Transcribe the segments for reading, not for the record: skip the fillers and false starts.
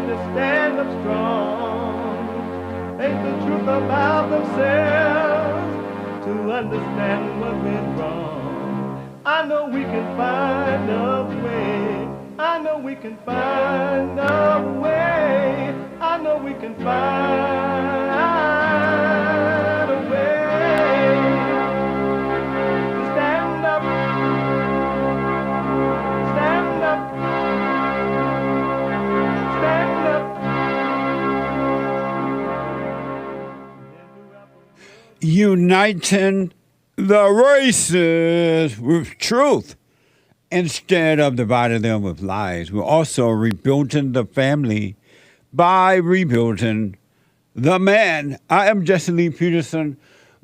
got to stand up strong. Ain't the truth about themselves to understand what went wrong. I know we can find a way. I know we can find a way. I know we can find a way to stand up, stand up, stand up. Uniting the races with truth instead of dividing them with lies. We're also rebuilding the family by rebuilding the man. I am Jesse Lee Peterson.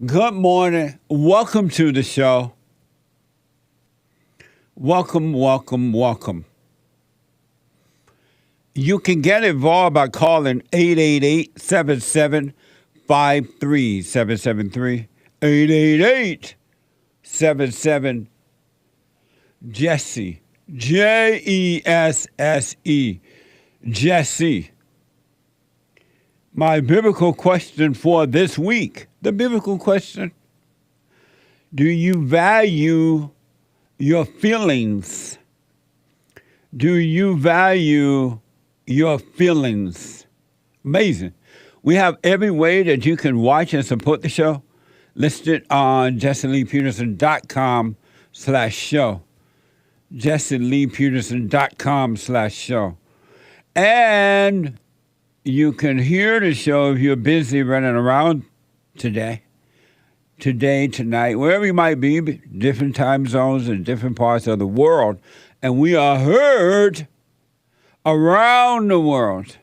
Good morning. Welcome to the show. Welcome, welcome, welcome. You can get involved by calling 888-7753-773. 888-77 Jesse, Jesse, Jesse. My biblical question for this week, the biblical question: do you value your feelings? Do you value your feelings? Amazing. We have every way that you can watch and support the show listed on JesseLeePeterson.com/show. JesseLeePeterson.com/show. And you can hear the show if you're busy running around today, tonight, wherever you might be, different time zones in different parts of the world. And we are heard around the world.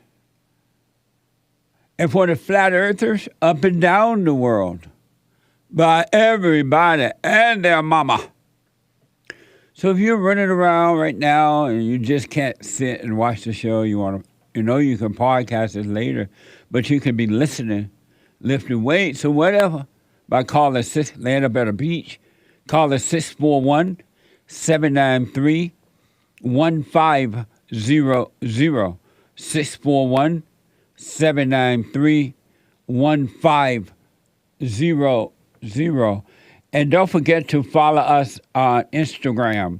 And for the flat earthers, up and down the world, by everybody and their mama. So if you're running around right now and you just can't sit and watch the show, you can podcast it later, but you can be listening, lifting weights or whatever by calling laying up at a beach. Call us 641-793-1500. 641-793-1500. And don't forget to follow us on Instagram,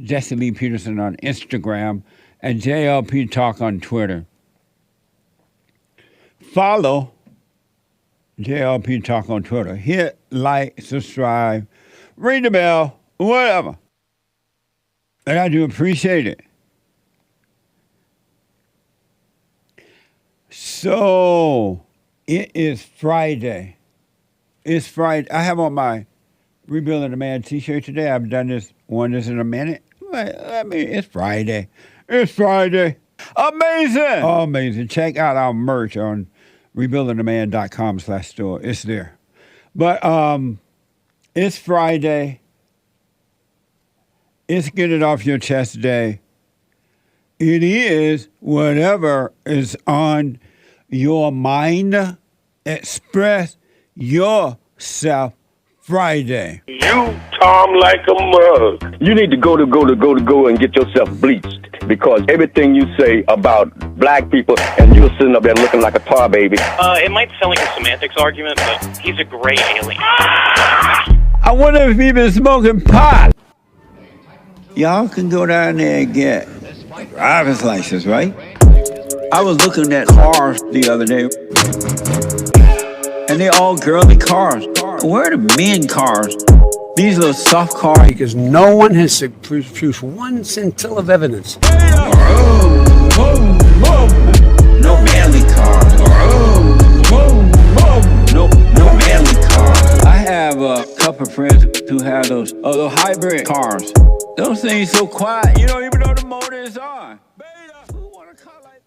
Jesse Lee Peterson on Instagram, and JLP Talk on Twitter. Follow JLP Talk on Twitter. Hit like, subscribe, ring the bell, whatever. And I do appreciate it. So, it is Friday. It's Friday. I have on my Rebuilding the Man t-shirt today. I've done this in a minute. I mean, it's Friday. It's Friday. Amazing. Oh, amazing. Check out our merch on rebuildingtheman.com/store. It's there. But it's Friday. It's Get It Off Your Chest Day. It is whatever is on your mind. Express yourself Friday. You Tom like a mug. You need to go and get yourself bleached, because everything you say about black people, and you're sitting up there looking like a tar baby. It might sound like a semantics argument, but he's a gray alien. I wonder if he's been smoking pot. Y'all can go down there and get driver's license, right? I was looking at cars the other day, and they're all girly cars. Where are the men cars? These little soft cars. Because no one has produced one scintilla of evidence. No manly cars. No manly cars. I have a couple of friends who have those hybrid cars. Those things so quiet, you don't even know the motor is on. Beta, who want a car like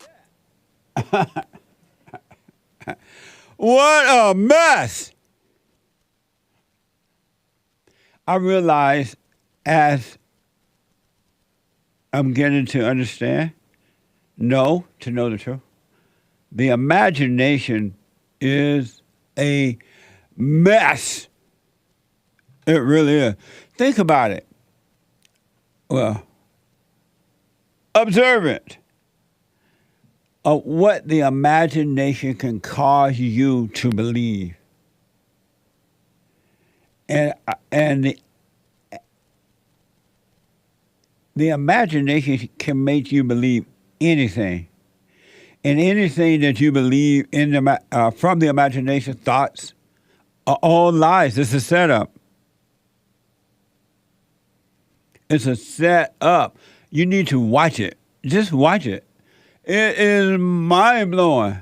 that? What a mess! I realize as I'm getting to understand, to know the truth, the imagination is a mess. It really is. Think about it. Well, observe it. of what the imagination can cause you to believe. And the imagination can make you believe anything. And anything that you believe in from the imagination, thoughts, are all lies. It's a setup. It's a setup. You need to watch it. Just watch it. It is mind-blowing.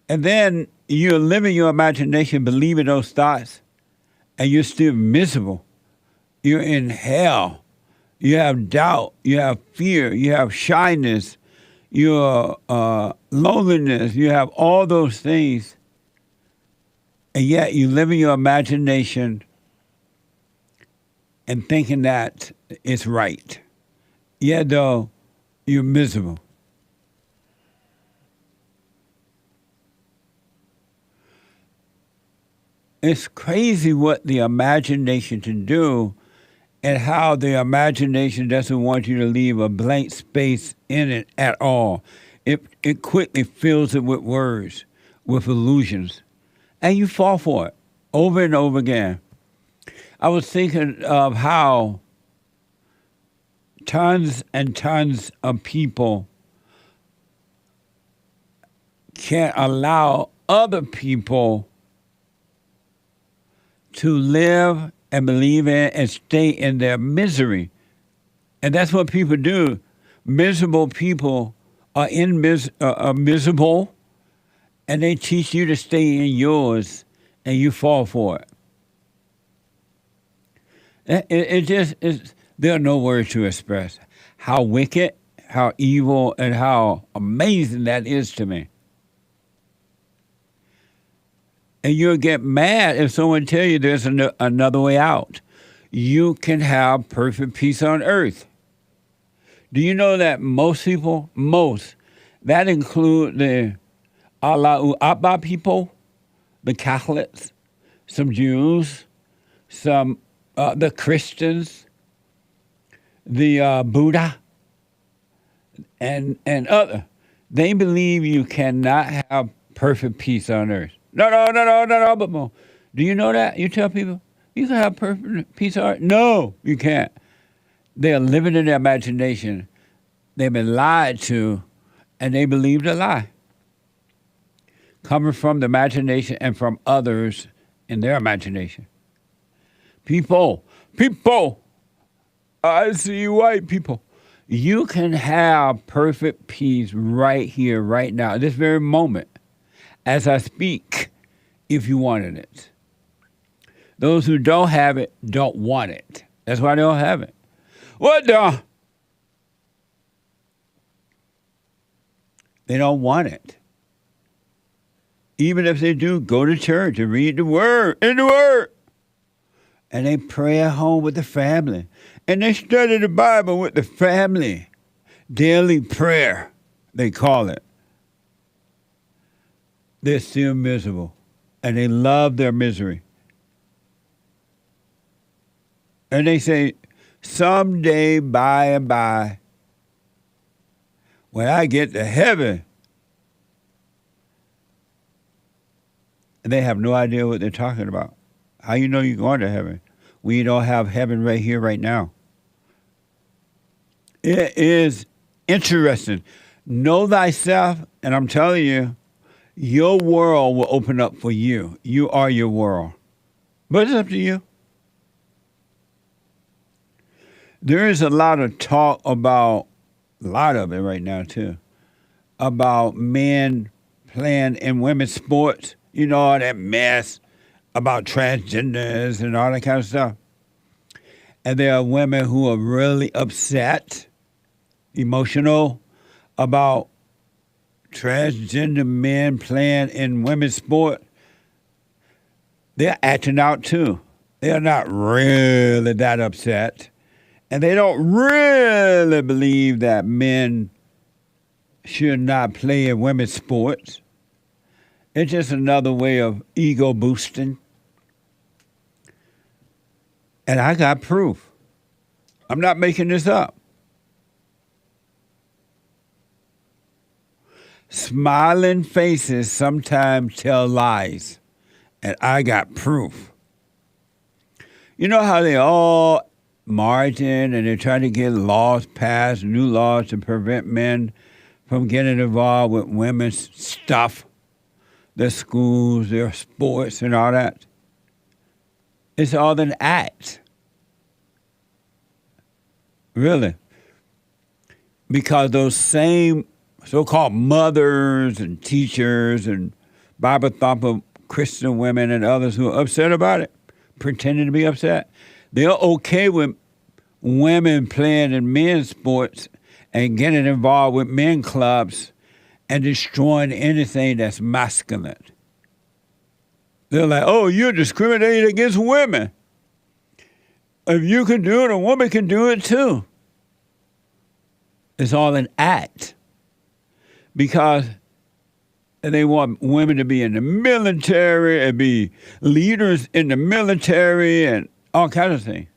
And then you're living your imagination, believing those thoughts, and you're still miserable. You're in hell. You have doubt. You have fear. You have shyness. Your loneliness. You have all those things. And yet you live in your imagination and thinking that it's right. Yet though, you're miserable. It's crazy what the imagination can do and how the imagination doesn't want you to leave a blank space in it at all. It quickly fills it with words, with illusions, and you fall for it over and over again. I was thinking of how tons and tons of people can't allow other people to live and believe in and stay in their misery. And that's what people do. Miserable people are miserable, and they teach you to stay in yours, and you fall for it. It just is. There are no words to express how wicked, how evil, and how amazing that is to me. And you'll get mad if someone tells you there's another way out. You can have perfect peace on earth. Do you know that most people, that include the Allahu Akbar people, the Catholics, some Jews, some the Christians, the Buddha, and other, they believe you cannot have perfect peace on earth. No, but more. Do you know that? You tell people, you can have perfect peace on earth. No, you can't. They're living in their imagination. They've been lied to, and they believe the lie. Coming from the imagination and from others in their imagination. People, I see you white people. You can have perfect peace right here, right now, this very moment, as I speak, if you wanted it. Those who don't have it don't want it. That's why they don't have it. What the? They don't want it. Even if they do, go to church and read the word, and they pray at home with the family. And they study the Bible with the family. Daily prayer, they call it. They're still miserable. And they love their misery. And they say, someday, by and by, when I get to heaven, and they have no idea what they're talking about. How you know you're going to heaven? We don't have heaven right here, right now. It is interesting. Know thyself, and I'm telling you, your world will open up for you. You are your world. But it's up to you. There is a lot of talk about, a lot of it right now too, about men playing in women's sports. You know, all that mess about transgenders and all that kind of stuff. And there are women who are really upset, emotional, about transgender men playing in women's sport. They're acting out too. They're not really that upset. And they don't really believe that men should not play in women's sports. It's just another way of ego boosting. And I got proof. I'm not making this up. Smiling faces sometimes tell lies, and I got proof. You know how they all marching and they're trying to get laws passed, new laws to prevent men from getting involved with women's stuff, their schools, their sports, and all that? It's all an act. Really. Because those same so-called mothers and teachers and Bible-thumping Christian women and others who are upset about it, pretending to be upset, they're okay with women playing in men's sports and getting involved with men clubs and destroying anything that's masculine. They're like, oh, you're discriminating against women. If you can do it, a woman can do it too. It's all an act. Because they want women to be in the military and be leaders in the military and all kinds of things.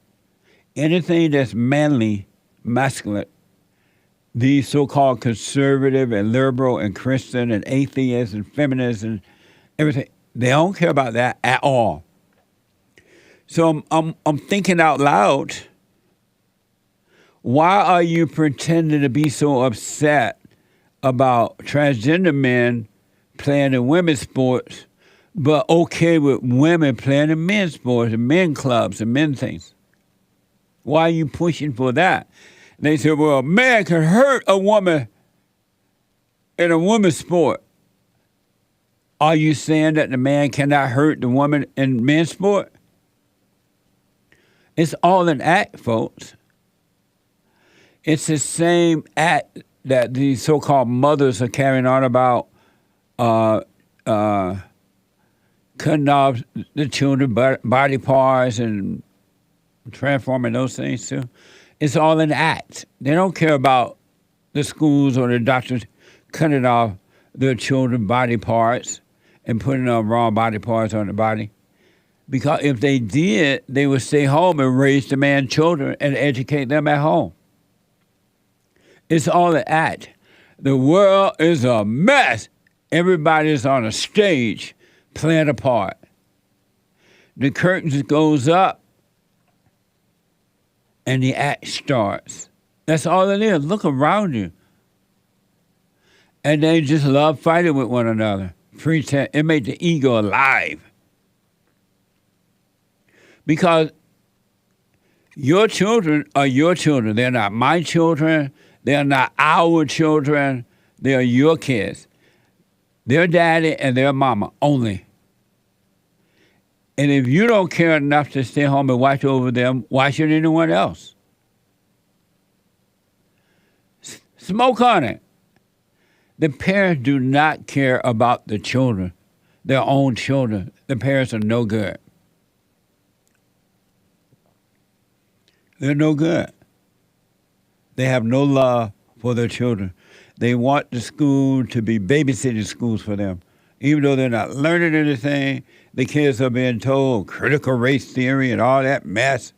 Anything that's manly, masculine, these so-called conservative and liberal and Christian and atheists and feminists and everything, they don't care about that at all. So I'm thinking out loud, why are you pretending to be so upset about transgender men playing in women's sports, but okay with women playing in men's sports and men clubs and men things? Why are you pushing for that? And they say, well, a man can hurt a woman in a women's sport. Are you saying that the man cannot hurt the woman in men's sport? It's all an act, folks. It's the same act that these so-called mothers are carrying on about cutting off the children's body parts and transforming those things too. It's all an act. They don't care about the schools or the doctors cutting off their children's body parts and putting on wrong body parts on the body. Because if they did, they would stay home and raise the man's children and educate them at home. It's all an act. The world is a mess. Everybody's on a stage playing a part. The curtains goes up and the act starts. That's all it is. Look around you. And they just love fighting with one another. Pretend. It makes the ego alive. Because your children are your children. They're not my children. They're not our children. They are your kids. Their daddy and their mama only. And if you don't care enough to stay home and watch over them, why should anyone else? Smoke on it. The parents do not care about the children, their own children. The parents are no good. They're no good. They have no love for their children. They want the school to be babysitting schools for them. Even though they're not learning anything, the kids are being told critical race theory and all that mess.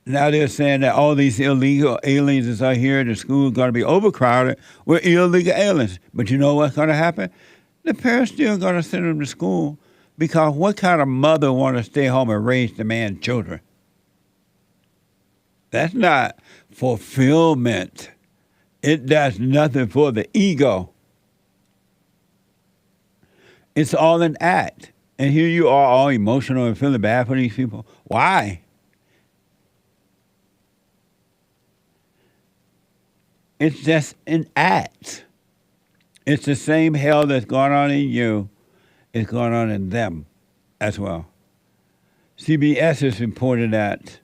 Now they're saying that all these illegal aliens that are here in the school are going to be overcrowded with illegal aliens. But you know what's going to happen? The parents still going to send them to school because what kind of mother want to stay home and raise the man's children? That's not fulfillment. It does nothing for the ego. It's all an act. And here you are all emotional and feeling bad for these people. Why? It's just an act. It's the same hell that's going on in you is going on in them as well. CBS has reported that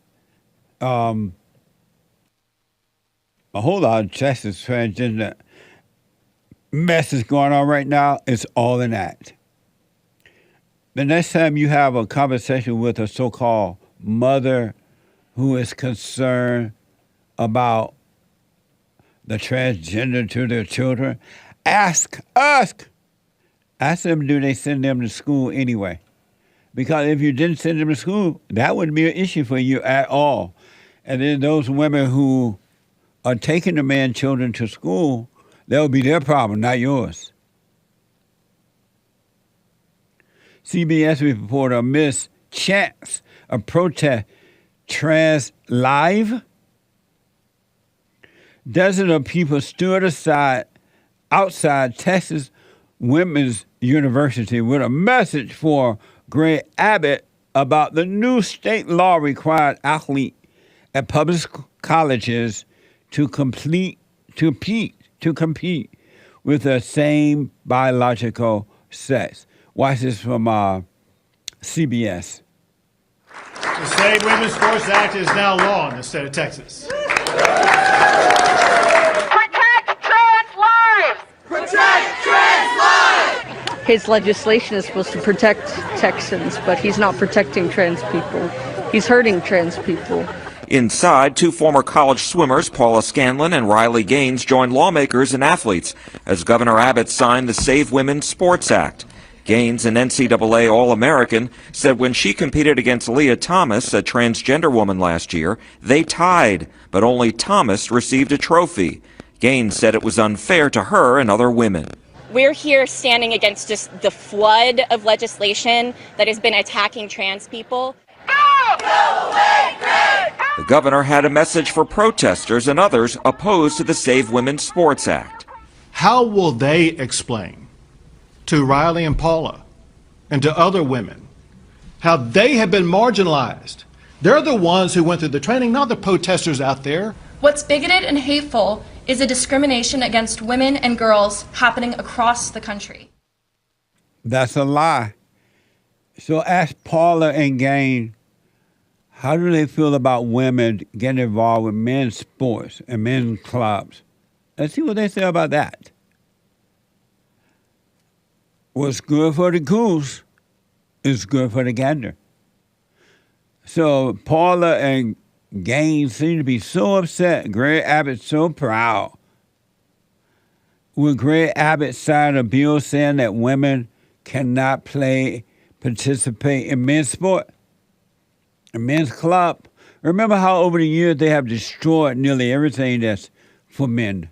a whole lot of justice transgender mess is going on right now. It's all an act. The next time you have a conversation with a so-called mother who is concerned about the transgender to their children, ask them, do they send them to school anyway? Because if you didn't send them to school, that wouldn't be an issue for you at all. And then those women who are taking the man children to school, That would be their problem, not yours. CBS reporter Miss Chance of protest Trans Live. Dozens of people stood outside Texas Women's University with a message for Greg Abbott about the new state law required athletes at public colleges to compete with the same biological sex. Watch this from CBS. The Save Women's Sports Act is now law in the state of Texas. Protect trans lives! Protect trans lives! His legislation is supposed to protect Texans, but he's not protecting trans people. He's hurting trans people. Inside, two former college swimmers, Paula Scanlon and Riley Gaines, joined lawmakers and athletes as Governor Abbott signed the Save Women's Sports Act. Gaines, an NCAA All-American, said when she competed against Leah Thomas, a transgender woman last year, they tied, but only Thomas received a trophy. Gaines said it was unfair to her and other women. We're here standing against just the flood of legislation that has been attacking trans people. The governor had a message for protesters and others opposed to the Save Women's Sports Act. How will they explain to Riley and Paula and to other women how they have been marginalized? They're the ones who went through the training, not the protesters out there. What's bigoted and hateful is a discrimination against women and girls happening across the country. That's a lie. So ask Paula and Gaines, how do they feel about women getting involved with men's sports and men's clubs? Let's see what they say about that. What's good for the goose is good for the gander. So Paula and Gaines seem to be so upset. Greg Abbott's so proud. When Greg Abbott signed a bill saying that women cannot participate in men's sport, a men's club. Remember how over the years they have destroyed nearly everything that's for men.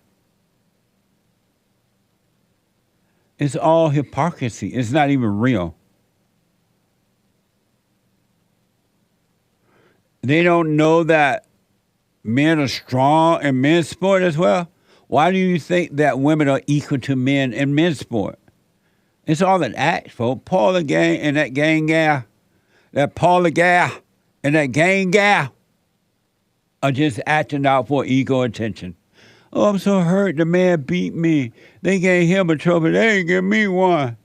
It's all hypocrisy. It's not even real. They don't know that men are strong in men's sport as well. Why do you think that women are equal to men in men's sport? It's all an act, folks. Paula Gang and that gang gal, that Paula gal and that gang gal are just acting out for ego attention. Oh, I'm so hurt. The man beat me. They gave him a trophy. They didn't give me one.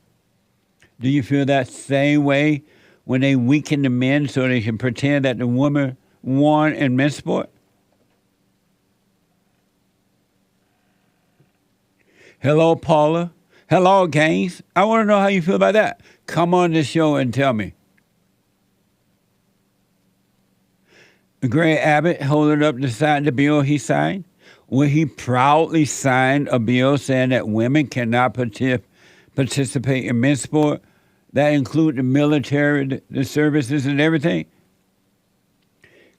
Do you feel that same way when they weaken the men so they can pretend that the woman won in men's sport? Hello, Paula. Hello, Gaines. I want to know how you feel about that. Come on this show and tell me. Greg Abbott holding up the bill he signed. Well, he proudly signed a bill saying that women cannot participate in men's sport. That includes the military, the services, and everything.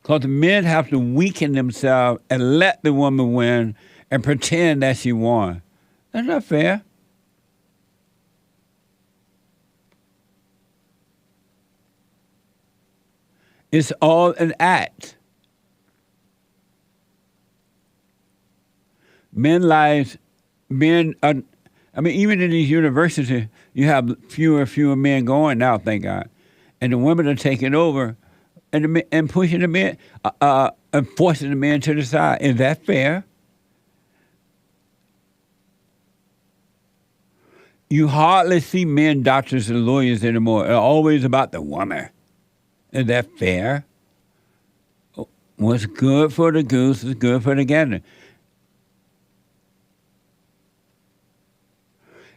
Because the men have to weaken themselves and let the woman win and pretend that she won. That's not fair. It's all an act. Even in these universities, you have fewer men going now, thank God. And the women are taking over and pushing the men, and forcing the men to the side. Is that fair? You hardly see men doctors and lawyers anymore. It's always about the woman. Is that fair? What's good for the goose is good for the gander.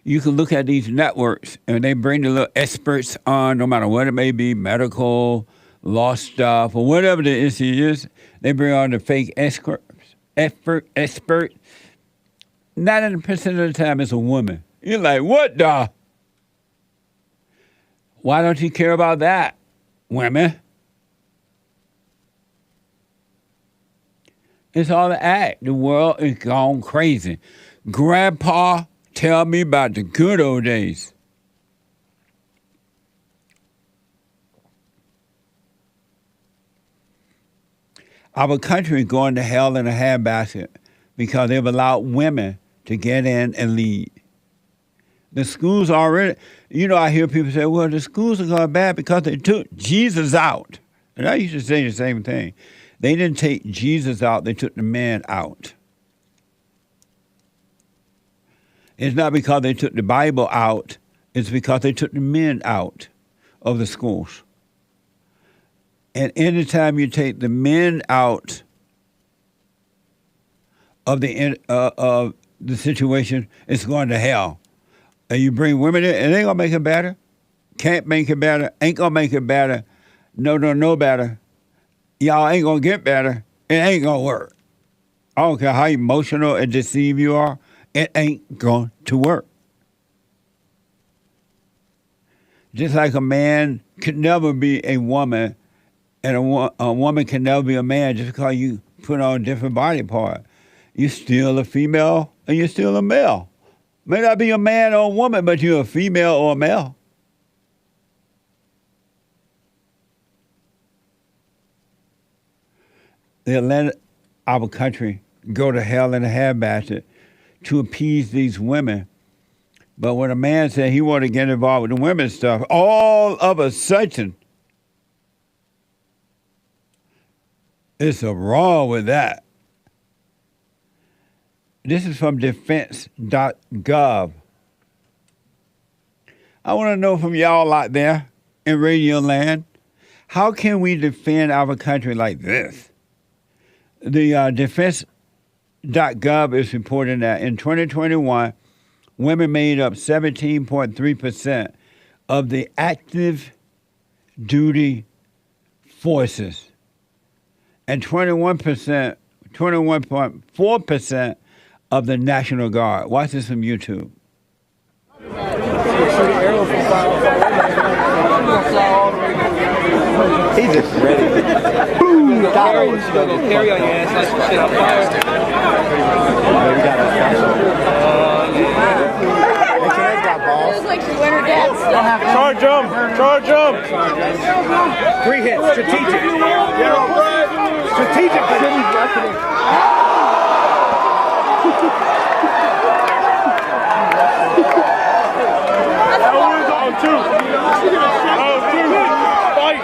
You can look at these networks and they bring the little experts on, no matter what it may be, medical, law stuff, or whatever the issue is. They bring on the fake expert. 90% of the time it's a woman. You're like, what the? Why don't you care about that, women? It's all an act. The world is gone crazy. Grandpa tell me about the good old days. Our country is going to hell in a handbasket because they've allowed women to get in and lead. The schools already, I hear people say, well, the schools are going bad because they took Jesus out. And I used to say the same thing. They didn't take Jesus out, they took the man out. It's not because they took the Bible out, it's because they took the men out of the schools. And anytime you take the men out of the situation, it's going to hell. And you bring women in, it ain't gonna make it better. Can't make it better. Ain't gonna make it better. No better. Y'all ain't gonna get better. It ain't gonna work. I don't care how emotional and deceived you are. It ain't going to work. Just like a man could never be a woman, and a woman can never be a man just because you put on a different body part. You're still a female and you're still a male. May not be a man or a woman, but you're a female or a male. They let our country go to hell in a handbasket to appease these women. But when a man said he wanted to get involved with the women's stuff, all of a sudden, it's a wrong with that. This is from defense.gov. I want to know from y'all out there in Radio Land, how can we defend our country like this? The defense.gov is reporting that in 2021, women made up 17.3% of the active duty forces and 21.4% of the National Guard. Watch this from YouTube. He's just ready. Boom! Got him. She's gonna go carry on your ass like some shit on fire. Like she's wearing her dad's stuff. Charge him! Charge him! 3 hits. Strategic. Strategic. That one's on 2. Fight!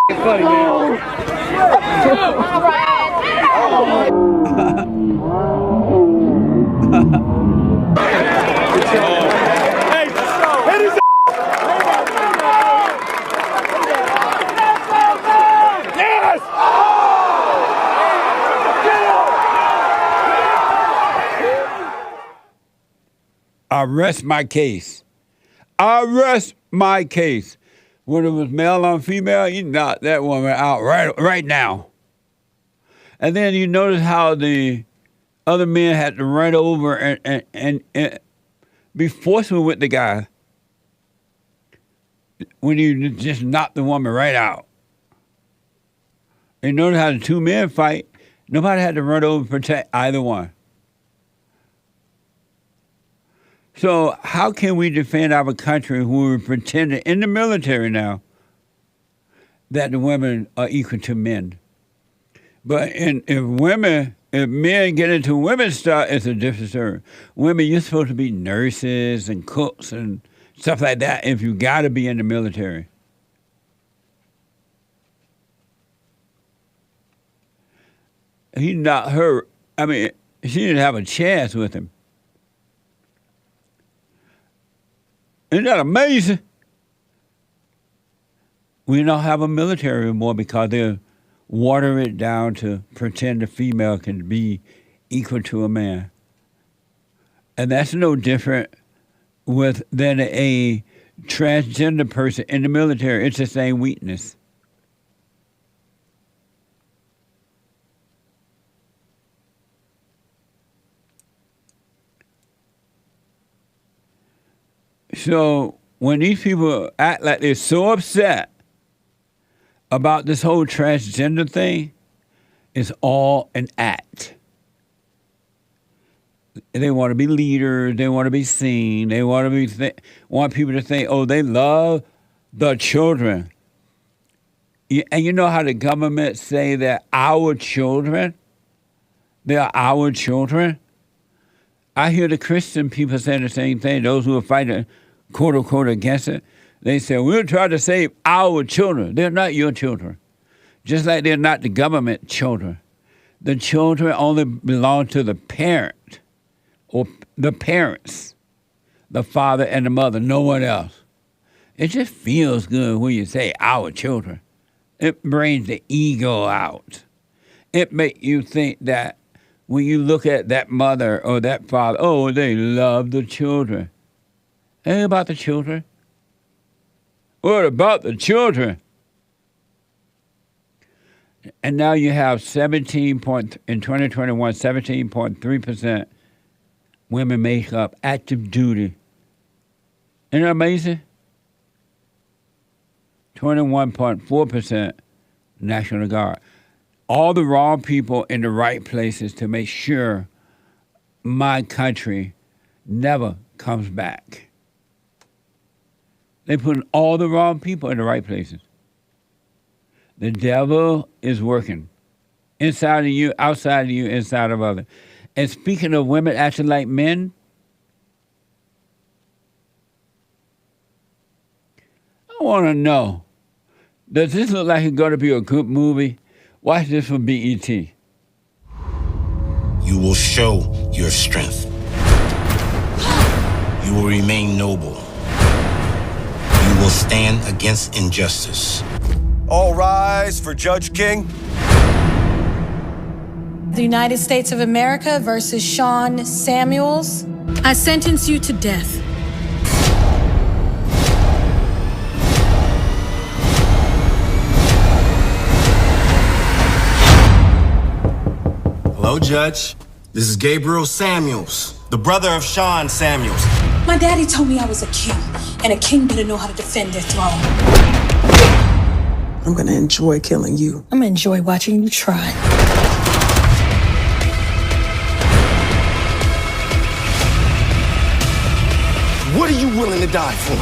It's funny, man. All right. Hey, hit his Yes! I rest my case. I rest my case. When it was male on female, you knocked that woman out right now. And then you notice how the other men had to run over and be forceful with the guy when you just knocked the woman right out. And notice how the 2 men fight. Nobody had to run over and protect either one. So how can we defend our country who are pretending in the military now that the women are equal to men? But if men get into women's stuff, it's a different story. Women, you're supposed to be nurses and cooks and stuff like that if you got to be in the military. He not her. I mean, she didn't have a chance with him. Isn't that amazing? We don't have a military anymore because they're watering it down to pretend a female can be equal to a man. And that's no different than a transgender person in the military. It's the same weakness. So when these people act like they're so upset about this whole transgender thing, it's all an act. They want to be leaders. They want to be seen. They want to want people to think, oh, they love the children. And you know how the government say that our children, they are our children? I hear the Christian people saying the same thing, those who are fighting, quote unquote, against it. They say, we'll try to save our children. They're not your children. Just like they're not the government children. The children only belong to the parent or the parents, the father and the mother, no one else. It just feels good when you say our children. It brings the ego out. It makes you think that when you look at that mother or that father, oh, they love the children. Ain't about the children. What about the children? And now you have in 2021, 17.3% women make up active duty. Isn't that amazing? 21.4% National Guard. All the wrong people in the right places to make sure my country never comes back. They put all the wrong people in the right places. The devil is working inside of you, outside of you, inside of others. And speaking of women acting like men, I want to know, does this look like it's going to be a good movie? Watch this from BET. You will show your strength. You will remain noble. You will stand against injustice. All rise for Judge King. The United States of America versus Sean Samuels. I sentence you to death. Hello, Judge. This is Gabriel Samuels, the brother of Sean Samuels. My daddy told me I was a king, and a king better know how to defend their throne. I'm gonna enjoy killing you. I'm gonna enjoy watching you try. What are you willing to die for?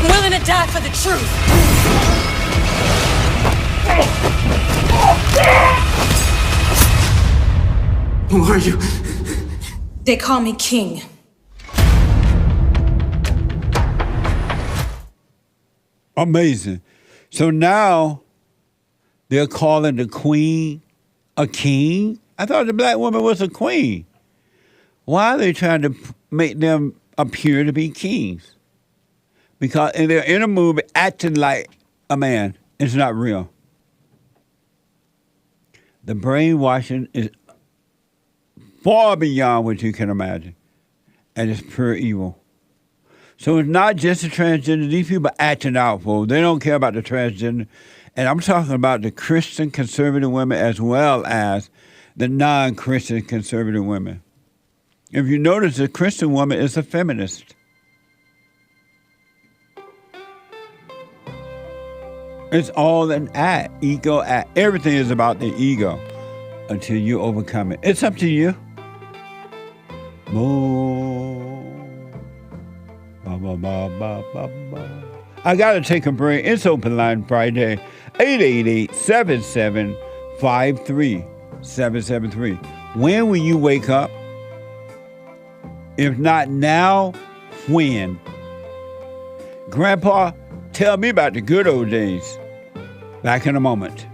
I'm willing to die for the truth. Who are you? They call me king. Amazing. So now they're calling the queen a king? I thought the black woman was a queen. Why are they trying to make them appear to be kings? Because they're in a movie acting like a man. It's not real. The brainwashing is far beyond what you can imagine. And it's pure evil. So it's not just the transgender. These people are acting out, folks. They don't care about the transgender. And I'm talking about the Christian conservative women as well as the non-Christian conservative women. If you notice, the Christian woman is a feminist. It's all an act, ego act. Everything is about the ego until you overcome it. It's up to you. I got to take a break. It's Open Line Friday, 888-775-3773. When will you wake up? If not now, when? Grandpa, tell me about the good old days. Back in a moment.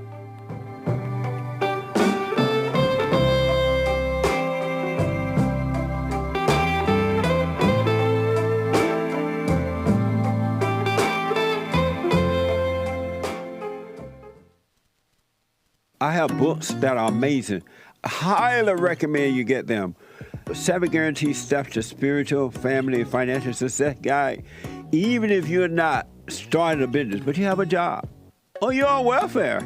I have books that are amazing. I highly recommend you get them. 7 Guaranteed Steps to Spiritual, Family, and Financial Success Guide. Even if you're not starting a business, but you have a job, or you're on welfare,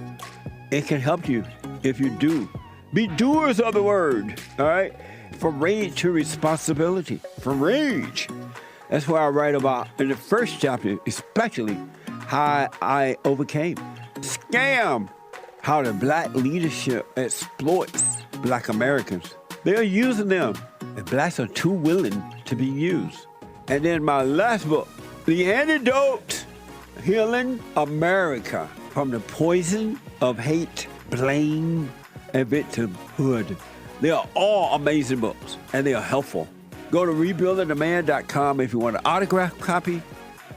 it can help you if you do. Be doers of the word, all right? From rage to responsibility. From rage That's where I write about, in the first chapter, especially how I overcame scam, how the black leadership exploits black Americans. They're using them, and blacks are too willing to be used. And then my last book, The Antidote, Healing America from the Poison of Hate, Blame, and Victimhood. They are all amazing books, and they are helpful. Go to rebuildingtheman.com if you want an autographed copy,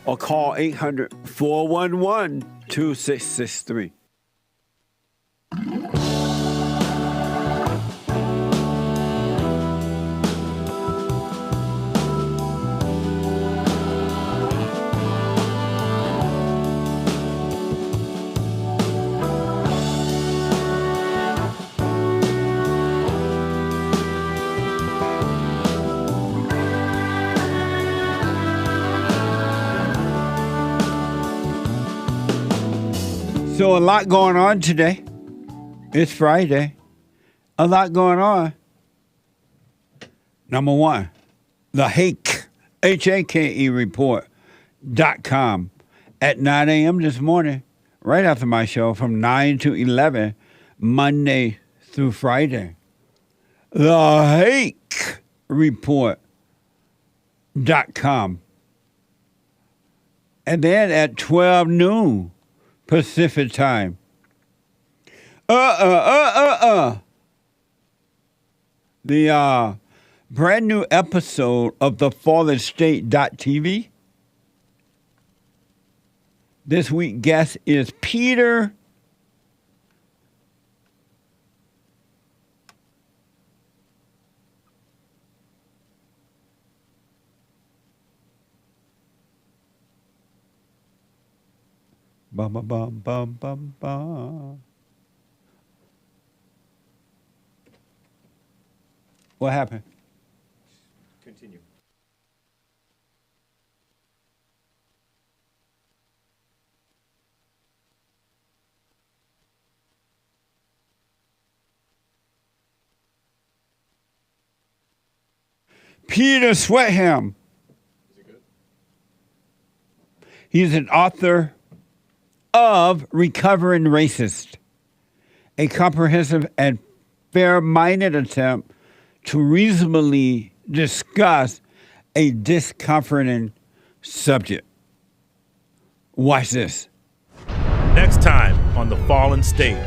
or call 800-411-2663. So a lot going on today. It's Friday. A lot going on. Number one, the Hake, Hake report.com at 9 a.m. this morning, right after my show from 9 to 11, Monday through Friday. The Hake report.com. And then at 12 noon, Pacific time. The brand new episode of the Fallen State.tv. This week's guest is Peter Bum, bum, bum, bum, bum, bum. What happened? Continue. Peter Sweatham. Is it good? He's an author of Recovering Racist, a comprehensive and fair-minded attempt to reasonably discuss a discomforting subject. Watch this. Next time on The Fallen State.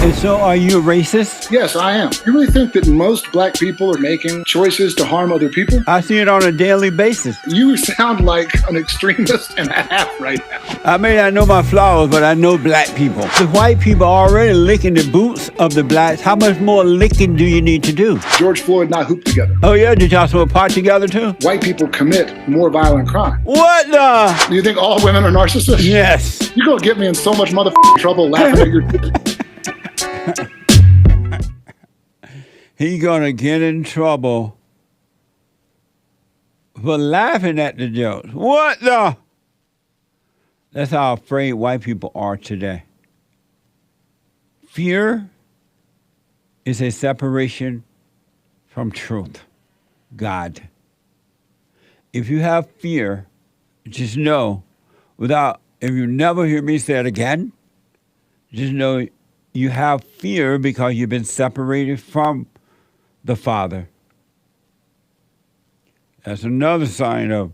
And so, are you a racist? Yes, I am. You really think that most black people are making choices to harm other people? I see it on a daily basis. You sound like an extremist and a half right now. I may not know my flaws, but I know black people. The white people are already licking the boots of the blacks. How much more licking do you need to do? George Floyd and I hooped together. Oh, yeah? Did y'all smoke pot together, too? White people commit more violent crime. What the? Do you think all women are narcissists? Yes. You're going to get me in so much motherfucking trouble laughing at your... He's going to get in trouble for laughing at the jokes. What the? That's how afraid white people are today. Fear is a separation from truth, God. If you have fear, just know, if you never hear me say it again, just know you have fear because you've been separated from the Father. That's another sign of.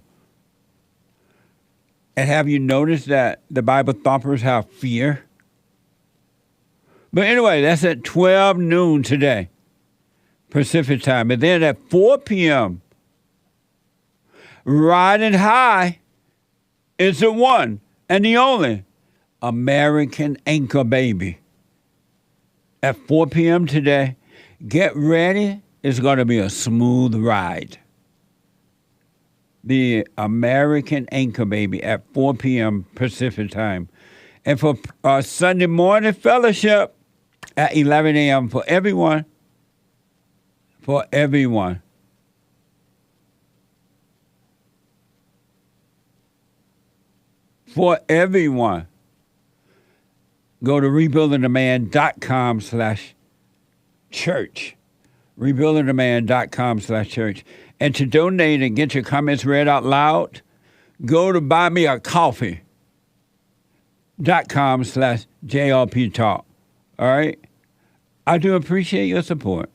And have you noticed that the Bible thumpers have fear? But anyway, that's at 12 noon today, Pacific time. And then at 4 p.m., riding high, is the one and the only American Anchor Baby. At 4 p.m. today, get ready. It's going to be a smooth ride. The American Anchor Baby at 4 p.m. Pacific time. And for Sunday morning fellowship at 11 a.m. for everyone. For everyone. For everyone. Go to rebuildingtheman.com/church. rebuildingtheman.com/church. and to donate and get your comments read out loud, go to buymeacoffee.com/JLP Talk. All right? I do appreciate your support.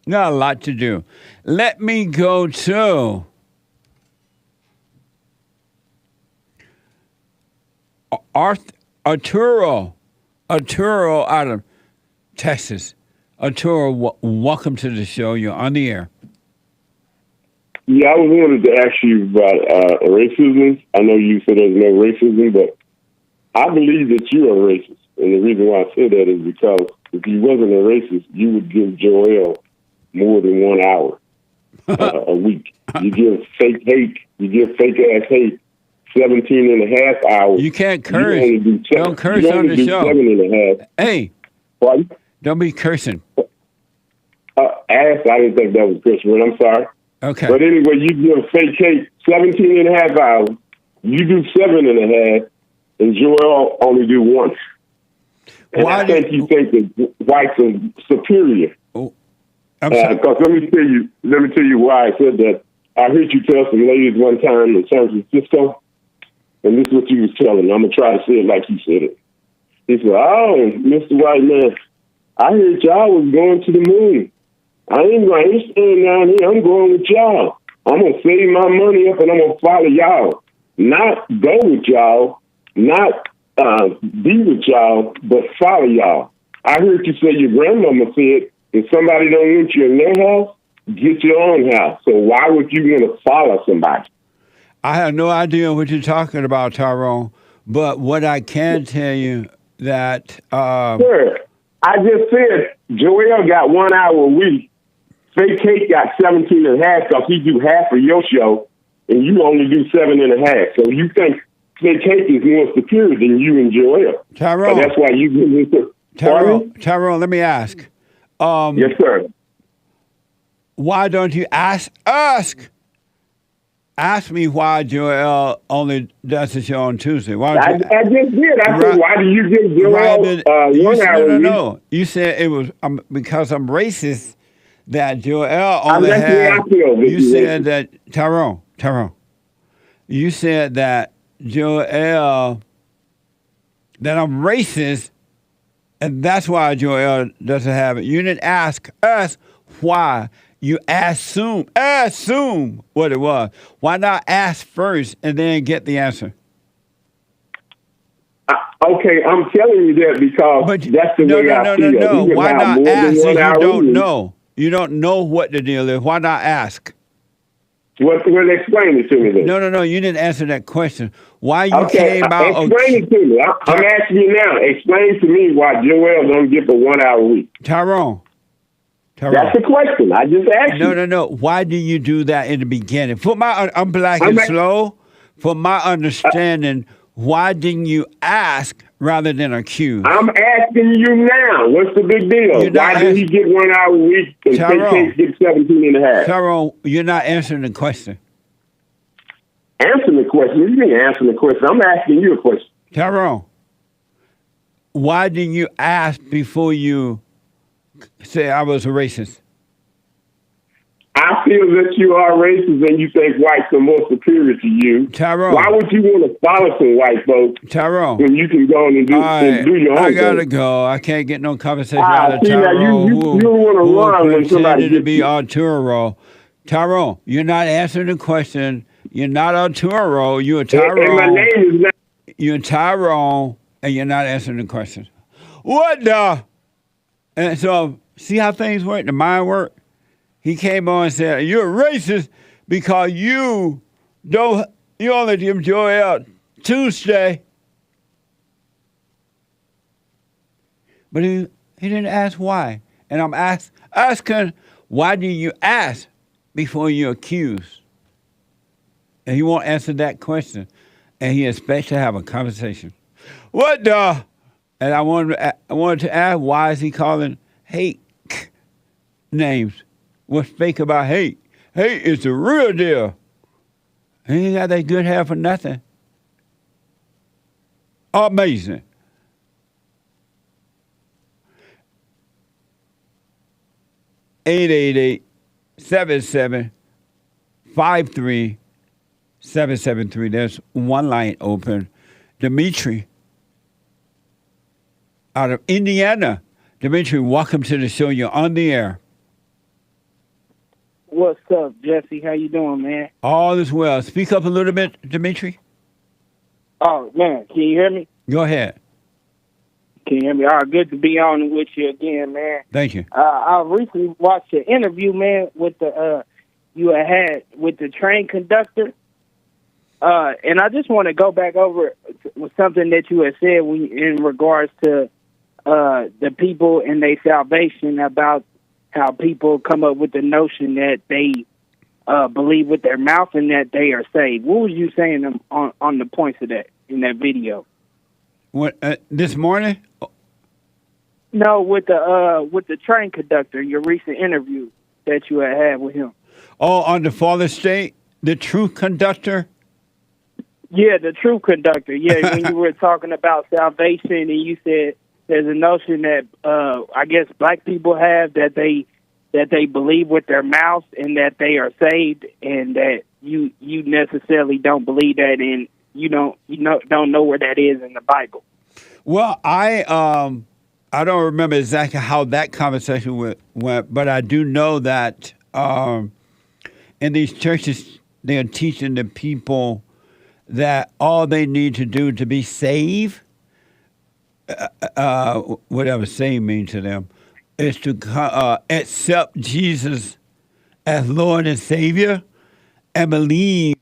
Got a lot to do. Let me go to Arturo out of Texas. Arturo, welcome to the show. You're on the air. Yeah, I wanted to ask you about racism. I know you said there's no racism, but I believe that you are racist. And the reason why I say that is because if you wasn't a racist, you would give Joel more than 1 hour a week. You give fake hate. You give fake-ass hate 17 and a half hours. You can't curse. Don't curse on the show. 7 and a half. Hey. What? Don't be cursing. I didn't think that was cursing, but I'm sorry. Okay. But anyway, you give fake hate 17 and a half hours. You do 7 and a half, and Joel only do 1. And Why I think you think that whites are superior. Because let me tell you why I said that. I heard you tell some ladies one time in San Francisco, and this is what you was telling. I'm gonna try to say it like you said it. He said, "Oh, Mr. White Man, I heard y'all was going to the moon. I ain't staying down here. I'm going with y'all. I'm gonna save my money up and I'm gonna follow y'all. Not go with y'all, not be with y'all, but follow y'all." I heard you say your grandmama said, if somebody don't want you in their house, get your own house. So why would you want to follow somebody? I have no idea what you're talking about, Tyrone. But what I can tell you that... Sir, I just said Joel got 1 hour a week. Fake Kate got 17 and a half because he do half of your show, and you only do 7 and a half. So you think Fake Kate is more superior than you and Joel. Tyrone. So that's why you give me Tyrone, let me ask. Yes, sir. Why don't you ask me why Joel only does the show on Tuesday? I just did. I said, why do you give Joel 1 hour? No. You said it was because I'm racist that Joel only had. You said that Tyrone. You said that Joel that I'm racist, and that's why Joel doesn't have it. You didn't ask us why. You assume what it was. Why not ask first and then get the answer? Okay, I'm telling you that because that's the way I feel. No. Why not ask if you don't know? You don't know what the deal is. Why not ask? Well, explain it to me then. No. You didn't answer that question. Why you came out? Explain it to me. I'm asking you now. Explain to me why Joel don't get the 1 hour a week. Tyrone. That's the question. I just asked you. No. Why do you do that in the beginning? I'm black and slow. For my understanding, why didn't you ask rather than accuse? I'm asking you now. What's the big deal? Why did he get 1 hour a week and Tyrone get 17 and a half? Tyrone, you're not answering the question. Answering the question? What do you mean answering the question? I'm asking you a question. Tyrone, why didn't you ask before you say I was a racist? I feel that you are racist and you think whites are more superior to you. Tyrone. Why would you want to follow some white folks? Tyrone. When you can go and do your own thing? I gotta go. I can't get no conversation out of Tyrone. You want to run when somebody to be Arturo. Tyrone, you're not answering the question. You're not Arturo. You're Tyrone. And my name is not. You're Tyrone, and you're not answering the question. What the? And so, see how things work? The mind work? He came on and said, you're racist because you only give Joel Tuesday. But he didn't ask why. And I'm asking, why do you ask before you accuse? And he won't answer that question. And he expects to have a conversation. What the? And I wanted to ask, why is he calling hate names? What's fake about hate? Hate is the real deal. He ain't got that good hair for nothing. Amazing. $888-77 888-858-5773. There's one line open. Dimitri out of Indiana. Dimitri, welcome to the show. You're on the air. What's up, Jesse? How you doing, man? All is well. Speak up a little bit, Dimitri. Oh, man. Can you hear me? Go ahead. Can you hear me? All right, good to be on with you again, man. Thank you. I recently watched an interview, man, with the you had with the train conductor. And I just want to go back over with something that you had said in regards to the people and their salvation, about how people come up with the notion that they believe with their mouth and that they are saved. What was you saying on the points of that in that video? What this morning? No, with the train conductor, your recent interview that you had with him. Oh, on the Father State, the true conductor? Yeah, the true conductor. Yeah, when you were talking about salvation and you said there's a notion that I guess black people have that they believe with their mouth and that they are saved, and that you necessarily don't believe that, and you don't know where that is in the Bible. Well, I don't remember exactly how that conversation went, but I do know that in these churches they are teaching the people that all they need to do to be saved, whatever saved means to them, is to accept Jesus as Lord and Savior and believe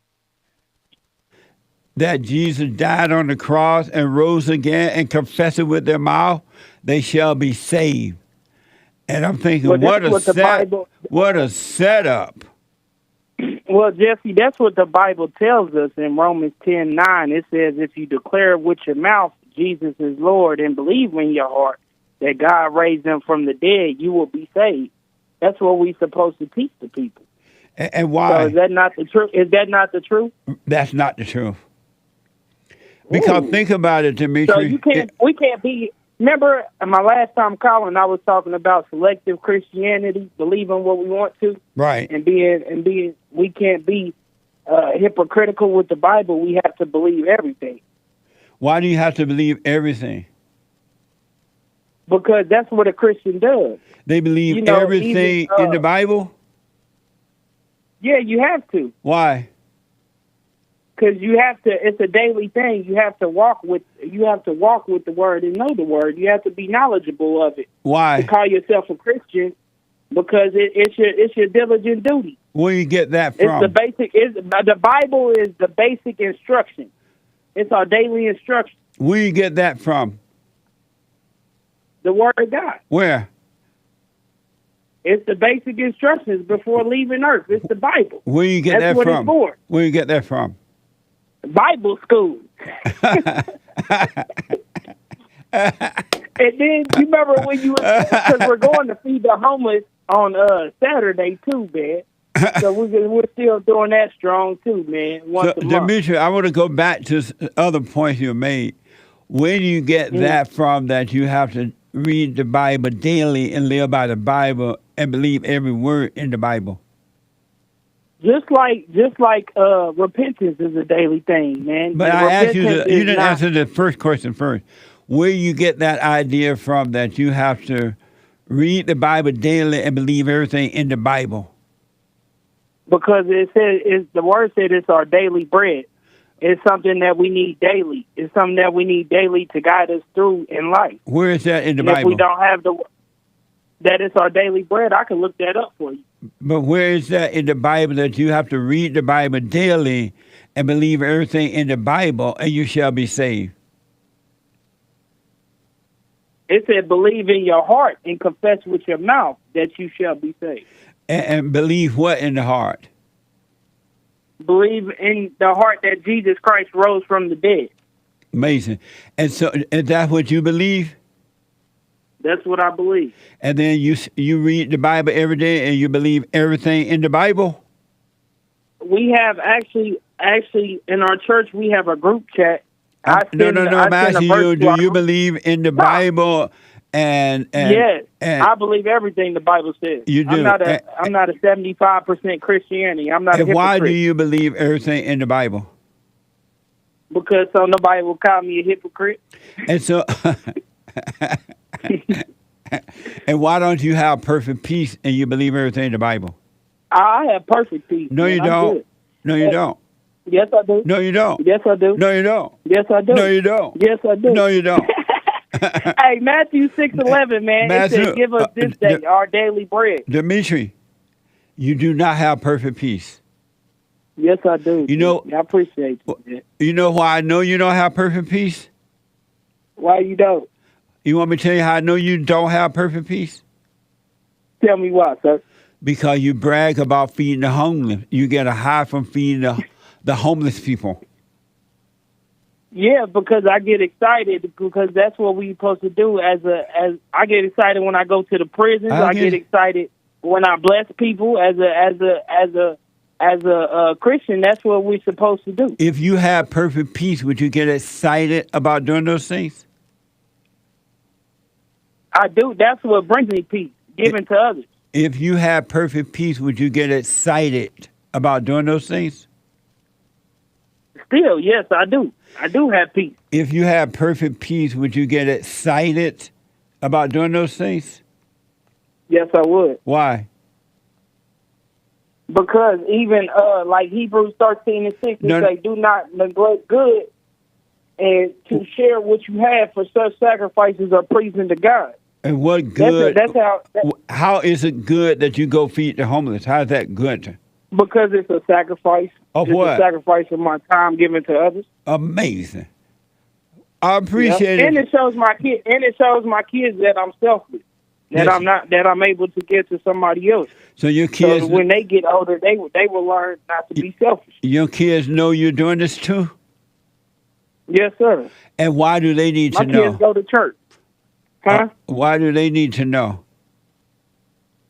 that Jesus died on the cross and rose again and confess it with their mouth, they shall be saved. And I'm thinking, what a setup. Well, Jesse, that's what the Bible tells us in Romans 10:9. It says, if you declare with your mouth Jesus is Lord and believe in your heart that God raised him from the dead, you will be saved. That's what we're supposed to teach the people. And why? So is that not the truth? Is that not the truth? That's not the truth. Because think about it, Dimitri. So we can't be. Remember, my last time calling, I was talking about selective Christianity, believing what we want to, right? And being. We can't be hypocritical with the Bible. We have to believe everything. Why do you have to believe everything? Because that's what a Christian does. They believe everything in the Bible? Yeah, you have to. Why? Because you have to. It's a daily thing. You have to walk with the word and know the word. You have to be knowledgeable of it. Why? To call yourself a Christian, because it's your diligent duty. Where do you get that from? It's the basic. The Bible is the basic instruction. It's our daily instruction. Where do you get that from? The Word of God. Where? It's the basic instructions before leaving Earth. It's the Bible. Where do you get that from? That's what it's for. Where do you get that from? Bible school. And then you remember when you because we're going to feed the homeless on Saturday too, man. So we're still doing that strong too, man. Once a month. Dimitri, I want to go back to other points you made. Where do you get that from, that you have to read the Bible daily and live by the Bible and believe every word in the Bible? Just like repentance is a daily thing, man. But I asked you didn't answer the first question first. Where do you get that idea from that you have to read the Bible daily and believe everything in the Bible? Because the word said it's our daily bread. It's something that we need daily. It's something that we need daily to guide us through in life. Where is that in the Bible? If we don't have that it's our daily bread, I can look that up for you. But where is that in the Bible that you have to read the Bible daily and believe everything in the Bible and you shall be saved? It said, believe in your heart and confess with your mouth that you shall be saved. And believe what in the heart? Believe in the heart that Jesus Christ rose from the dead. Amazing. And so is that what you believe? That's what I believe. And then you read the Bible every day and you believe everything in the Bible? We have actually in our church, we have a group chat. I'm asking you, do you believe in the Bible Yes, and I believe everything the Bible says. You do. I'm not a 75% Christianity. I'm not a hypocrite. Why do you believe everything in the Bible? Because so nobody will call me a hypocrite. And so, and why don't you have perfect peace and you believe everything in the Bible? I have perfect peace. No, you I'm don't. good. No, you don't. Yes, I do. No, you don't. Yes, I do. No, you don't. Yes, I do. No, you don't. Yes, I do. No, you don't. Hey, Matthew 6:11, man. It says, "Give us this day our daily bread." Dimitri, you do not have perfect peace. Yes, I do. You know, I appreciate you, man. You know why I know you don't have perfect peace? Why you don't? You want me to tell you how I know you don't have perfect peace? Tell me why, sir. Because you brag about feeding the homeless. You get a high from feeding the homeless people. Yeah, because I get excited because that's what we supposed to do. As I get excited when I go to the prisons. I get excited when I bless people. As a Christian, that's what we're supposed to do. If you had perfect peace, would you get excited about doing those things? I do. That's what brings me peace, giving to others. If you had perfect peace, would you get excited about doing those things? Still, yes, I do. I do have peace. If you had perfect peace, would you get excited about doing those things? Yes, I would. Why? Because even like Hebrews 13:6, say, "Do not neglect good, and to share what you have, for such sacrifices are pleasing to God." And what good? That's how. How is it good that you go feed the homeless? How is that good? Because it's a sacrifice. Of it's what? A sacrifice of my time given to others. Amazing. I appreciate it. And it shows my kids. And it shows my kids that I'm selfless. That I'm not. That I'm able to give to somebody else. So your kids, so when they get older, they will learn not to be selfish. Your kids know you're doing this too? Yes, sir. And why do they need to know? My kids go to church. Huh? Why do they need to know?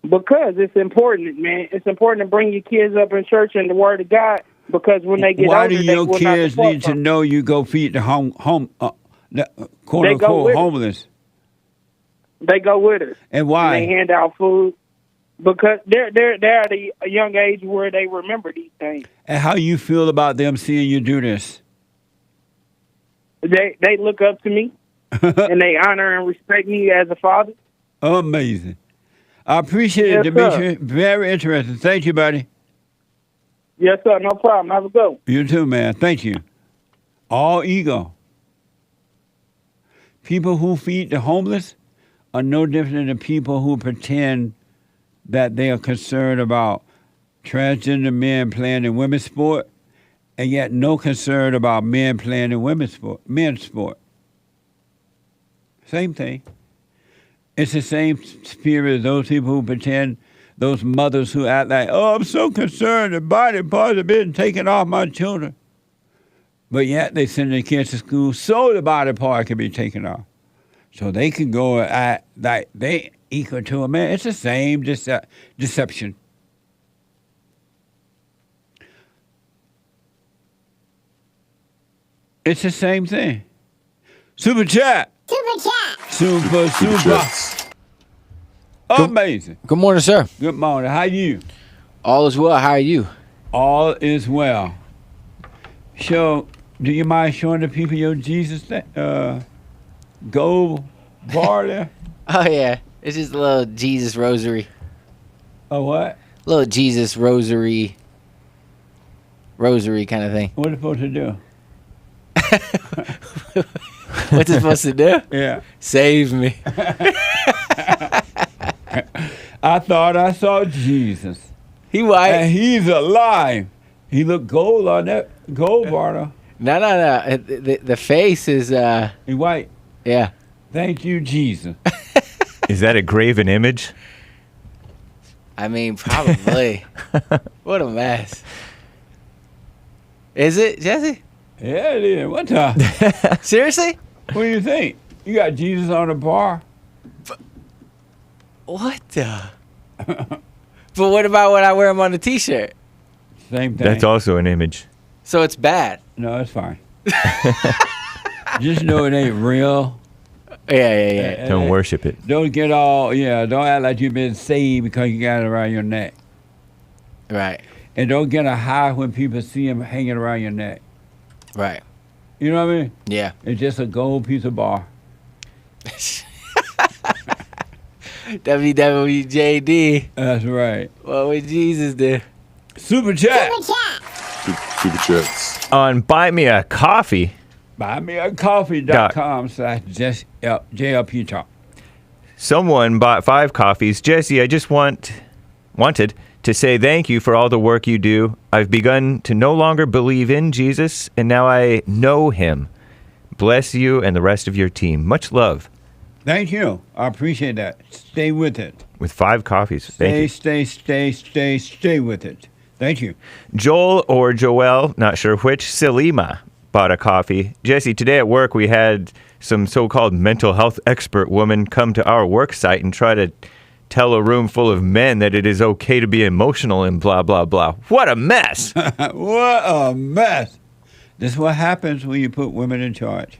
Because it's important, man. It's important to bring your kids up in church and the Word of God. Because when they get why older, do your kids need to know you go feed the quote unquote homeless? They go with us. And why? And they hand out food. Because they're at a young age where they remember these things. And how you feel about them seeing you do this? They look up to me, and they honor and respect me as a father. Amazing. I appreciate it, Dimitri. Very interesting. Thank you, buddy. Yes, sir. No problem. Have a good one. You too, man. Thank you. All ego. People who feed the homeless are no different than people who pretend that they are concerned about transgender men playing in women's sport, and yet no concern about men playing in men's sport. Same thing. It's the same spirit as those people who pretend, those mothers who act like, oh, I'm so concerned the body parts have been taken off my children. But yet they send their kids to school so the body part can be taken off. So they can go and act like they equal to a man. It's the same deception. It's the same thing. Super chat. Super. Amazing. Good morning, sir. Good morning. How are you? All is well. How are you? All is well. So, do you mind showing the people your Jesus gold bar there? Oh, yeah. It's just a little Jesus rosary. A what? Little Jesus rosary kind of thing. What are you supposed to do? What's it supposed to do? Yeah. Save me. I thought I saw Jesus. He white. And he's alive. He looked gold on that gold bar though. No. The face is he white. Yeah. Thank you, Jesus. Is that a graven image? I mean, probably. What a mess. Is it, Jesse? Yeah, it is. What time? Seriously? What do you think? You got Jesus on the bar? What the? But what about when I wear them on the T-shirt? Same thing. That's also an image. So it's bad? No, it's fine. Just know it ain't real. Yeah. Don't worship it. Don't don't act like you've been saved because you got it around your neck. Right. And don't get a high when people see him hanging around your neck. Right. You know what I mean? Yeah. It's just a gold piece of bar. WWJD. That's right. What would Jesus do? Super chat. Super chats. On Buy Me a Coffee. BuyMeACoffee.com/JLP Talk. Someone bought 5 coffees. Jesse, I just wanted to say thank you for all the work you do. I've begun to no longer believe in Jesus, and now I know him. Bless you and the rest of your team. Much love. Thank you. I appreciate that. Stay with it. With 5 coffees. Thank you. Stay with it. Thank you. Joel or Joel, not sure which, Selima bought a coffee. Jesse, today at work we had some so-called mental health expert woman come to our work site and try to tell a room full of men that it is okay to be emotional and blah, blah, blah. What a mess. What a mess. This is what happens when you put women in charge.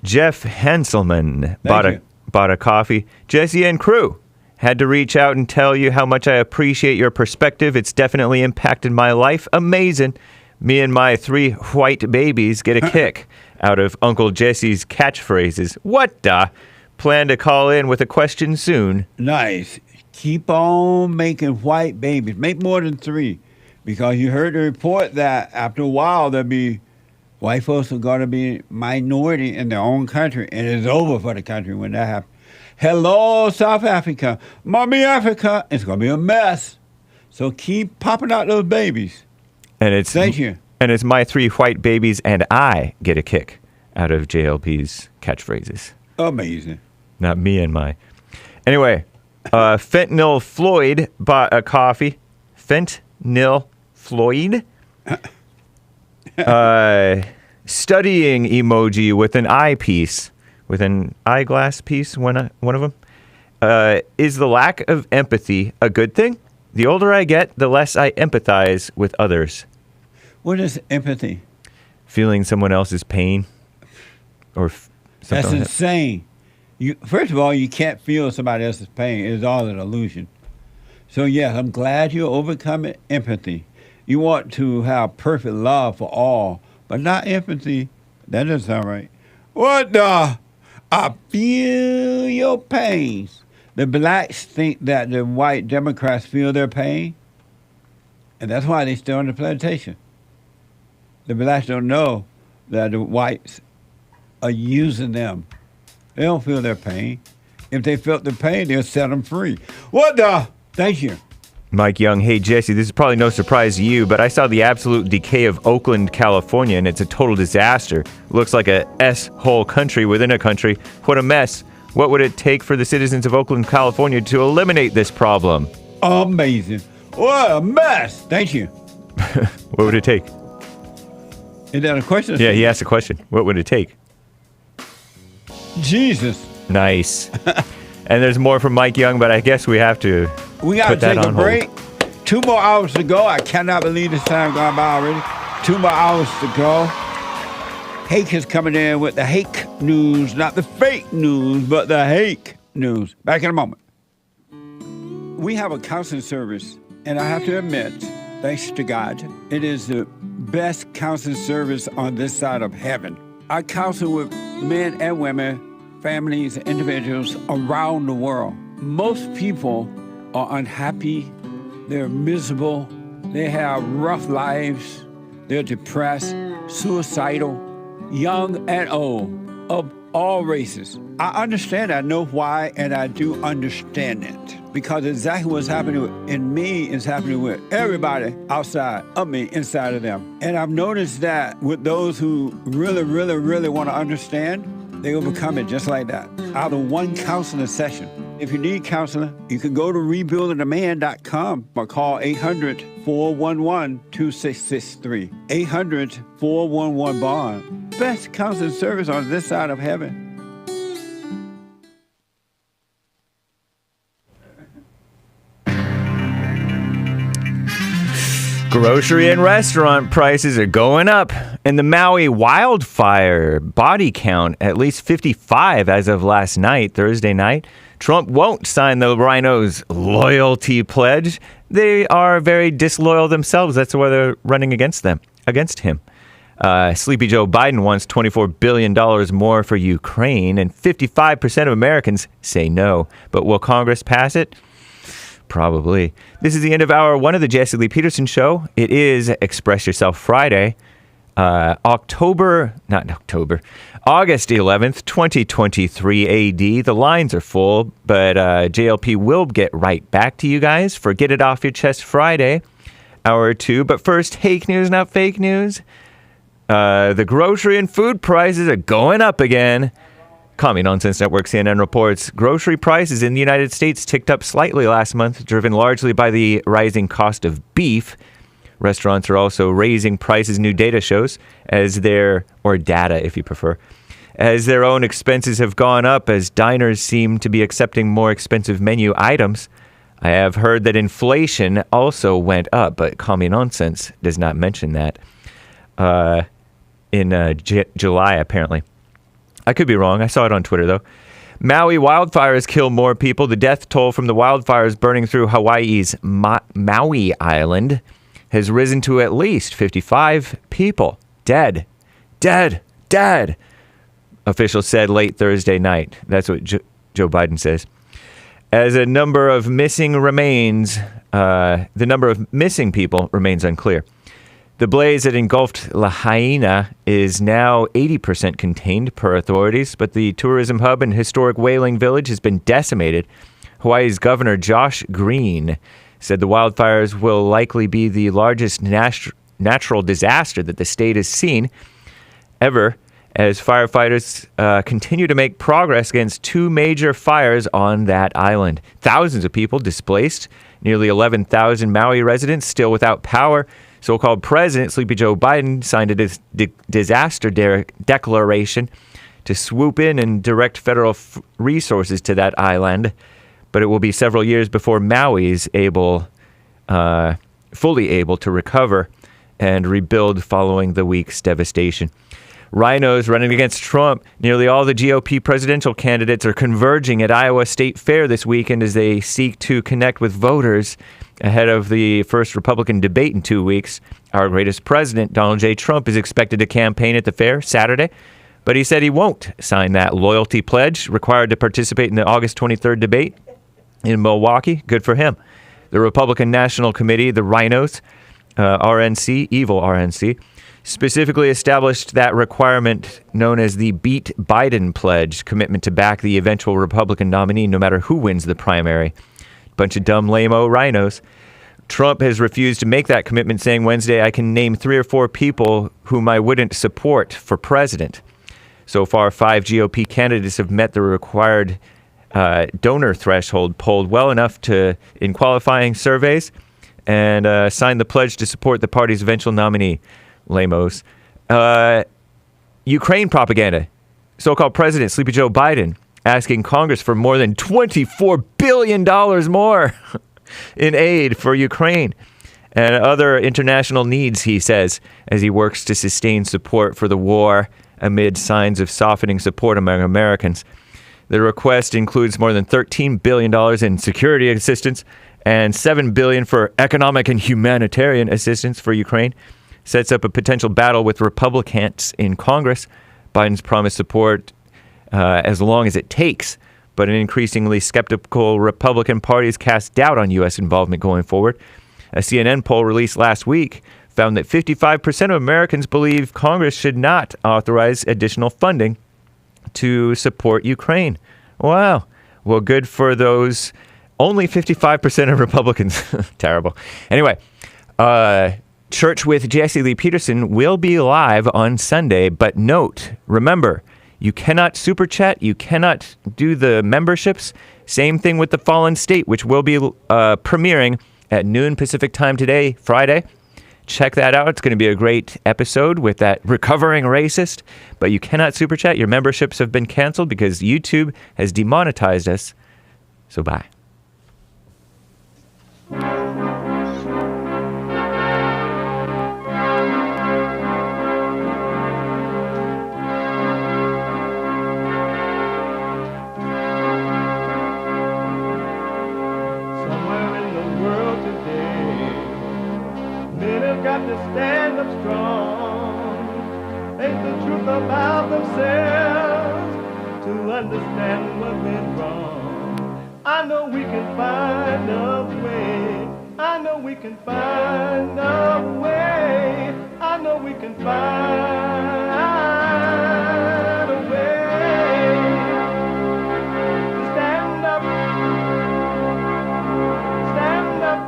Jeff Hanselman bought a coffee. Jesse and crew, had to reach out and tell you how much I appreciate your perspective. It's definitely impacted my life. Amazing. Me and my 3 white babies get a kick out of Uncle Jesse's catchphrases. What the? Plan to call in with a question soon. Nice. Keep on making white babies. Make more than 3. Because you heard the report that after a while there'll be white folks are going to be minority in their own country. And it's over for the country when that happens. Hello, South Africa. Mommy Africa. It's going to be a mess. So keep popping out those babies. And Thank you. And it's my 3 white babies and I get a kick out of JLP's catchphrases. Amazing. Not me and my. Anyway, Fentanyl Floyd bought a coffee. Fentanyl Floyd? Studying emoji with an eyepiece. With an eyeglass piece, one of them. Is the lack of empathy a good thing? The older I get, the less I empathize with others. What is empathy? Feeling someone else's pain. Or something That's like insane. First of all, you can't feel somebody else's pain. It's all an illusion. So, yes, I'm glad you're overcoming empathy. You want to have perfect love for all, but not empathy. That doesn't sound right. What the? I feel your pains. The blacks think that the white Democrats feel their pain, and that's why they still on the plantation. The blacks don't know that the whites are using them. They don't feel their pain. If they felt the pain, they'll set them free. What the? Thank you. Mike Young, hey Jesse, this is probably no surprise to you, but I saw the absolute decay of Oakland, California, and it's a total disaster. Looks like a S-hole country within a country. What a mess. What would it take for the citizens of Oakland, California to eliminate this problem? Amazing. What a mess. Thank you. What would it take? Is that a question? Yeah, he asked a question. What would it take? Jesus. Nice. And there's more from Mike Young, but I guess we have to We got to take a break. 2 more hours to go. I cannot believe this time gone by already. 2 more hours to go. Hake is coming in with the Hake news, not the fake news, but the Hake news. Back in a moment. We have a counseling service, and I have to admit, thanks to God, it is the best counseling service on this side of heaven. I counsel with men and women, families, individuals around the world. Most people are unhappy, they're miserable, they have rough lives, they're depressed, suicidal, young and old, of all races. I understand, I know why, and I do understand it. Because exactly what's happening in me is happening with everybody outside of me, inside of them. And I've noticed that with those who really want to understand, they overcome it just like that, out of one counseling session. If you need counseling, you can go to rebuildingaman.com or call 800-411-2663. 800-411-BOND. Best counseling service on this side of heaven. Grocery and restaurant prices are going up. And the Maui wildfire body count, at least 55 as of last night, Thursday night. Trump won't sign the rhinos' loyalty pledge. They are very disloyal themselves. That's why they're running against him. Sleepy Joe Biden wants $24 billion more for Ukraine, and 55% of Americans say no. But will Congress pass it? Probably. This is the end of hour one of the Jesse Lee Peterson Show. It is Express Yourself Friday. August 11th, 2023 AD. The lines are full, but JLP will get right back to you guys for Get It Off Your Chest Friday, hour 2. But first, Hake news, not fake news. The grocery and food prices are going up again. Commie Nonsense Network CNN reports grocery prices in the United States ticked up slightly last month, driven largely by the rising cost of beef. Restaurants are also raising prices, new data shows, or data if you prefer, as their own expenses have gone up, as diners seem to be accepting more expensive menu items. I have heard that inflation also went up, but Commie Nonsense does not mention that in July, apparently. I could be wrong. I saw it on Twitter, though. Maui wildfires kill more people. The death toll from the wildfires burning through Hawaii's Maui Island has risen to at least 55 people. Dead. Officials said late Thursday night. That's what Joe Biden says. As the number of missing people remains unclear. The blaze that engulfed Lahaina is now 80% contained per authorities, but the tourism hub and historic whaling village has been decimated. Hawaii's Governor Josh Green said the wildfires will likely be the largest natural disaster that the state has seen ever, as firefighters continue to make progress against two major fires on that island. Thousands of people displaced, nearly 11,000 Maui residents still without power. So-called President Sleepy Joe Biden signed a disaster declaration to swoop in and direct federal resources to that island. But it will be several years before Maui is fully able to recover and rebuild following the week's devastation. Rhinos running against Trump. Nearly all the GOP presidential candidates are converging at Iowa State Fair this weekend as they seek to connect with voters ahead of the first Republican debate in 2 weeks. Our greatest president, Donald J. Trump, is expected to campaign at the fair Saturday, but he said he won't sign that loyalty pledge required to participate in the August 23rd debate in Milwaukee. Good for him. The Republican National Committee, the Rhinos, RNC, evil RNC, specifically established that requirement known as the Beat Biden Pledge, commitment to back the eventual Republican nominee no matter who wins the primary. Bunch of dumb, lame-o rhinos. Trump has refused to make that commitment, saying Wednesday, I can name 3 or 4 people whom I wouldn't support for president. So far, 5 GOP candidates have met the required donor threshold, polled well enough in qualifying surveys, and signed the pledge to support the party's eventual nominee. Lamos. Ukraine propaganda. So-called President Sleepy Joe Biden asking Congress for more than $24 billion more in aid for Ukraine and other international needs, he says, as he works to sustain support for the war amid signs of softening support among Americans. The request includes more than $13 billion in security assistance and $7 billion for economic and humanitarian assistance for Ukraine. Sets up a potential battle with Republicans in Congress. Biden's promised support as long as it takes, but an increasingly skeptical Republican Party has cast doubt on U.S. involvement going forward. A CNN poll released last week found that 55% of Americans believe Congress should not authorize additional funding to support Ukraine. Wow. Well, good for those only 55% of Republicans. Terrible. Anyway, Church with Jesse Lee Peterson will be live on Sunday, but remember, you cannot super chat, you cannot do the memberships. Same thing with the Fallen State, which will be premiering at noon Pacific time today, Friday. Check that out. It's going to be a great episode with that recovering racist, but you cannot super chat. Your memberships have been canceled because YouTube has demonetized us. So bye. to stand up strong. Ain't the truth about themselves to understand what went wrong. I know we can find a way. I know we can find a way. I know we can find a way to stand up, stand up,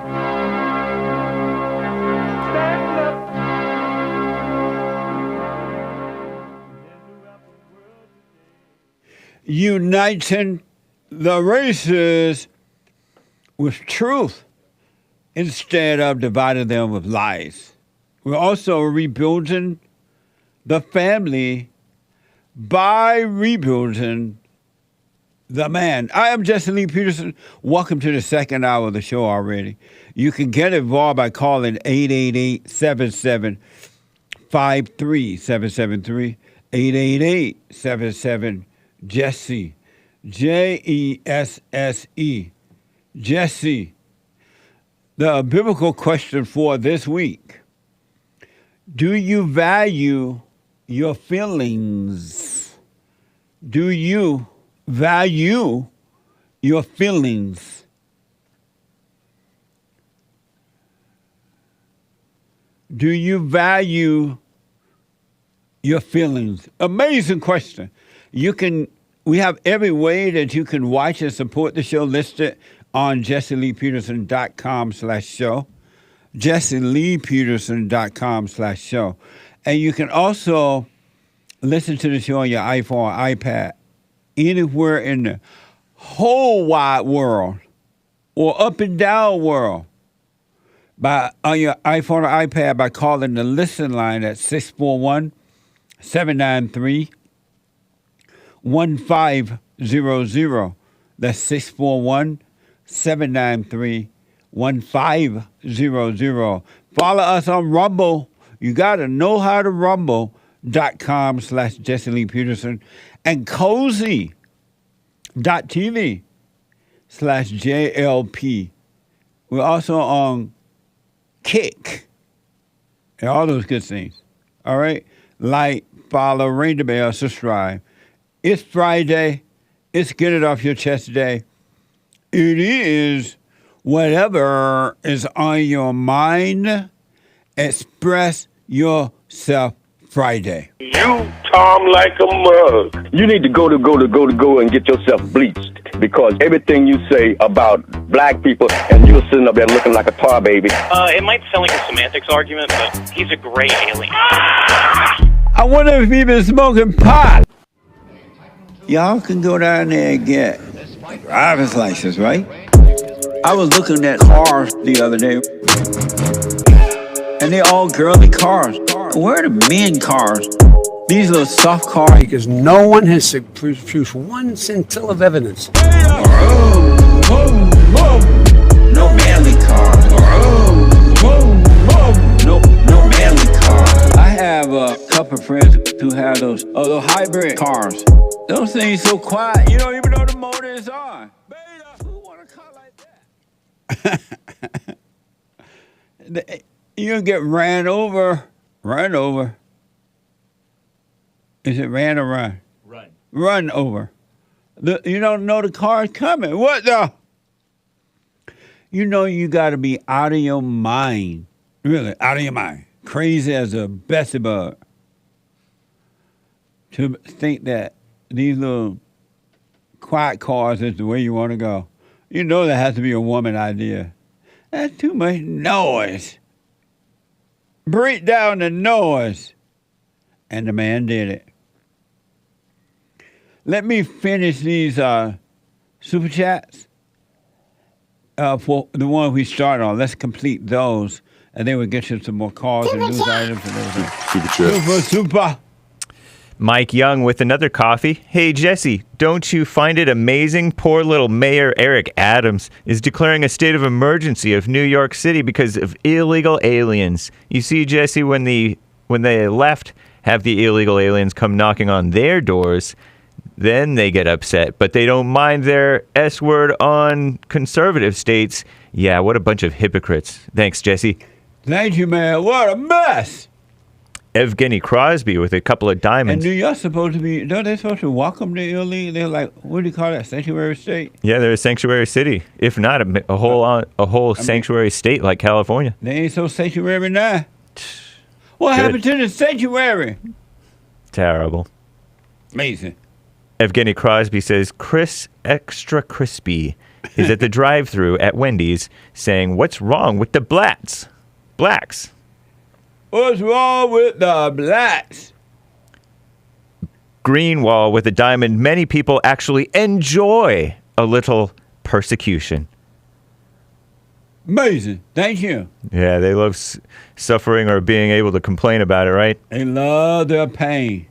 stand up. Uniting the races with truth instead of dividing them with lies. We're also rebuilding the family by rebuilding the man. I am Jesse Lee Peterson. Welcome to the second hour of the show already. You can get involved by calling 888-77-53773, 888-77-JESSE, Jesse, Jesse. The biblical question for this week: do you value your feelings? Do you value your feelings? Do you value your feelings? Amazing question. We have every way that you can watch and support the show listed on jesseleepeterson.com/show, jesseleepeterson.com/show. And you can also listen to the show on your iPhone or iPad anywhere in the whole wide world or up and down world on your iPhone or iPad by calling the listen line at 641-793-1500. That's 641-793-1500. Follow us on Rumble. You got to know how to rumble.com/Jesse Lee Peterson and cozy.tv/JLP. We're also on Kick and all those good things. All right? Like, follow, ring the bell, subscribe. It's Friday. It's Get It Off Your Chest Day. It is whatever is on your mind. Express yourself Friday. You Tom like a mug. You need to go and get yourself bleached, because everything you say about black people, and you're sitting up there looking like a tar baby. It might sound like a semantics argument, but he's a gray alien. I wonder if he's been smoking pot. Y'all can go down there and get a driver's license, right? I was looking at cars the other day, and they're all girly cars. Where are the men cars? These little soft cars. Because no one has produced one scintilla of evidence. No manly cars. No manly cars. I have a couple of friends who have those hybrid cars. Those things so quiet, you don't even know the motor is on. Beta, who want a car like that? You'll get ran over. Is it ran or run? Run over. You don't know the car's coming. What the? You know you got to be out of your mind. Really, out of your mind. Crazy as a Bessie bug. To think that these little quiet cars is the way you want to go. You know that has to be a woman idea. That's too much noise. Break down the noise. And the man did it. Let me finish these super chats for the one we started on. Let's complete those, and then we'll get you some more calls and news items and everything. Super chats. Super. Mike Young with another coffee. Hey, Jesse, don't you find it amazing poor little Mayor Eric Adams is declaring a state of emergency of New York City because of illegal aliens? You see, Jesse, when they left, have the illegal aliens come knocking on their doors, then they get upset, but they don't mind their S-word on conservative states. Yeah, what a bunch of hypocrites. Thanks, Jesse. Thank you, man. What a mess. Evgeny Crosby with a couple of diamonds. And New York's supposed to be, don't they supposed to welcome the illegal? They're like, what do you call that, sanctuary state? Yeah, they're a sanctuary city. If not, a whole sanctuary state like California. They ain't so sanctuary now. What happened to the sanctuary? Terrible. Amazing. Evgeny Crosby says, Chris Extra Crispy is at the drive-thru at Wendy's saying, what's wrong with the blacks? What's wrong with the blacks? Greenwall with a diamond. Many people actually enjoy a little persecution. Amazing. Thank you. Yeah, they love suffering or being able to complain about it, right? They love their pain.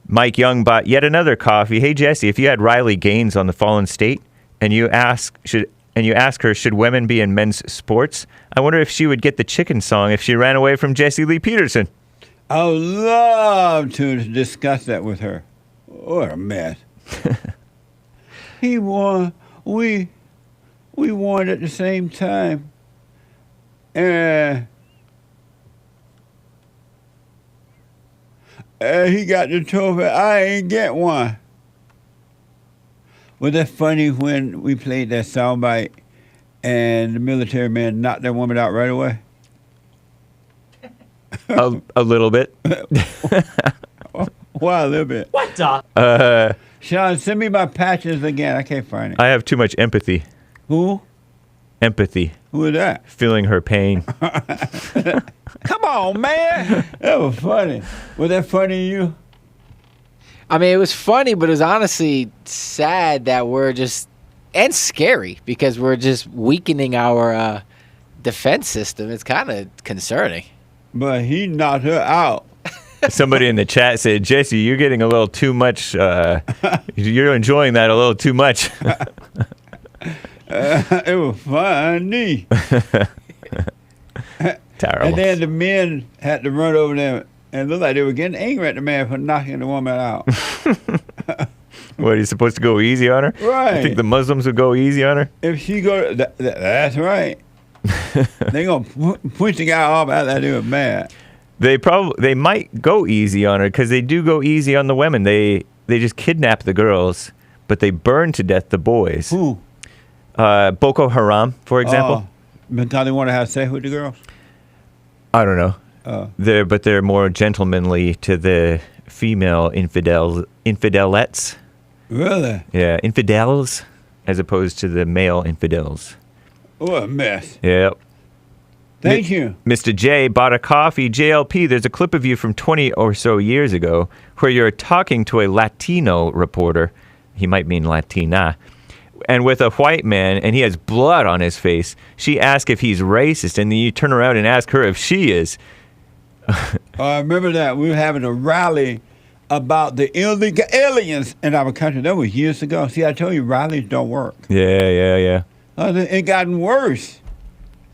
Mike Young bought yet another coffee. Hey, Jesse, if you had Riley Gaines on the Fallen State and you ask her, should women be in men's sports? I wonder if she would get the chicken song if she ran away from Jesse Lee Peterson. I would love to discuss that with her. What a mess. He won. We won at the same time. He got the trophy. I ain't get one. Was that funny when we played that soundbite and the military man knocked that woman out right away? A little bit. Why a little bit? What the? Sean, send me my patches again. I can't find it. I have too much empathy. Who? Empathy. Who is that? Feeling her pain. Come on, man. That was funny. Was that funny to you? I mean, it was funny, but it was honestly sad that we're just, and scary, because we're just weakening our defense system. It's kind of concerning. But he knocked her out. Somebody in the chat said, Jesse, you're getting a little too much. You're enjoying that a little too much. It was funny. Terrible. And then the men had to run over there and looked like they were getting angry at the man for knocking the woman out. What, are you supposed to go easy on her? Right. You think the Muslims would go easy on her? If she go, that's right. They gonna push the guy off after they were mad. They might go easy on her because they do go easy on the women. They just kidnap the girls, but they burn to death the boys. Who? Boko Haram, for example. Because they want to have sex with the girls? I don't know. They're more gentlemanly to the female infidelettes. Really? Yeah, infidels, as opposed to the male infidels. What a mess. Yep. Thank you. Mr. J bought a coffee. JLP, there's a clip of you from 20 or so years ago where you're talking to a Latino reporter. He might mean Latina. And with a white man, and he has blood on his face. She asks if he's racist, and then you turn around and ask her if she is. I remember that. We were having a rally about the illegal aliens in our country. That was years ago. See, I told you, rallies don't work. Yeah. It gotten worse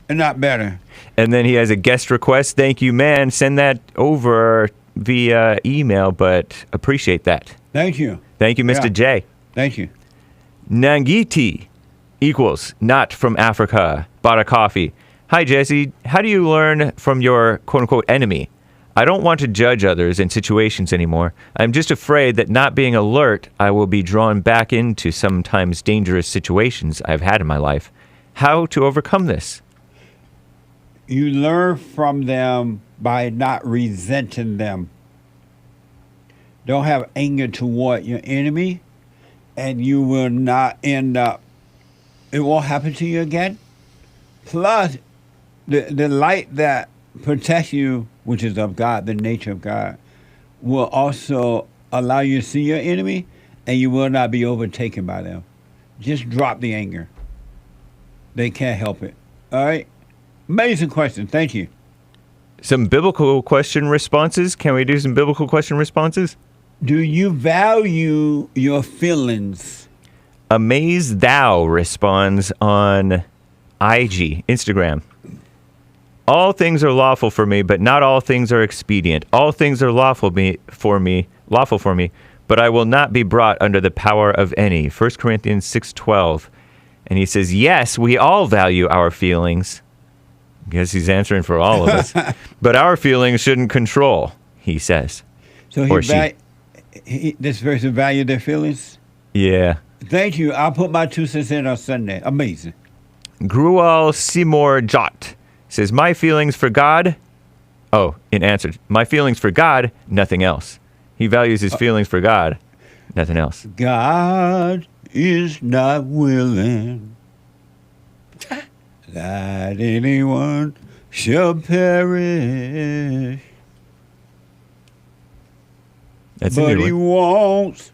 and not better. And then he has a guest request. Thank you, man. Send that over via email, but appreciate that. Thank you. Thank you, Mr. J. Thank you. Nangiti equals not from Africa. Bought a coffee. Hi, Jesse. How do you learn from your quote-unquote enemy? I don't want to judge others in situations anymore. I'm just afraid that not being alert, I will be drawn back into sometimes dangerous situations I've had in my life. How to overcome this? You learn from them by not resenting them. Don't have anger toward your enemy, and you will not end up, it won't happen to you again. Plus, the light that protects you, which is of God, the nature of God, will also allow you to see your enemy, and you will not be overtaken by them. Just drop the anger. They can't help it. All right? Amazing question. Thank you. Some biblical question responses. Can we do some biblical question responses? Do you value your feelings? Amaze Thou responds on Instagram. All things are lawful for me, but not all things are expedient. All things are lawful for me, but I will not be brought under the power of any. 1 Corinthians 6:12. And he says, yes, we all value our feelings, Guess he's answering for all of us. But our feelings shouldn't control, he says. So this person valued their feelings? Yeah. Thank you. I'll put my 2 cents in on Sunday. Amazing. Grual Seymour Jot says, my feelings for God. Oh, in answer, my feelings for God, nothing else. He values his feelings for God, nothing else. God is not willing that anyone shall perish. That's but a new he one. wants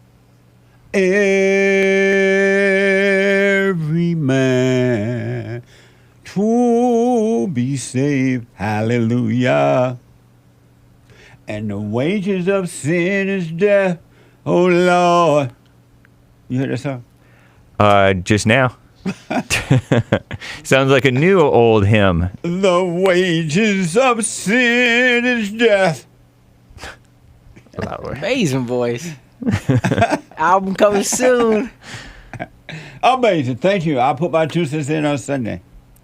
every man to be saved. Hallelujah. And the wages of sin is death. Oh, Lord. You heard that song? Just now. Sounds like a new old hymn. The wages of sin is death. Amazing voice. Album coming soon. Amazing. Thank you. I'll put my 2 cents in on Sunday.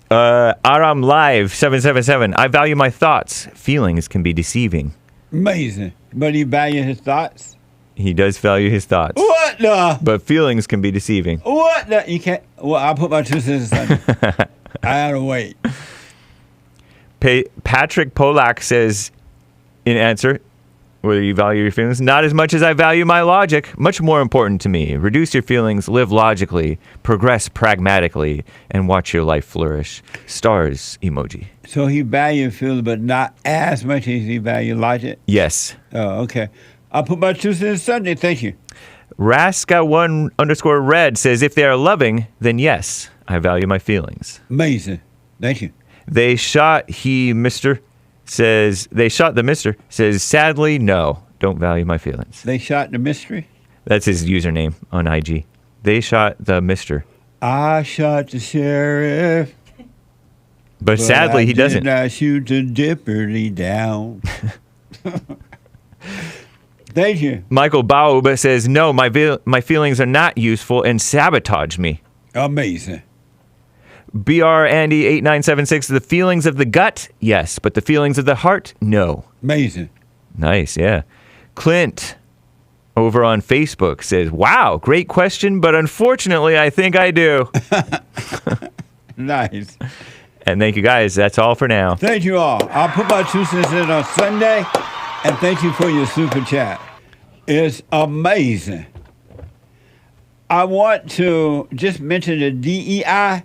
Aram Live 777. I value my thoughts. Feelings can be deceiving. Amazing. But he values his thoughts? He does value his thoughts. What the? But feelings can be deceiving. What the? You can't. Well, I'll put my 2 cents in Sunday. I gotta wait. Patrick Polak says, in answer, whether you value your feelings, not as much as I value my logic. Much more important to me. Reduce your feelings, live logically, progress pragmatically, and watch your life flourish. Stars emoji. So he valued feelings, but not as much as he valued logic? Yes. Oh, okay. I'll put my 2 cents Sunday. Thank you. Raska1_red says, if they are loving, then yes, I value my feelings. Amazing. Thank you. They shot the mister. Says, sadly, no, don't value my feelings. They shot the mystery? That's his username on IG. They shot the mister. I shot the sheriff. But sadly, he doesn't. I shoot the dipperly down. Thank you. Michael Baub says, no, my feelings are not useful and sabotage me. Amazing. BR Andy 8976, the feelings of the gut, yes, but the feelings of the heart, no. Amazing. Nice, yeah. Clint over on Facebook says, wow, great question, but unfortunately, I think I do. Nice. And thank you guys. That's all for now. Thank you all. I'll put my 2 cents in on Sunday, and thank you for your super chat. It's amazing. I want to just mention the DEI,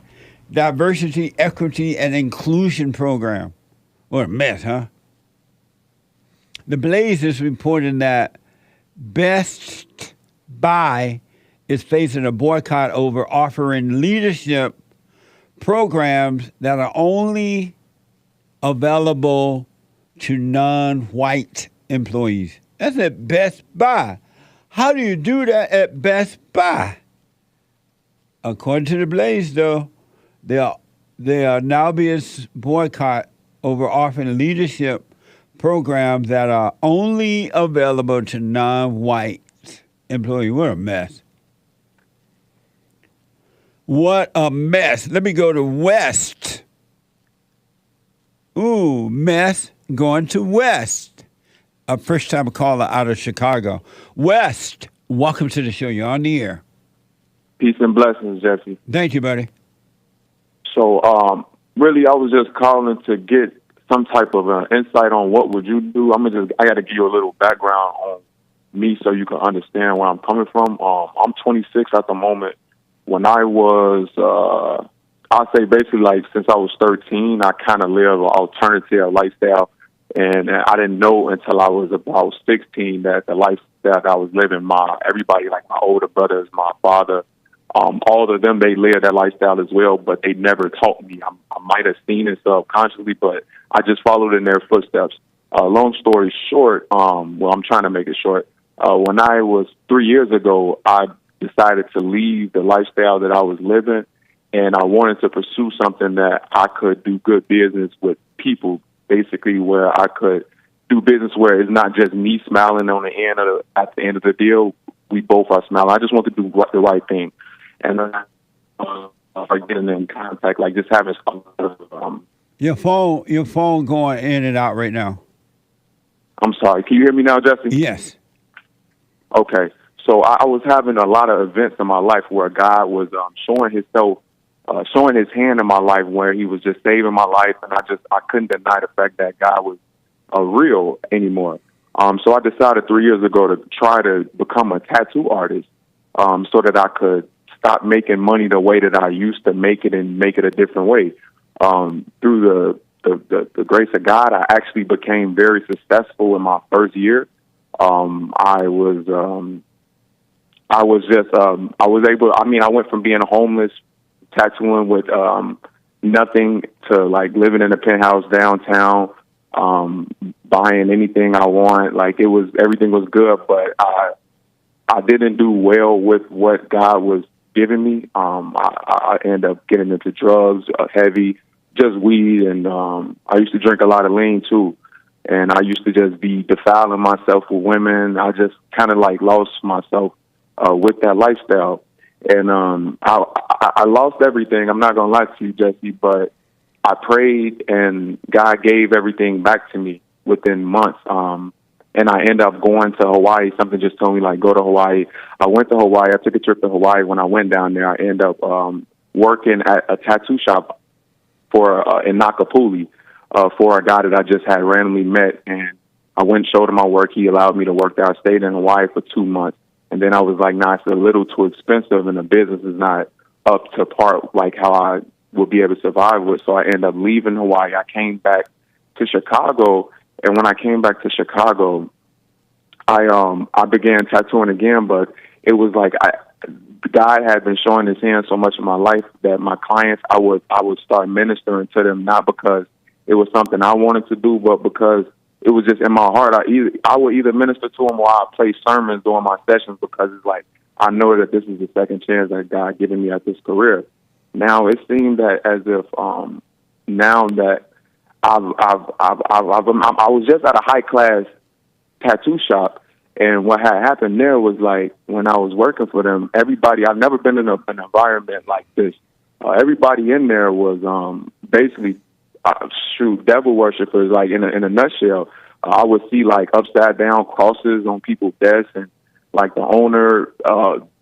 Diversity, Equity, and Inclusion Program. What a mess, huh? The Blaze is reporting that Best Buy is facing a boycott over offering leadership programs that are only available to non-white employees. That's at Best Buy. How do you do that at Best Buy? According to the Blaze, though, they are now being boycotted over offering leadership programs that are only available to non-white employees. What a mess. What a mess. Let me go to West. Ooh, mess going to West. A first-time caller out of Chicago. West, welcome to the show. You're on the air. Peace and blessings, Jesse. Thank you, buddy. So, really, I was just calling to get some type of insight on what would you do. I got to give you a little background on me so you can understand where I'm coming from. I'm 26 at the moment. When I was, I'll say basically like since I was 13, I kind of lived an alternative lifestyle. And I didn't know until I was about 16 that the lifestyle that I was living, everybody, like my older brothers, my father, all of them, they lived that lifestyle as well, but they never taught me. I might have seen it subconsciously, but I just followed in their footsteps. Long story short, I'm trying to make it short. When I was 3 years ago, I decided to leave the lifestyle that I was living, and I wanted to pursue something that I could do good business with people, basically where I could do business where it's not just me smiling on the end of at the end of the deal. We both are smiling. I just want to do the right thing. And getting in contact, like just having some Your phone going in and out right now. I'm sorry. Can you hear me now, Jesse? Yes. Okay. So I was having a lot of events in my life where God was showing his hand in my life, where he was just saving my life, and I couldn't deny the fact that God was real anymore. So I decided 3 years ago to try to become a tattoo artist, so that I could stop making money the way that I used to make it and make it a different way. Through the grace of God, I actually became very successful in my first year. I went from being homeless, tattooing with nothing, to like living in a penthouse downtown, buying anything I want. Like everything was good, but I didn't do well with what God was giving me. I ended up getting into drugs, heavy, just weed, and I used to drink a lot of lean too. And I used to just be defiling myself with women. I just kind of like lost myself with that lifestyle. And I lost everything. I'm not going to lie to you, Jesse, but I prayed and God gave everything back to me within months. And I ended up going to Hawaii. Something just told me, like, go to Hawaii. I went to Hawaii. I took a trip to Hawaii. When I went down there, I ended up working at a tattoo shop in Nakapuli for a guy that I just had randomly met. And I went and showed him my work. He allowed me to work there. I stayed in Hawaii for 2 months. And then I was like, nah, it's a little too expensive, and the business is not up to par like how I would be able to survive with. So I ended up leaving Hawaii. I came back to Chicago, and when I came back to Chicago, I began tattooing again. But it was like God had been showing His hand so much in my life that my clients, I would start ministering to them, not because it was something I wanted to do, but because it was just in my heart. I would either minister to them or I'd play sermons during my sessions, because it's like I know that this is the second chance that God given me at this career. Now it seemed that as if now that I was just at a high class tattoo shop, and what had happened there was, like, when I was working for them, everybody, I've never been in an environment like this. Everybody in there was basically devil worshippers. Like in a nutshell, I would see like upside down crosses on people's desks, and like the owner,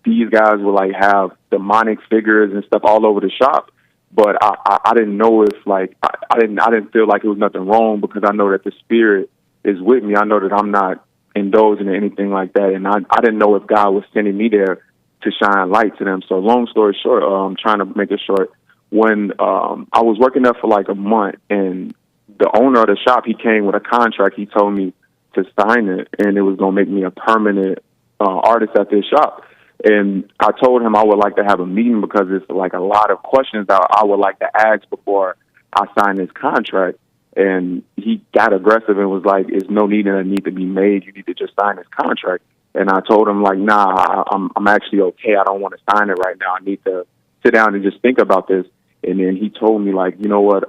these guys would like have demonic figures and stuff all over the shop. But I didn't know if like I didn't feel like it was nothing wrong, because I know that the spirit is with me. I know that I'm not indulging in anything like that, and I didn't know if God was sending me there to shine light to them. So long story short, I'm trying to make it short. When I was working there for like a month, and the owner of the shop, he came with a contract. He told me to sign it, and it was going to make me a permanent artist at this shop. And I told him I would like to have a meeting, because it's like a lot of questions that I would like to ask before I sign this contract. And he got aggressive and was like, "There's no need to be made. You need to just sign this contract." And I told him, like, "Nah, I'm actually okay. I don't want to sign it right now. I need to sit down and just think about this." And then he told me, like, "You know what?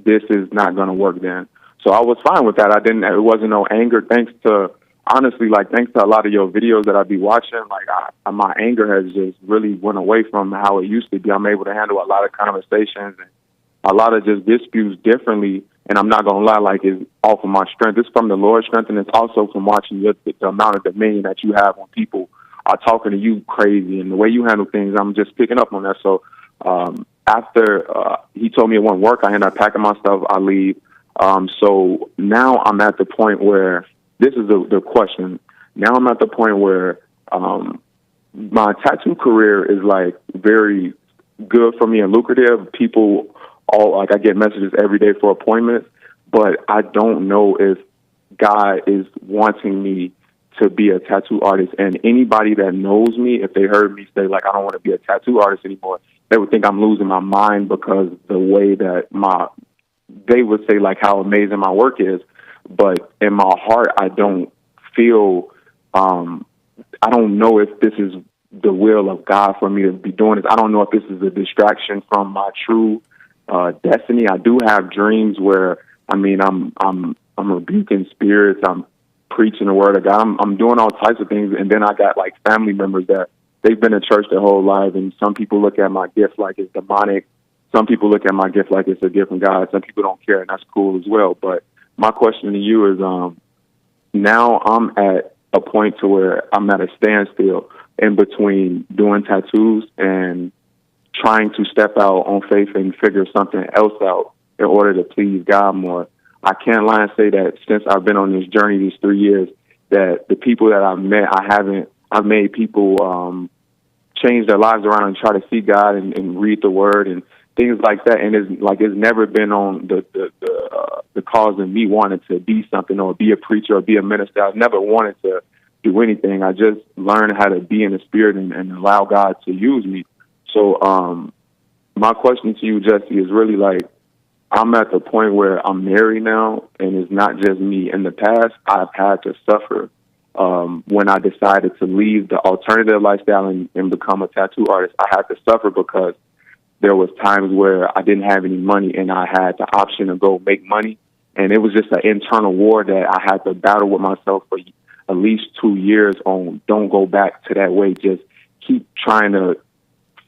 This is not going to work then." So I was fine with that. It wasn't no anger. Thanks to a lot of your videos that I be watching, like my anger has just really went away from how it used to be. I'm able to handle a lot of conversations and a lot of just disputes differently. And I'm not going to lie, like, it's all from my strength. It's from the Lord's strength, and it's also from watching the amount of dominion that you have when people are talking to you crazy, and the way you handle things. I'm just picking up on that. So after he told me it wouldn't work, I ended up packing my stuff. I leave. So now I'm at the point where this is the question. Now I'm at the point where my tattoo career is like very good for me and lucrative. People I get messages every day for appointments, but I don't know if God is wanting me to be a tattoo artist. And anybody that knows me, if they heard me say, like, I don't want to be a tattoo artist anymore, they would think I'm losing my mind, because the way that they would say, like, how amazing my work is. But in my heart, I don't feel, I don't know if this is the will of God for me to be doing this. I don't know if this is a distraction from my true destiny. I do have dreams where, I'm rebuking spirits. I'm preaching the word of God. I'm doing all types of things. And then I got like family members that they've been in church their whole life. And some people look at my gift like it's demonic. some people look at my gift like it's a gift from God. Some people don't care, and that's cool as well. But my question to you is, now I'm at a point to where I'm at a standstill in between doing tattoos and trying to step out on faith and figure something else out in order to please God more. I can't lie and say that since I've been on this journey these 3 years, that the people that I've met, I've made people change their lives around and try to see God and read the Word and things like that. And it's never been on the cause of me wanting to be something or be a preacher or be a minister. I've never wanted to do anything. I just learned how to be in the Spirit and allow God to use me. So my question to you, Jesse, is really like, I'm at the point where I'm married now, and it's not just me. In the past, I've had to suffer when I decided to leave the alternative lifestyle and become a tattoo artist. I had to suffer because there was times where I didn't have any money, and I had the option to go make money. And it was just an internal war that I had to battle with myself for at least 2 years on don't go back to that way. Just keep trying to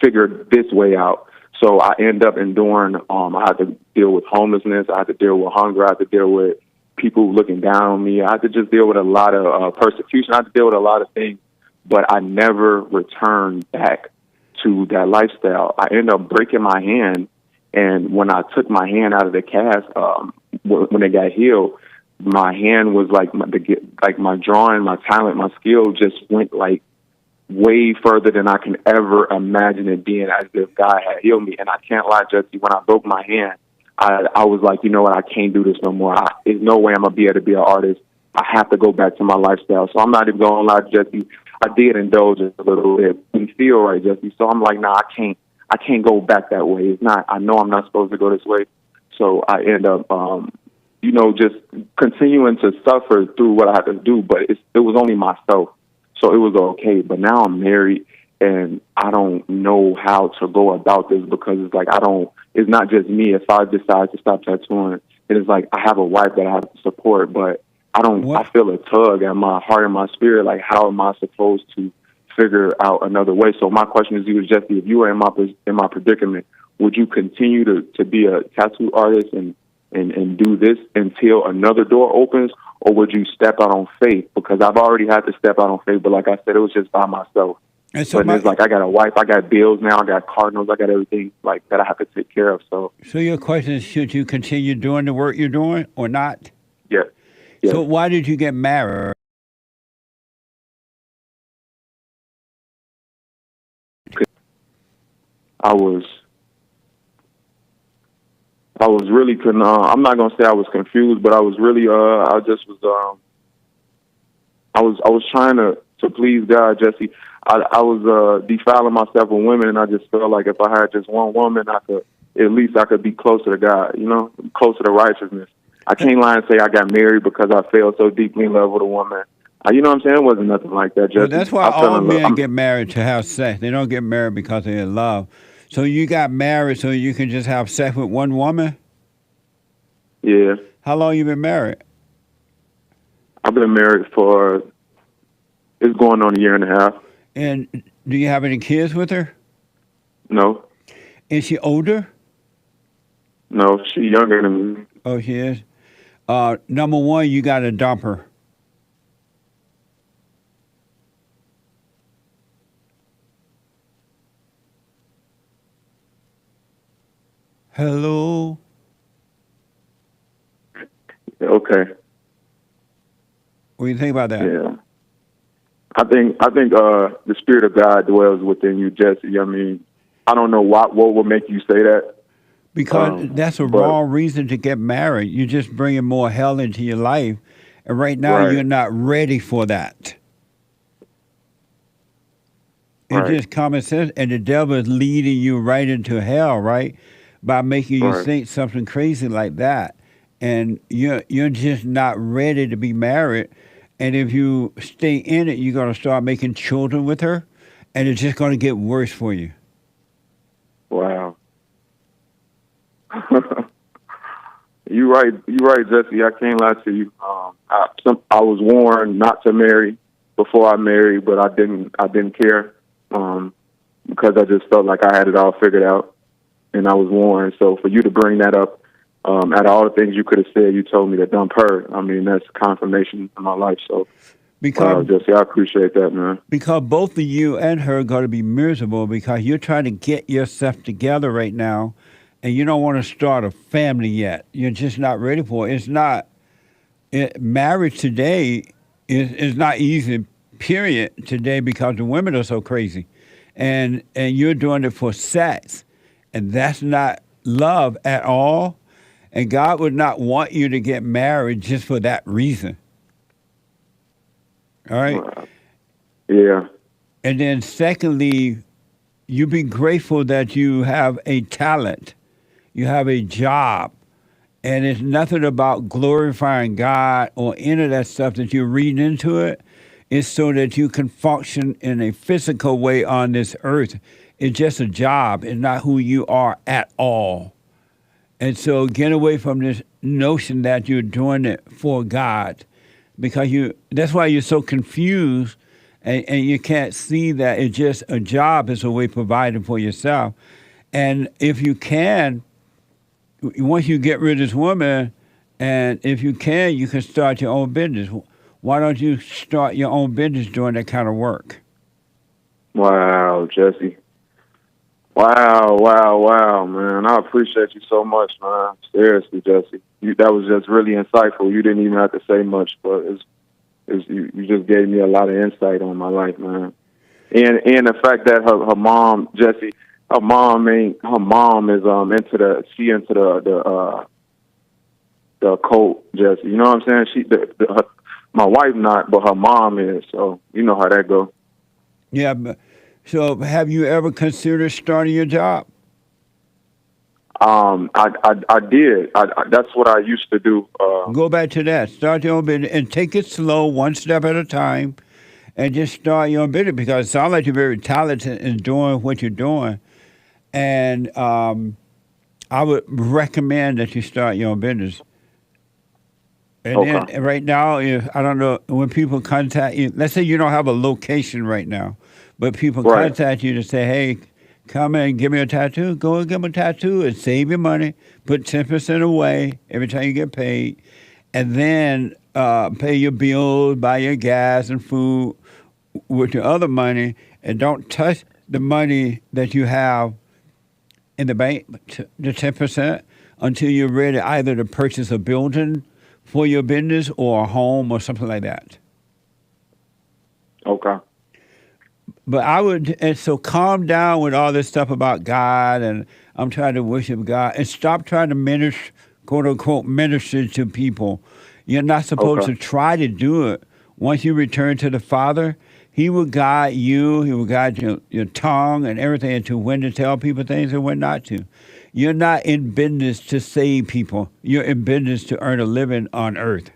figure this way out. So I end up enduring, I had to deal with homelessness. I had to deal with hunger. I had to deal with people looking down on me. I had to just deal with a lot of persecution. I had to deal with a lot of things, but I never returned back to that lifestyle. I ended up breaking my hand, and when I took my hand out of the cast, when it got healed, my hand was like my drawing, my talent, my skill just went like way further than I can ever imagine it being, as if God had healed me. And I can't lie, Jesse, when I broke my hand, I was like, you know what, I can't do this no more. There's no way I'm going to be able to be an artist. I have to go back to my lifestyle. So I'm not even going to lie, Jesse. I did indulge a little bit. It didn't feel right, Jesse. So I'm like, nah, I can't go back that way. It's not, I know I'm not supposed to go this way. So I end up, just continuing to suffer through what I had to do, but it was only myself. So it was okay. But now I'm married, and I don't know how to go about this because it's like it's not just me. If I decide to stop tattooing, it is like I have a wife that I have to support, but I feel a tug at my heart and my spirit. Like, how am I supposed to figure out another way? So my question is, you, Jesse, if you were in my predicament, would you continue to be a tattoo artist and do this until another door opens? Or would you step out on faith? Because I've already had to step out on faith, but like I said, it was just by myself. And so it's like I got a wife, I got bills now, I got cardinals, I got everything like that I have to take care of. So your question is, should you continue doing the work you're doing or not? Yeah. So why did you get married? I was really I'm not gonna say I was confused, but I was really I was trying to please God, Jesse. I was defiling myself with women, and I just felt like if I had just one woman, I could be closer to God, closer to righteousness. I can't lie and say I got married because I fell so deeply in love with a woman. You know what I'm saying? It wasn't nothing like that, Jesse. Well, that's why all men get married to have sex. They don't get married because they're in love. So you got married so you can just have sex with one woman? Yeah. How long you been married? I've been married it's going on 1.5 years. And do you have any kids with her? No. Is she older? No, she's younger than me. Oh, she is? Number one, you got to dump her. Hello? Okay. What do you think about that? Yeah. I think the Spirit of God dwells within you, Jesse. I mean, I don't know what would make you say that. Because that's a wrong reason to get married. You're just bringing more hell into your life. And right now, you're not ready for that. It's just common sense. And the devil is leading you right into hell, right? By making you think something crazy like that. And you're just not ready to be married. And if you stay in it, you're going to start making children with her. And it's just going to get worse for you. Wow. You're right, Jesse. I can't lie to you. I was warned not to marry before I married, but I didn't care because I just felt like I had it all figured out. and I was warned. So for you to bring that up, out of all the things you could have said, you told me to dump her. I mean, that's confirmation in my life. So, Jesse, I appreciate that, man. Because both of you and her are going to be miserable because you're trying to get yourself together right now, and you don't want to start a family yet. You're just not ready for it. It's not. Marriage today is not easy, period, today, because the women are so crazy. And you're doing it for sex. And that's not love at all. And God would not want you to get married just for that reason. All right? Yeah. And then secondly, you be grateful that you have a talent. You have a job. And it's nothing about glorifying God or any of that stuff that you're reading into it. It's so that you can function in a physical way on this earth. It's just a job. It's not who you are at all. And so get away from this notion that you're doing it for God. Because that's why you're so confused and you can't see that it's just a job is a way of providing for yourself. And if you can, once you get rid of this woman, and if you can start your own business. Why don't you start your own business doing that kind of work? Wow, Jesse. Wow, man. I appreciate you so much, man. Seriously, Jesse. That was just really insightful. You didn't even have to say much, but you just gave me a lot of insight on my life, man. And the fact that her mom, Jesse, her mom is into the occult, Jesse. You know what I'm saying? My wife not, but her mom is. So you know how that goes. Yeah. So have you ever considered starting your job? I did. That's what I used to do. Go back to that. Start your own business and take it slow, one step at a time, and just start your own business because it sounds like you're very talented in doing what you're doing. And I would recommend that you start your own business. And then right now, I don't know, when people contact you, let's say you don't have a location right now, but people contact you to say, hey, come and give me a tattoo. Go and give them a tattoo and save your money. Put 10% away every time you get paid. And then pay your bills, buy your gas and food with your other money. And don't touch the money that you have in the bank, the 10%, until you're ready either to purchase a building for your business or a home or something like that. Okay. But so calm down with all this stuff about God and I'm trying to worship God and stop trying to minister, quote unquote, minister to people. You're not supposed to try to do it. Once you return to the Father, He will guide you, He will guide your tongue and everything into when to tell people things and when not to. You're not in business to save people. You're in business to earn a living on earth.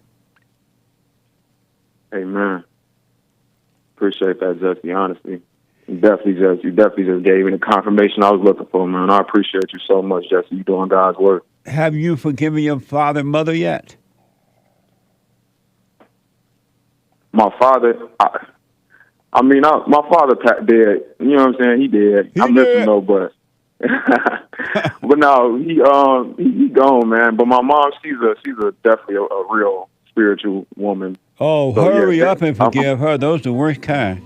Amen. Appreciate that, Jesse, honestly. You definitely just gave me the confirmation I was looking for, man. I appreciate you so much, Jesse. You're doing God's work. Have you forgiven your father and mother yet? My father, my father dead. You know what I'm saying? He dead. I miss him though, but but no, he gone, man. But my mom, she's definitely a real spiritual woman. Oh, so, hurry up and forgive her. Those are the worst kind.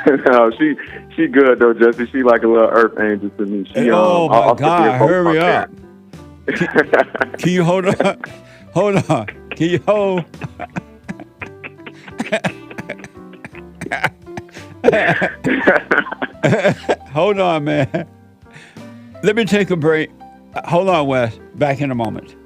No, she good though, Jesse. She like a little earth angel to me. Oh my God, hurry up! Can you hold on? Hold on. Can you hold? Hold on, man. Let me take a break. Hold on, Wes. Back in a moment.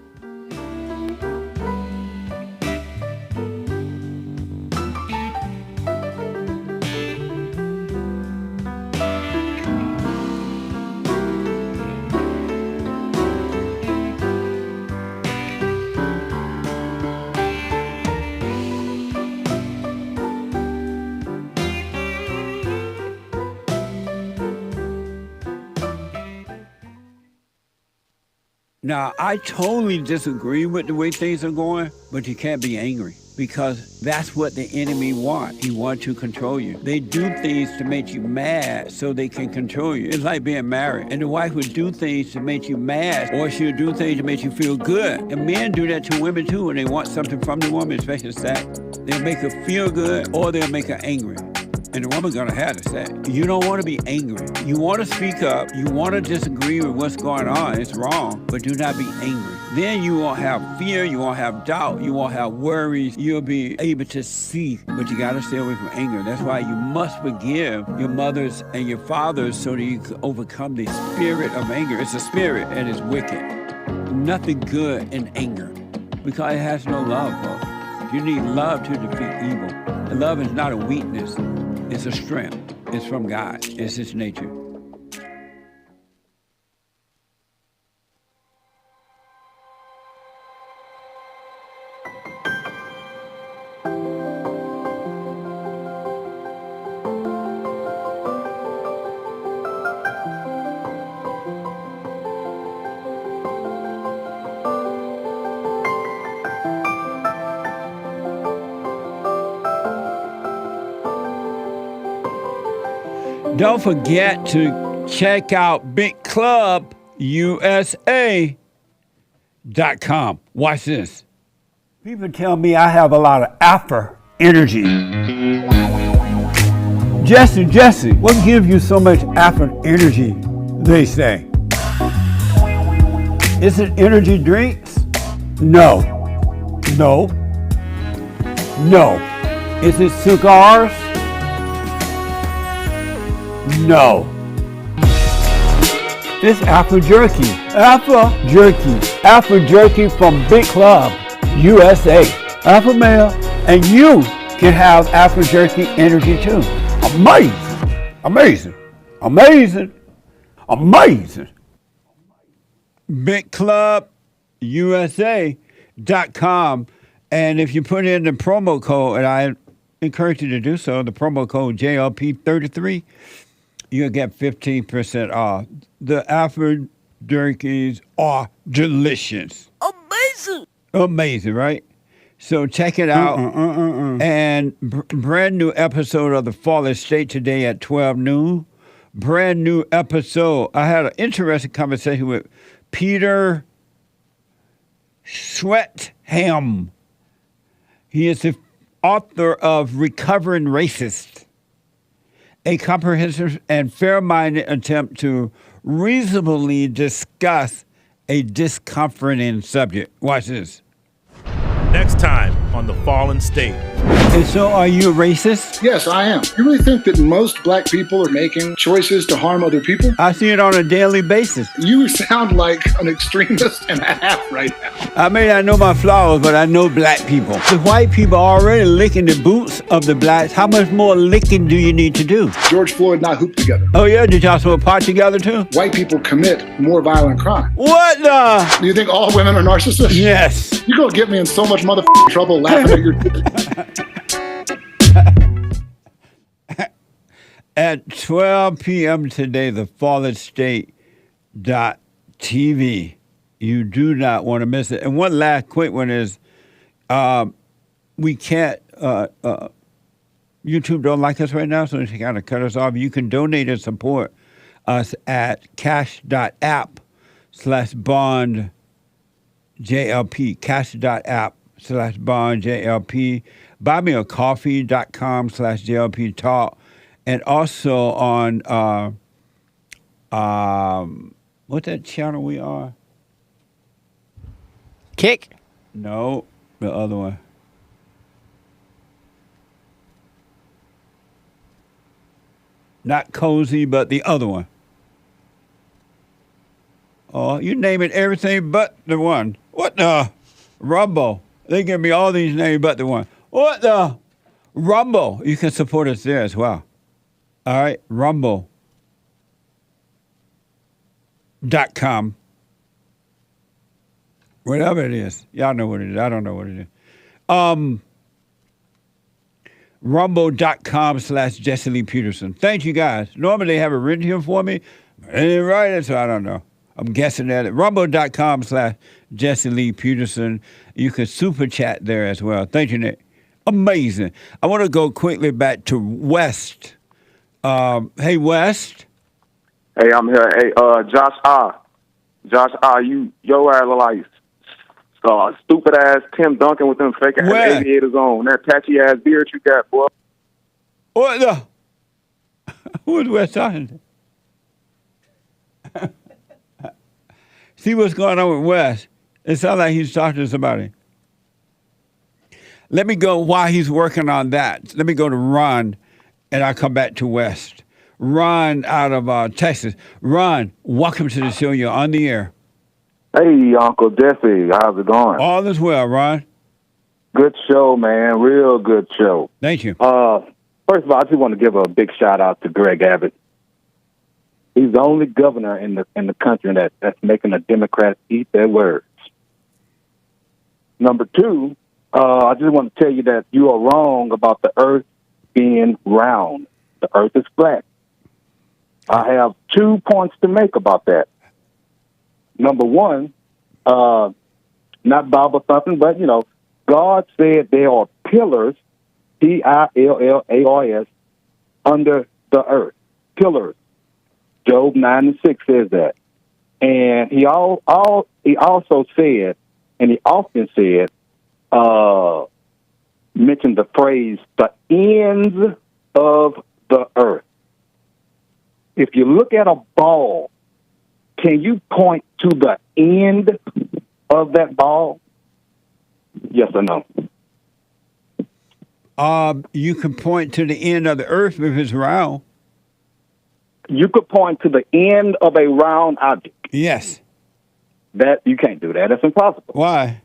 Now, I totally disagree with the way things are going, but you can't be angry because that's what the enemy wants. He wants to control you. They do things to make you mad so they can control you. It's like being married. And the wife would do things to make you mad, or she'll do things to make you feel good. And men do that to women too when they want something from the woman, especially sex. They'll make her feel good or they'll make her angry. And the woman's gonna have to say, you don't want to be angry. You want to speak up. You want to disagree with what's going on. It's wrong, but do not be angry. Then you won't have fear. You won't have doubt. You won't have worries. You'll be able to see, but you got to stay away from anger. That's why you must forgive your mothers and your fathers so that you can overcome the spirit of anger. It's a spirit and it's wicked. Nothing good in anger because it has no love, folks. You need love to defeat evil. And love is not a weakness. It's a strength. It's from God. It's His nature. Don't forget to check out BigClubUSA.com. Watch this. People tell me I have a lot of alpha energy. Jesse, what gives you so much alpha energy, they say? Is it energy drinks? No. Is it cigars? No. It's Alpha Jerky. Alpha Jerky from Big Club USA. Alpha male, and you can have Alpha Jerky energy too. Amazing. BigClubUSA.com. And if you put in the promo code, and I encourage you to do so, the promo code JLP33, you'll get 15% off. The Alpha Jerkies are delicious. Amazing, right? So check it out. And brand new episode of The Fallen State today at 12 noon. Brand new episode. I had an interesting conversation with Peter Schwetham. He is the author of Recovering Racist, a comprehensive and fair-minded attempt to reasonably discuss a discomforting subject. Watch this. Next time on The Fallen State. And so are you a racist? Yes, I am. You really think that most black people are making choices to harm other people? I see it on a daily basis. You sound like an extremist and a half right now. I may not know my flaws, but I know black people. The white people are already licking the boots of the blacks. How much more licking do you need to do? George Floyd and I hooped together. Oh yeah? Did y'all smoke pot together too? White people commit more violent crime. What the? Do you think all women are narcissists? Yes. You're going to get me in so much motherfucking trouble laughing at your... At 12 p.m. today, thefallenstate.tv. You do not want to miss it. And one last quick one is, we can't, YouTube don't like us right now, so they kind of cut us off. You can donate and support us at cash.app/bondjlp, cash.app/bondjlp, buymeacoffee.com/JLP talk. And also on, what's that channel we are? Kick? No, the other one. Not Cozy, but the other one. Oh, you name it everything but the one. What the? Rumble. They give me all these names but the one. What the? Rumble. You can support us there as well. All right, rumble.com. Whatever it is. Y'all know what it is. I don't know what it is. Rumble.com/Jesse Lee Peterson. Thank you guys. Normally they have it written here for me. They didn't write it, so I don't know. I'm guessing at it. Rumble.com/Jesse Lee Peterson. You can super chat there as well. Thank you, Nick. Amazing. I want to go quickly back to West. Hey, West. Hey, I'm here. Hey, Josh R. Your ass like stupid ass Tim Duncan with them fake ass aviators on. That patchy ass beard you got, boy. What the? Who is West talking to? See what's going on with West. It sounds like he's talking to somebody. Let me go while he's working on that. Let me go to Ron, and I'll come back to West. Ron out of Texas. Ron, welcome to the show. You're on the air. Hey, Uncle Jesse. How's it going? All is well, Ron. Good show, man. Real good show. Thank you. First of all, I just want to give a big shout out to Greg Abbott. He's the only governor in the country that's making the Democrats eat their words. Number two, I just want to tell you that you are wrong about the earth being round. The earth is flat. I have 2 points to make about that. Number one, not Bible thumping, but, God said there are pillars, Pillars, under the earth. Pillars. Job 9:6 says that. And he also said, and he often said, mentioned the phrase, the ends of the earth. If you look at a ball, can you point to the end of that ball? Yes or no? You can point to the end of the earth if it's round. You could point to the end of a round object. Yes. That you can't do that. That's impossible. Why?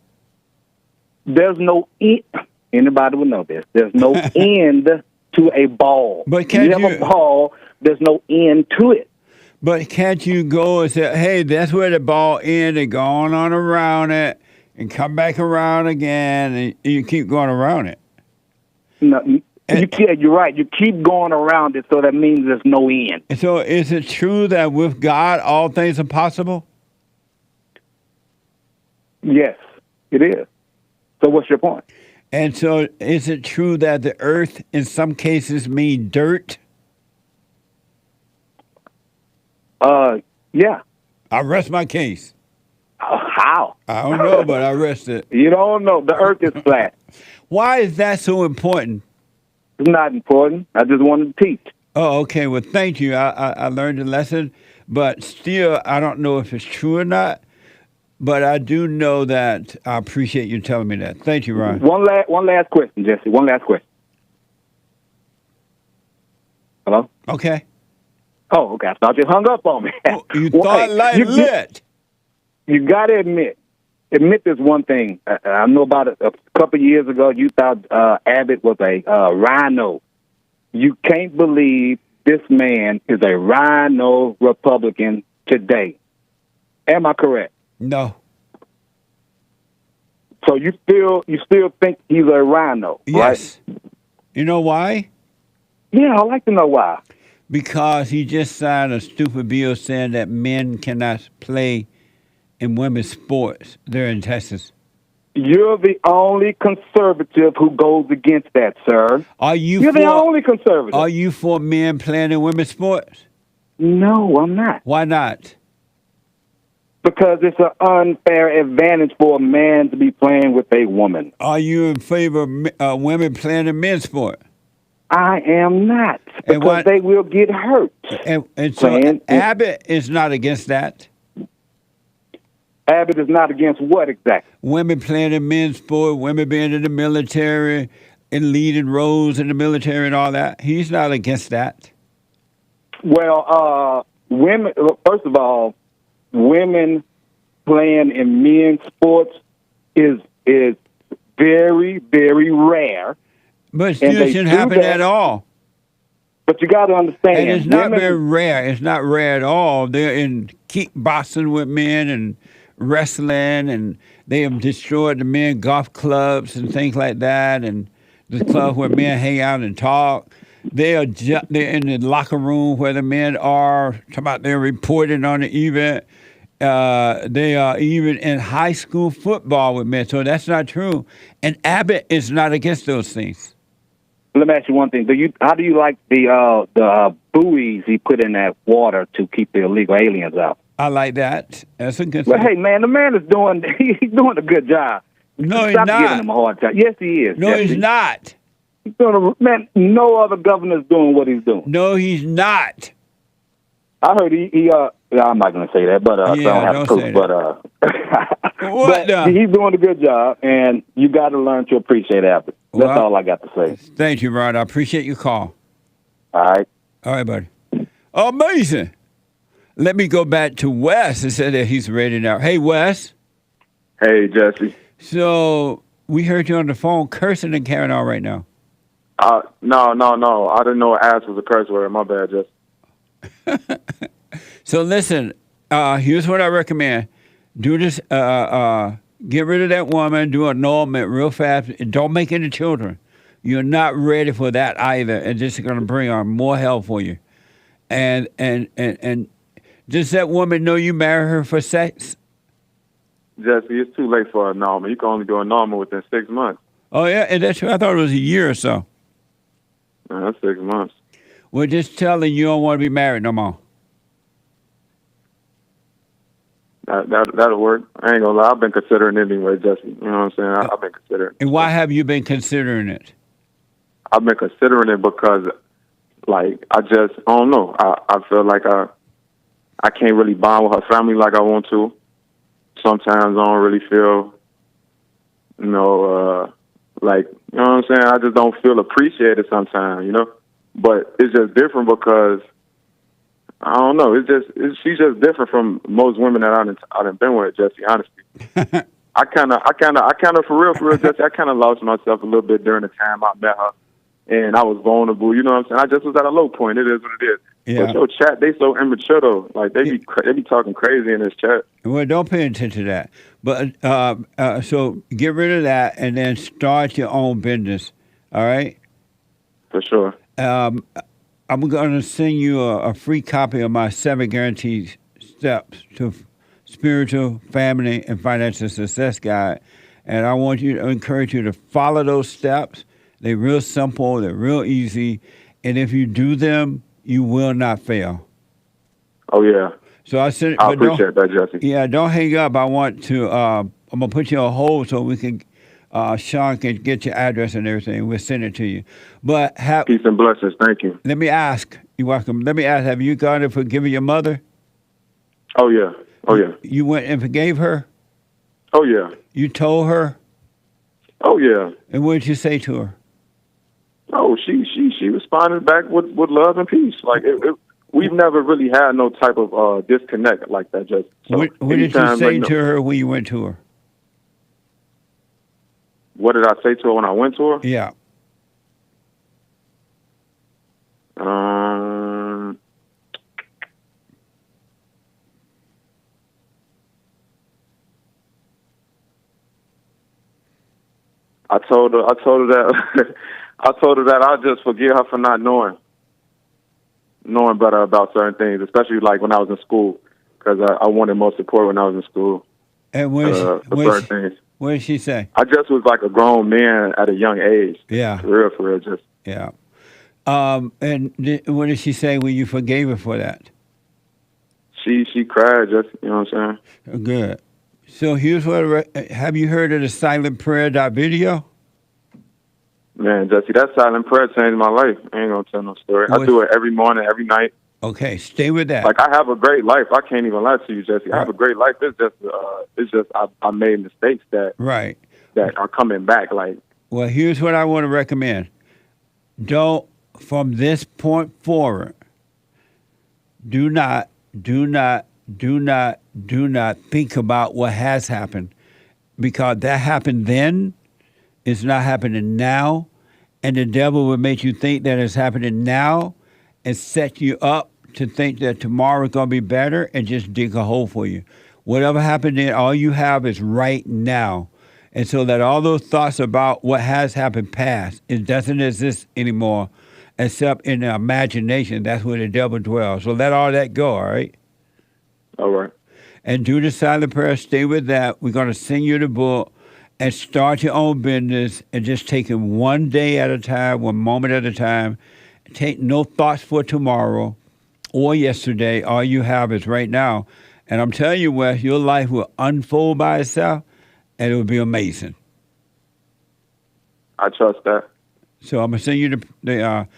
There's no end. Anybody would know this. There's no end to a ball. But can't you have a ball, there's no end to it. But can't you go and say, hey, that's where the ball ended, going on around it, and come back around again, and you keep going around it? No, you're right. You keep going around it, so that means there's no end. So is it true that with God, all things are possible? Yes, it is. So what's your point? And so is it true that the earth in some cases mean dirt? Yeah. I rest my case. How? I don't know, but I rest it. You don't know. The earth is flat. Why is that so important? It's not important. I just wanted to teach. Oh, okay. Well, thank you. I learned a lesson, but still, I don't know if it's true or not. But I do know that I appreciate you telling me that. Thank you, Ron. One last question, Jesse. One last question. Hello? Okay. Oh, okay. I thought you hung up on me. Oh, you thought light lit. You got to admit this one thing. I know about it a couple of years ago, you thought Abbott was a rhino. You can't believe this man is a rhino Republican today. Am I correct? No. So you still think he's a rhino, yes. Right? You know why? Yeah, I'd like to know why. Because he just signed a stupid bill saying that men cannot play in women's sports. They're in Texas. You're the only conservative who goes against that, sir. You're the only conservative. Are you for men playing in women's sports? No, I'm not. Why not? Because it's an unfair advantage for a man to be playing with a woman. Are you in favor of women playing in men's sport? I am not, because they will get hurt. And so Abbott is not against that? Abbott is not against what exactly? Women playing in men's sport, women being in the military, and leading roles in the military and all that. He's not against that. Well, women, first of all, women playing in men's sports is very, very rare. But it still shouldn't happen at all. But you got to understand. And it's not very rare. It's not rare at all. They're in kickboxing with men and wrestling, and they have destroyed the men golf clubs and things like that, and the club where men hang out and talk. They're in the locker room where the men are. Talking about they're reporting on the event. They are even in high school football with men. So that's not true. And Abbott is not against those things. Let me ask you one thing. How do you like the buoys he put in that water to keep the illegal aliens out? I like that. That's a good Well, thing. hey, man, the man is he's doing a good job. No, he's Stop not. giving him a hard time. Yes, he is. No, he's not. He's doing man, no other governor's doing what he's doing. No, he's not. I heard I'm not going to say that, but so I don't have proof. But he's doing a good job, and you got to learn to appreciate Abbott. That's all I got to say. Thank you, Rod. I appreciate your call. All right. All right, buddy. Amazing. Let me go back to Wes and say that he's ready now. Hey, Wes. Hey, Jesse. So we heard you on the phone cursing and carrying on right now. No. I didn't know ass was a curse word. My bad, Jesse. So listen, here's what I recommend. Do this, get rid of that woman, do annulment real fast, and don't make any children. You're not ready for that either, and this is going to bring on more hell for you. And does that woman know you marry her for sex? Jesse, it's too late for annulment. You can only do annulment within 6 months. Oh, yeah, and that's true. I thought it was a year or so. No, that's 6 months. We're just telling you don't want to be married no more. That'll work. I ain't gonna lie. I've been considering it anyway, Jesse. You know what I'm saying? I've been considering it. And why have you been considering it? I've been considering it because, like, I don't know. I feel like I can't really bond with her family like I want to. Sometimes I don't really feel, like, you know what I'm saying? I just don't feel appreciated sometimes, you know? But it's just different because, I don't know. She's just different from most women that I done been with, Jesse, honestly. I kind of, for real, Jesse, I kind of lost myself a little bit during the time I met her. And I was vulnerable, you know what I'm saying? I just was at a low point. It is what it is. Yeah. But your chat, they so immature though. Like they be talking crazy in this chat. Well, don't pay attention to that. But so get rid of that and then start your own business. All right. For sure. I'm going to send you a free copy of my 7 guaranteed steps to spiritual, family, and financial success guide. And I want you to encourage you to follow those steps. They're real simple. They're real easy. And if you do them, you will not fail. Oh, yeah. So I said, I appreciate that, Jesse. Yeah, don't hang up. I want to, I'm going to put you on hold so we can, Sean can get your address and everything. We'll send it to you. But peace and blessings. Thank you. Let me ask. You're welcome. Let me ask, have you gone and forgiven your mother? Oh, yeah. Oh, yeah. You went and forgave her? Oh, yeah. You told her? Oh, yeah. And what did you say to her? Oh, she responded back with love and peace. Like we've never really had no type of disconnect like that. Just so what did you say to her when you went to her? What did I say to her when I went to her? Yeah. I told her that I told her that I'll just forgive her for not knowing better about certain things, especially like when I was in school, because I wanted more support when I was in school. And what did she say? I just was like a grown man at a young age. Yeah. For real, just. Yeah. And what did she say when you forgave her for that? She cried, just, you know what I'm saying? Good. So here's what, have you heard of the silent prayer video? Man, Jesse, that silent prayer changed my life. I ain't gonna tell no story. I do it every morning, every night. Okay, stay with that. Like I have a great life. I can't even lie to you, Jesse. I have a great life. It's just I made mistakes that are coming back. Like, well, here's what I want to recommend. Don't, from this point forward, do not think about what has happened, because that happened then. It's not happening now, and the devil will make you think that it's happening now and set you up to think that tomorrow is going to be better and just dig a hole for you. Whatever happened then, all you have is right now. And so that all those thoughts about what has happened past, it doesn't exist anymore except in the imagination. That's where the devil dwells. So let all that go, all right? All right. and do the silent prayer. Stay with that. We're going to send you the book and start your own business and just take it one day at a time, one moment at a time. Take no thoughts for tomorrow or yesterday. All you have is right now. And I'm telling you, Wes, your life will unfold by itself, and it will be amazing. I trust that. So I'm going to send you the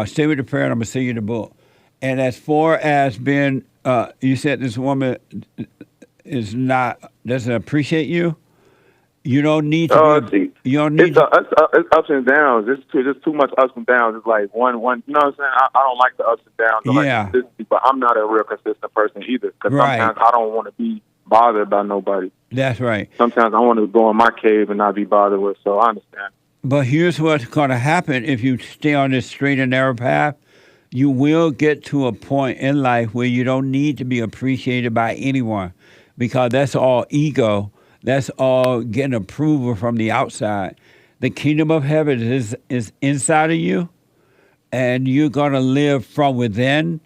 stay with the prayer, and I'm going to send you the book. And as far as being, you said this woman doesn't appreciate you. You don't need to. You don't need. It's ups and downs. It's too much ups and downs. It's like one. You know what I'm saying? I don't like the ups and downs. Yeah. But I'm not a real consistent person either. Because sometimes I don't want to be bothered by nobody. That's right. Sometimes I want to go in my cave and not be bothered with. So I understand. But here's what's going to happen if you stay on this straight and narrow path. You will get to a point in life where you don't need to be appreciated by anyone, because that's all ego. That's all getting approval from the outside. The kingdom of heaven is inside of you, and you're going to live from within.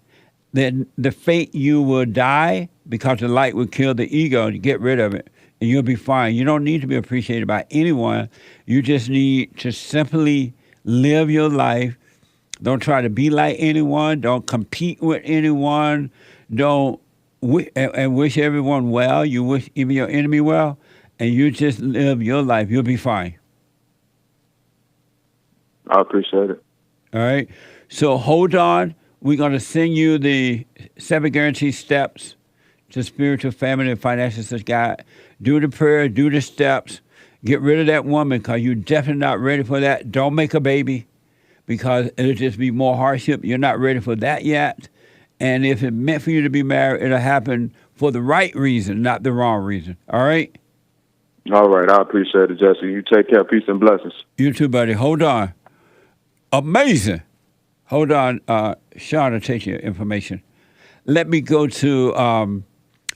Then the fate you will die, because the light will kill the ego and get rid of it, and you'll be fine. You don't need to be appreciated by anyone. You just need to simply live your life. Don't try to be like anyone. Don't compete with anyone. Don't and wish everyone well. You wish even your enemy well, and you just live your life. You'll be fine. I appreciate it. All right. So hold on. We're going to send you the 7 guaranteed steps to spiritual, family, and financial success guide. Do the prayer. Do the steps. Get rid of that woman, because you're definitely not ready for that. Don't make a baby, because it'll just be more hardship. You're not ready for that yet. And if it's meant for you to be married, it'll happen for the right reason, not the wrong reason. All right? All right. I appreciate it, Jesse. You take care. Peace and blessings. You too, buddy. Hold on. Amazing. Hold on. Sean will take your information. Let me go to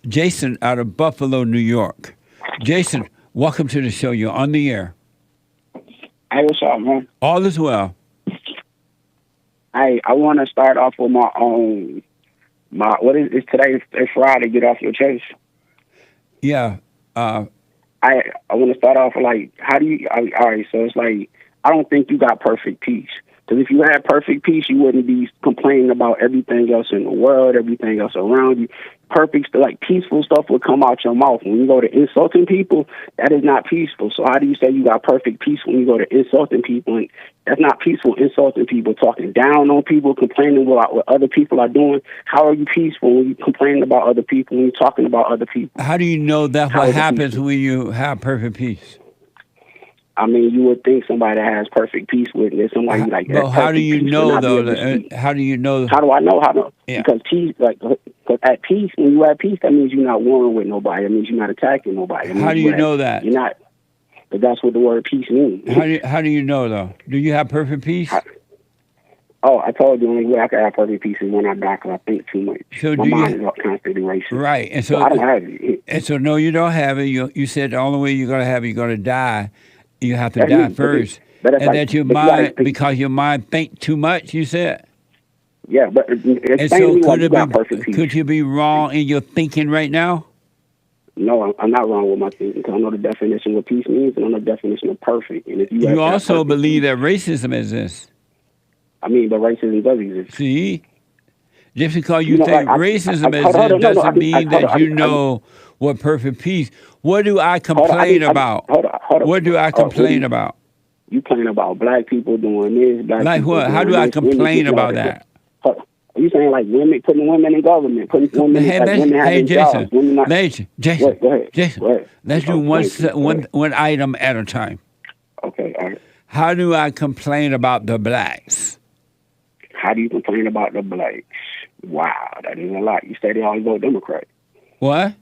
Jason out of Buffalo, New York. Jason, welcome to the show. You're on the air. Hey, what's up, man? All is well. Hey, I want to start off with my own. What is today? It's Friday. Get off your chest. Yeah. I want to start off with, like, how do you? All right, so it's like, I don't think you got perfect peace. Because if you had perfect peace, you wouldn't be complaining about everything else in the world, everything else around you. Perfect, like, peaceful stuff would come out your mouth. When you go to insulting people, that is not peaceful. So how do you say you got perfect peace when you go to insulting people? And that's not peaceful. Insulting people, talking down on people, complaining about what other people are doing. How are you peaceful when you complaining about other people, when you're talking about other people? How do you know that's what happens when you have perfect peace? I mean, you would think somebody that has perfect peace with it, somebody like that. But how do you know, though? How do you know? How do I know? Yeah. Because peace, cause at peace, when you at peace, that means you're not warring with nobody. That means you're not attacking nobody. How do you know that? You're not. But that's what the word peace means. How do you know, though? Do you have perfect peace? I told you, the only way I can have perfect peace is when I die, because I think too much. So my mind is constantly racing. Right, and so I don't have it. And so, no, you don't have it. You said the only way you're going to have it, you're going to die. You have to die first. And that your mind, because your mind think too much, you said? Yeah, but and so could you be wrong in your thinking right now? No, I'm not wrong with my thinking, because I know the definition of what peace means, and I know the definition of perfect. And if you also believe that racism exists. I mean, but racism does exist. See? Just because you think racism exists doesn't mean that you know what perfect peace. What do I complain about? What do I complain about? You complain about black people doing this. Like what? How do I complain about that? Are you saying like women, putting women in government, putting women having jobs? Jason, go ahead. Let's do one item at a time. Okay, all right. How do I complain about the blacks? How do you complain about the blacks? Wow, that is a lot. You say they always vote Democrat. What?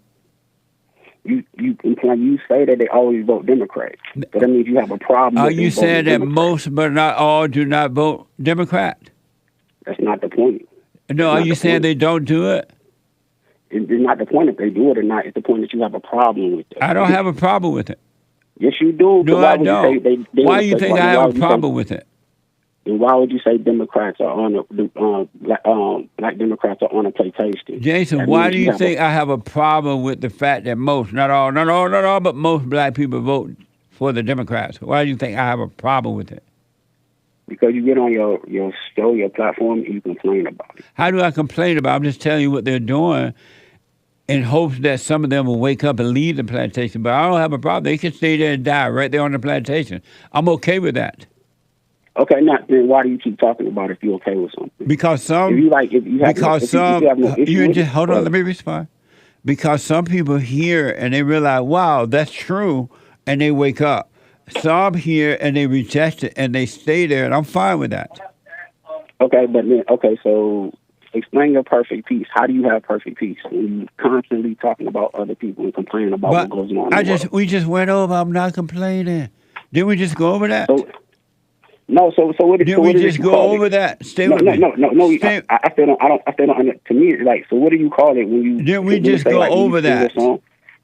You say that they always vote Democrat. But that means you have a problem. Are you saying that most but not all do not vote Democrat? That's not the point. No, are you saying they don't do it? It's not the point if they do it or not. It's the point that you have a problem with it. I don't have a problem with it. Yes, you do. No, I don't. Why do you think I have a problem with it? then why would you say Democrats are on black Democrats are on a PlayStation? Jason, why do you think I have a problem with the fact that not all, but most black people vote for the Democrats? Why do you think I have a problem with it? Because you get on your show, your platform, and you complain about it. How do I complain about it? I'm just telling you what they're doing in hopes that some of them will wake up and leave the plantation. But I don't have a problem. They can stay there and die right there on the plantation. I'm okay with that. Okay, now then why do you keep talking about if you're okay with something? Because some, hold on, let me respond. Because some people hear and they realize, wow, that's true, and they wake up. Some hear and they reject it and they stay there, and I'm fine with that. Okay, so explain your perfect peace. How do you have perfect peace when you constantly talking about other people and complaining about what goes on? We just went over. I'm not complaining. Didn't we just go over that? So what did we just go over that? Stay with me. No. I still don't. To me, it's like, so what do you call it when you? Didn't we just go over that?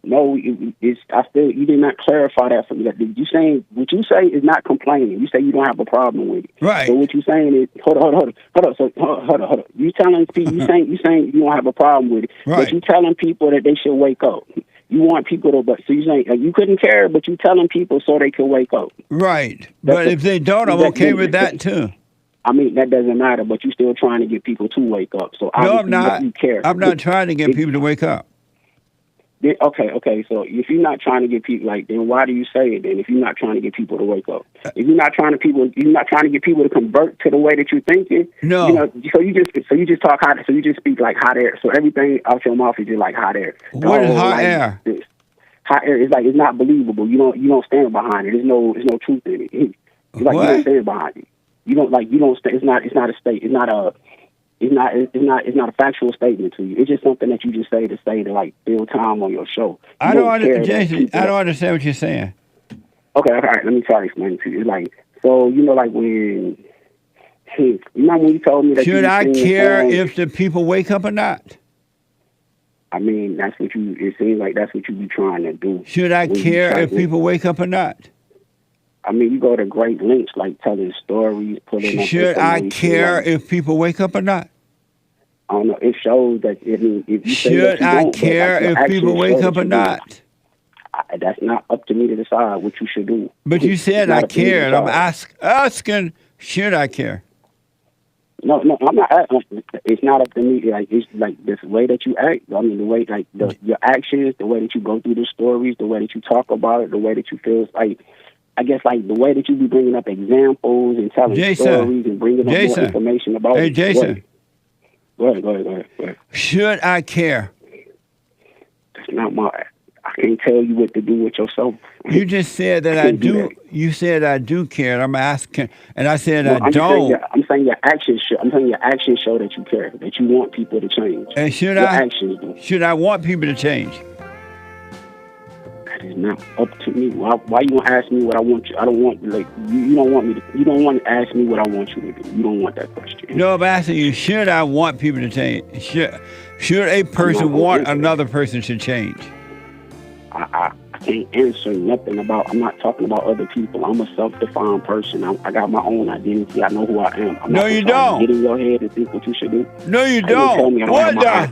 No, you did not clarify that for me. You saying what you say is not complaining. You say you don't have a problem with it. Right. So what you saying is hold on. You telling people you saying you don't have a problem with it. Right. But you telling people that they should wake up. You want people to, so you saying you couldn't care, but you telling people so they can wake up. Right. But if they don't, I'm okay with that too. I mean, that doesn't matter, but you're still trying to get people to wake up. So no, I'm not. You care. I'm not trying to get people to wake up. Okay. So if you're not trying to get people, then why do you say it? Then if you're not trying to get people to wake up, if you're not trying to get people to convert to the way that you're thinking. No. So you just talk hot. So you just speak like hot air. So everything out your mouth is just like hot air. What is hot air? Hot air is it's not believable. You don't stand behind it. There's no truth in it. It's like what? You don't stand behind it. You don't It's not a state. It's not a factual statement to you. It's just something that you just say to fill time on your show. I don't understand what you're saying. Okay, all right. Let me try to explain it to you. It's like, so when you told me that should I care if the people wake up or not? I mean, that's what you. It seems like that's what you be trying to do. Should I care if people wake up or not? I mean, you go to great lengths, like telling stories, putting. Should I care if people wake up or not? I don't know. It shows that if you should I care if people wake up or not? That's not up to me to decide what you should do. But you said I care, and I'm asking, should I care? No, I'm not asking. It's not up to me. It's like this way that you act. I mean, the way your actions, the way that you go through the stories, the way that you talk about it, the way that you feel. I guess the way that you be bringing up examples and telling stories and bringing up more information about it. Hey, Jason. Go ahead. Should I care? That's not I can't tell you what to do with yourself. You just said that I do. You said I do care. And I'm asking, and I said I don't. I'm saying your actions show. I'm saying your actions show that you care, that you want people to change. And should I want people to change? That is not up to me. Why you gonna ask me what I want you? I don't want you don't want me to. You don't want to ask me what I want you to do. You don't want that question. No, I'm asking you. Should I want people to change? Should a person want another person to change? I can't answer nothing about. I'm not talking about other people. I'm a self-defined person. I got my own identity. I know who I am. I'm no, you don't. Get in your head and think what you should do. No, you don't. What the?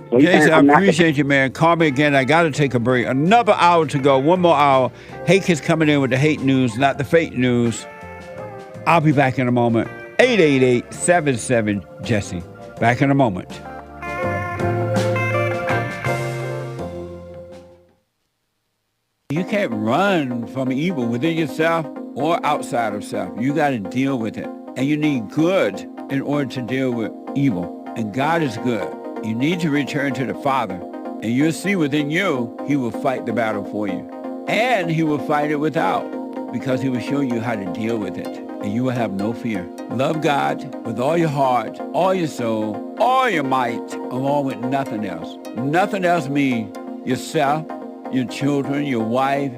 So Jason, I appreciate you, man. Call me again. I got to take a break. Another hour to go. One more hour. Hake is coming in with the hate news, not the fake news. I'll be back in a moment. 888-77-JESSE. Back in a moment. You can't run from evil within yourself or outside of self. You got to deal with it. And you need good in order to deal with evil. And God is good. You need to return to the Father. And you'll see within you, he will fight the battle for you. And he will fight it without, because he will show you how to deal with it. And you will have no fear. Love God with all your heart, all your soul, all your might, along with nothing else. Nothing else means yourself, your children, your wife,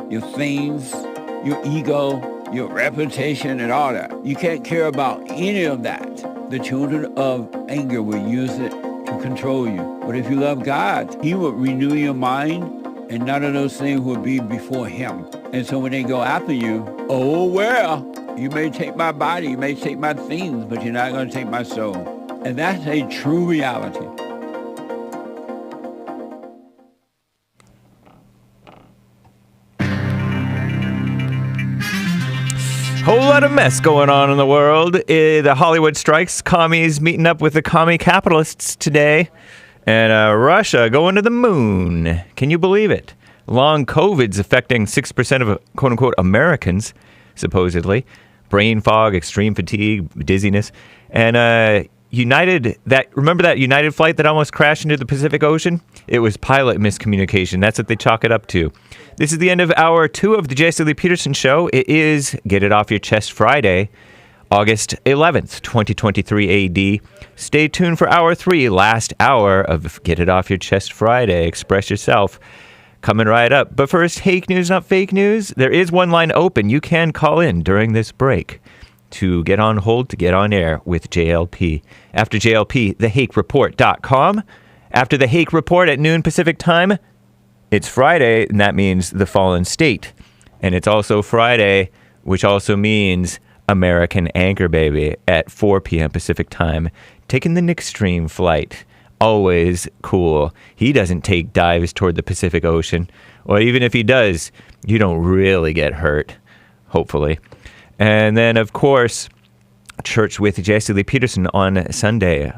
your things, your ego, your reputation, and all that. You can't care about any of that. The children of anger will use it to control you. But if you love God, he will renew your mind, and none of those things will be before him. And so when they go after you, oh well, You may take my body, you may take my things, but you're not going to take my soul. And that's a true reality. Whole lot of mess going on in the world. The Hollywood strikes, commies meeting up with the commie capitalists today, and Russia going to the moon. Can you believe it? Long COVID's affecting 6% of quote-unquote Americans, supposedly. Brain fog, extreme fatigue, dizziness. And remember that United flight that almost crashed into the Pacific Ocean? It was pilot miscommunication. That's what they chalk it up to. This is the end of hour 2 of the Jesse Lee Peterson Show. It is Get It Off Your Chest Friday, August 11th, 2023 AD. Stay tuned for hour 3, last hour of Get It Off Your Chest Friday. Express yourself. Coming right up. But first, Hake news, not fake news. There is one line open. You can call in during this break to get on hold, to get on air with JLP. After JLP, thehakereport.com. After the Hake Report at noon Pacific time, it's Friday, and that means the Fallen State. And it's also Friday, which also means American Anchor Baby at 4 p.m. Pacific time, taking the Nick Stream flight. Always cool. He doesn't take dives toward the Pacific Ocean. Or even if he does, you don't really get hurt, hopefully. And then, of course, Church with Jesse Lee Peterson on Sunday.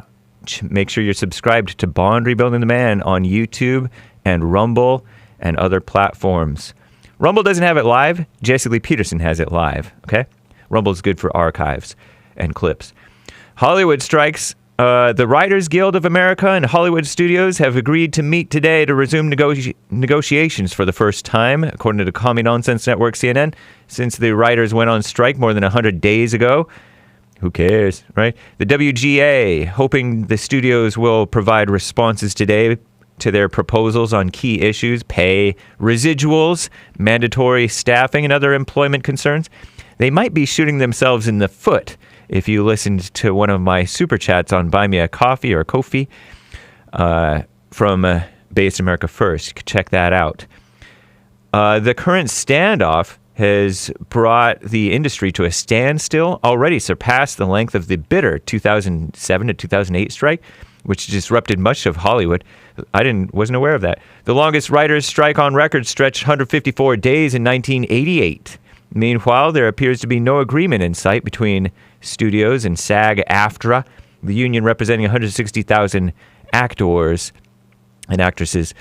Make sure you're subscribed to Bond Rebuilding the Man on YouTube and Rumble and other platforms. Rumble doesn't have it live. Jesse Lee Peterson has it live, okay? Rumble's good for archives and clips. Hollywood strikes. The Writers Guild of America and Hollywood studios have agreed to meet today to resume negotiations for the first time, according to the Commie Nonsense Network, CNN, since the writers went on strike more than 100 days ago. Who cares, right? The WGA, hoping the studios will provide responses today to their proposals on key issues, pay, residuals, mandatory staffing, and other employment concerns. They might be shooting themselves in the foot. If you listened to one of my super chats on Buy Me a Coffee or Ko-fi from Based America First, you could check that out. The current standoff has brought the industry to a standstill, already surpassed the length of the bitter 2007 to 2008 strike, which disrupted much of Hollywood. Wasn't aware of that. The longest writers' strike on record stretched 154 days in 1988. Meanwhile, there appears to be no agreement in sight between studios and SAG-AFTRA, the union representing 160,000 actors and actresses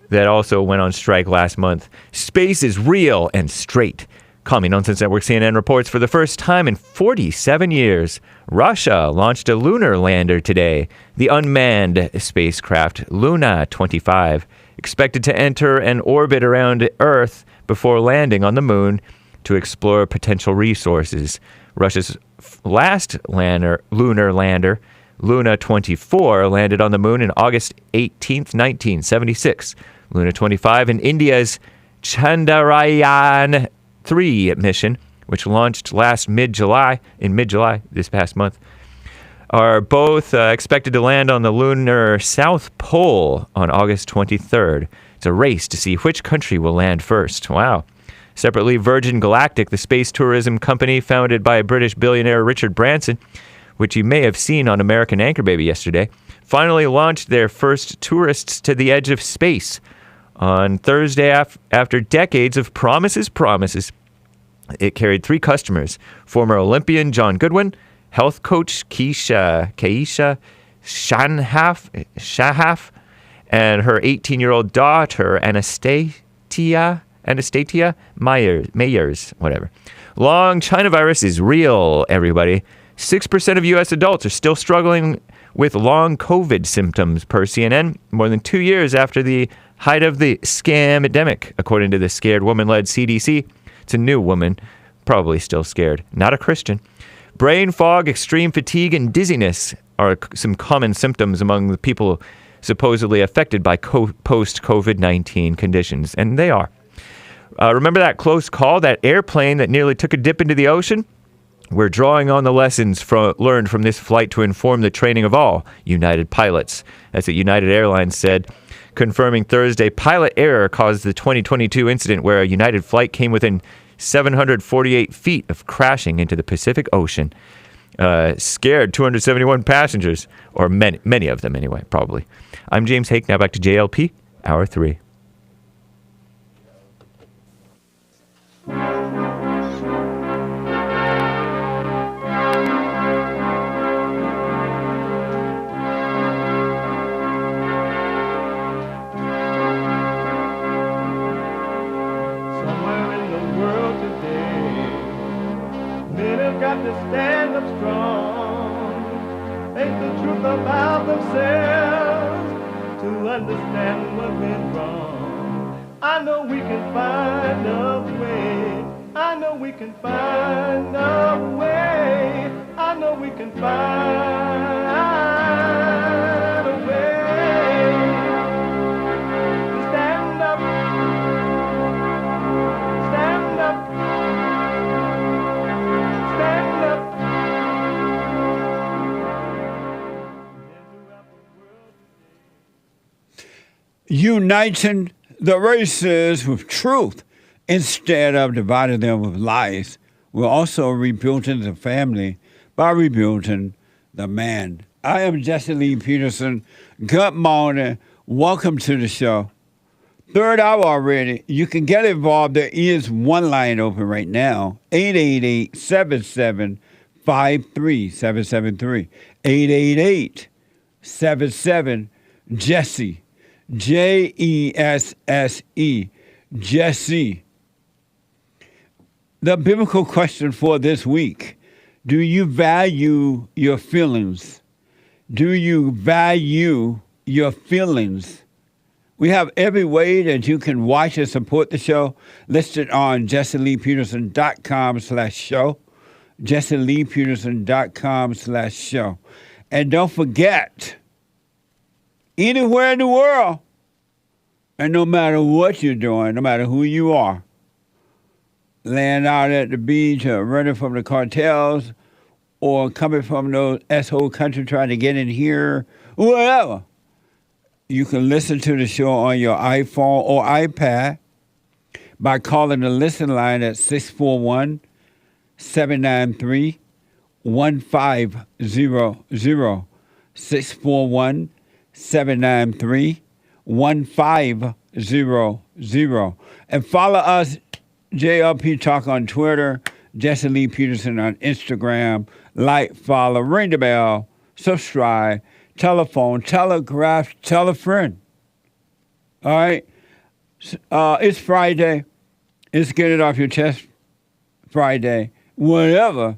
that also went on strike last month. Space is real and straight. Commie Nonsense Network CNN reports for the first time in 47 years, Russia launched a lunar lander today. The unmanned spacecraft Luna 25, expected to enter an orbit around Earth before landing on the moon to explore potential resources. Russia's last lunar lander, Luna 24, landed on the moon on August 18th, 1976. Luna 25 and India's Chandrayaan-3 mission, which launched mid-July, this past month, are both expected to land on the lunar South Pole on August 23rd. It's a race to see which country will land first. Wow. Separately, Virgin Galactic, the space tourism company founded by British billionaire Richard Branson, which you may have seen on American Anchor Baby yesterday, finally launched their first tourists to the edge of space on Thursday after decades of promises. It carried 3 customers, former Olympian John Goodwin, health coach Keisha Shahaf, and her 18-year-old daughter Anastasia Mayers, whatever. Long China virus is real, everybody. 6% of U.S. adults are still struggling with long COVID symptoms, per CNN, more than 2 years after the height of the scam-epidemic, according to the Scared Woman-led CDC. It's a new woman, probably still scared, not a Christian. Brain fog, extreme fatigue, and dizziness are some common symptoms among the people supposedly affected by post-COVID-19 conditions, and they are. Remember that close call, that airplane that nearly took a dip into the ocean? We're drawing on the lessons learned from this flight to inform the training of all United pilots. That's what United Airlines said, confirming Thursday pilot error caused the 2022 incident where a United flight came within 748 feet of crashing into the Pacific Ocean. Scared 271 passengers, or many of them anyway, probably. I'm James Hake. Now back to JLP, Hour 3. To stand up strong, face the truth about themselves, to understand what went wrong. I know we can find a way. I know we can find a way. I know we can find a way to stand up, stand up. Uniting the races with truth instead of dividing them with lies. We're also rebuilding the family by rebuilding the man. I am Jesse Lee Peterson. Good morning. Welcome to the show. Third hour already. You can get involved. There is one line open right now. 888-77-53773. 888-77-JESSE. Jesse. Jesse. The biblical question for this week: do you value your feelings? Do you value your feelings? We have every way that you can watch and support the show listed on jesseleepeterson.com/show. jesseleepeterson.com/show. And don't forget, anywhere in the world, and no matter what you're doing, no matter who you are, laying out at the beach or running from the cartels or coming from those S-hole country trying to get in here, whatever, you can listen to the show on your iPhone or iPad by calling the listen line at 641-793-1500. 641-793-1500. And follow us, JLP Talk on Twitter, Jesse Lee Peterson on Instagram. Like, follow, ring the bell, subscribe, telephone, telegraph, tell a friend. All right? It's Friday. It's Get It Off Your Chest Friday. Whatever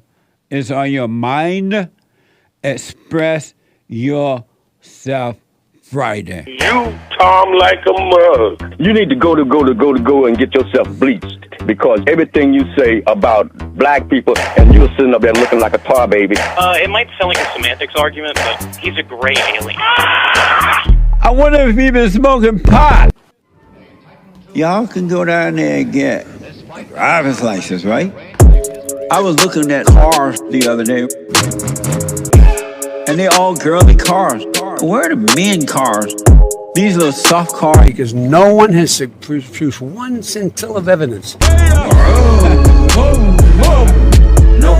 is on your mind, express yourself Friday. You Tom like a mug. You need to go and get yourself bleached, because everything you say about black people, and you're sitting up there looking like a tar baby. It might sound like a semantics argument, but he's a great alien. I wonder if he's been smoking pot. Y'all can go down there and get driver's license, right? I was looking at cars the other day, and they're all girly cars. Where are the men cars? These little soft cars. Because no one has produced one scintilla of evidence. No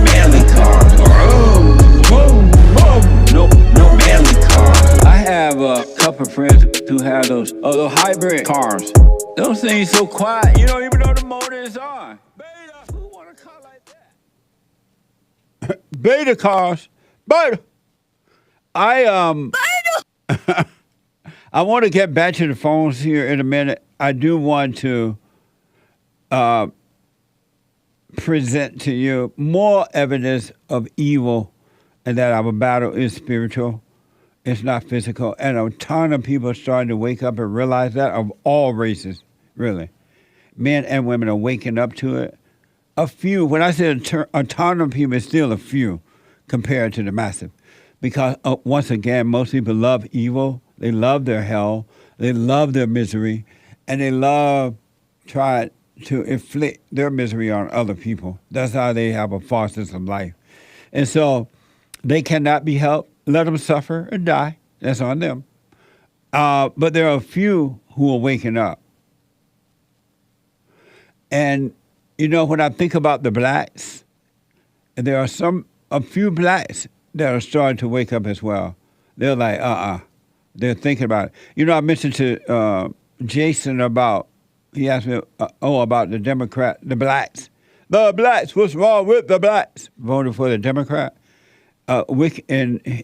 manly cars. No manly cars. I have a couple of friends who have those hybrid cars. Those things so quiet, you don't even know the motor is on. Beta, who want a car like that? Beta cars. Beta. I want to get back to the phones here in a minute. I do want to present to you more evidence of evil, and that our battle is spiritual. It's not physical. And a ton of people are starting to wake up and realize that, of all races, really. Men and women are waking up to it. A few, when I say a ton of people, it's still a few compared to the massive. Because, once again, most people love evil. They love their hell. They love their misery. And they love trying to inflict their misery on other people. That's how they have a false sense of life. And so they cannot be helped. Let them suffer and die. That's on them. But there are a few who are waking up. And You know, when I think about the blacks, there are a few blacks that are starting to wake up as well. They're like, They're thinking about it. You know, I mentioned to Jason about, he asked me, about the the blacks. The blacks, what's wrong with the blacks? Voted for the Democrat. And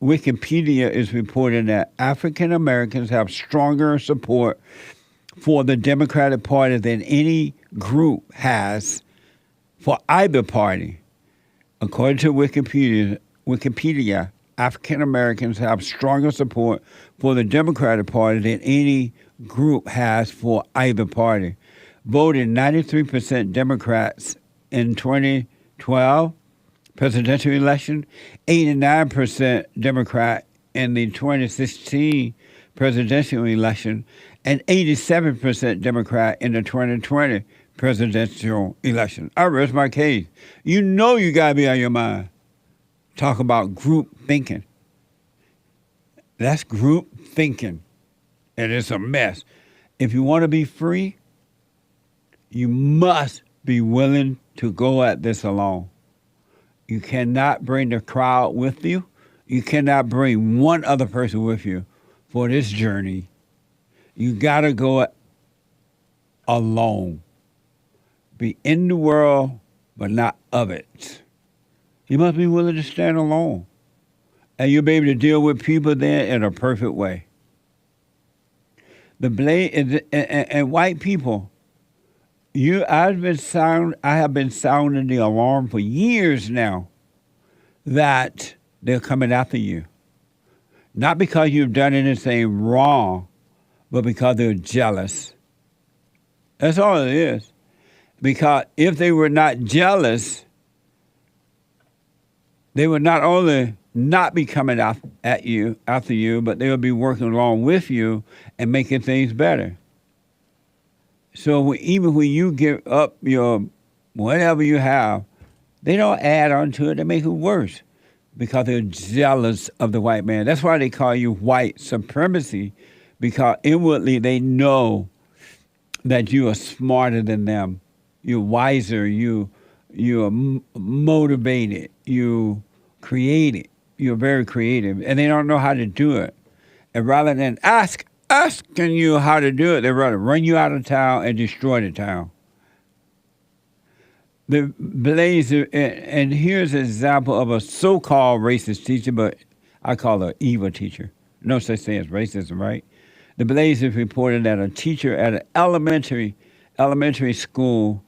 Wikipedia is reporting that African Americans have stronger support for the Democratic Party than any group has for either party. According to Wikipedia, African Americans have stronger support for the Democratic Party than any group has for either party. Voted 93% Democrats in 2012 presidential election, 89% Democrat in the 2016 presidential election, and 87% Democrat in the 2020 presidential election. I rest my case. You know you got to be on your mind. Talk about group thinking. That's group thinking. And it's a mess. If you want to be free, you must be willing to go at this alone. You cannot bring the crowd with you. You cannot bring one other person with you for this journey. You got to go alone. Be in the world, but not of it. You must be willing to stand alone. And you'll be able to deal with people there in a perfect way. The blade and white people, I have been sounding the alarm for years now that they're coming after you. Not because you've done anything wrong, but because they're jealous. That's all it is. Because if they were not jealous, they would not only not be coming after you, but they would be working along with you and making things better. So even when you give up your whatever you have, they don't add on to it. They make it worse because they're jealous of the white man. That's why they call you white supremacy, because inwardly they know that you are smarter than them. You're wiser. You are motivated. You creative. You're very creative, and they don't know how to do it. And rather than asking you how to do it, they'd rather run you out of town and destroy the town. The blazer, and here's an example of a so-called racist teacher, but I call her evil teacher. No such thing as racism, right? The blazer reported that a teacher at an elementary school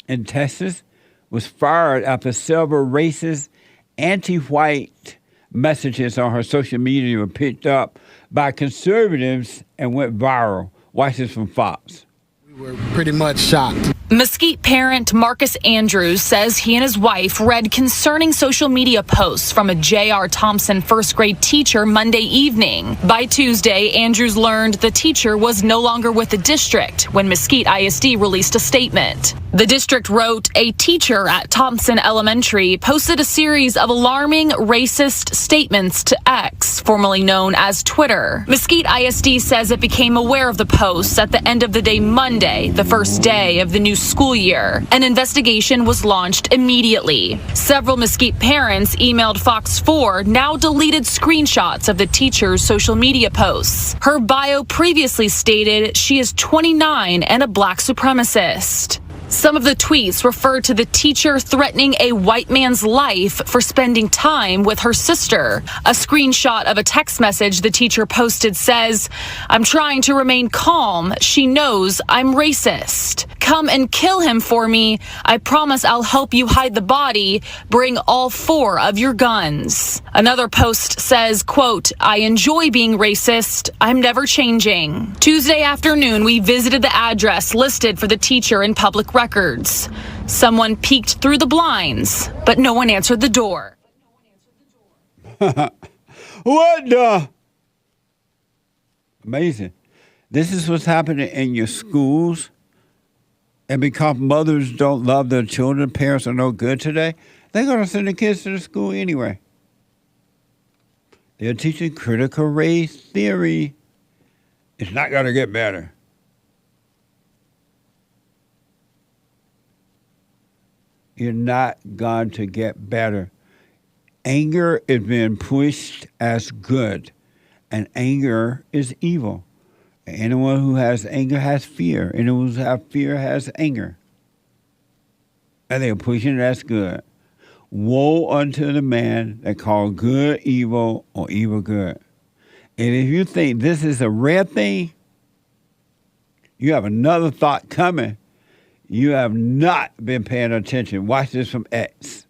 in Texas was fired after several racist, anti-white messages on her social media were picked up by conservatives and went viral. Watch this from Fox. We were pretty much shocked. Mesquite parent Marcus Andrews says he and his wife read concerning social media posts from a J.R. Thompson first grade teacher Monday evening. By Tuesday, Andrews learned the teacher was no longer with the district when Mesquite ISD released a statement. The district wrote, a teacher at Thompson Elementary posted a series of alarming racist statements to X, formerly known as Twitter. Mesquite ISD says it became aware of the posts at the end of the day Monday, the first day of the new school year. An investigation was launched immediately. Several Mesquite parents emailed Fox 4 now deleted screenshots of the teacher's social media posts. Her bio previously stated she is 29 and a black supremacist. Some of the tweets referred to the teacher threatening a white man's life for spending time with her sister. A screenshot of a text message the teacher posted says, I'm trying to remain calm. She knows I'm racist. Come and kill him for me. I promise I'll help you hide the body. Bring all 4 of your guns. Another post says, quote, I enjoy being racist. I'm never changing. Tuesday afternoon, we visited the address listed for the teacher in public records. Someone peeked through the blinds, but no one answered the door. What the? Amazing. This is what's happening in your schools. And because mothers don't love their children, parents are no good today, they're going to send the kids to the school anyway. They're teaching critical race theory. It's not going to get better. You're not going to get better. Anger is being pushed as good, and anger is evil. Anyone who has anger has fear. Anyone who has fear has anger. And they're pushing it as good. Woe unto the man that call good evil or evil good. And if you think this is a rare thing, you have another thought coming. You have not been paying attention. Watch this from X.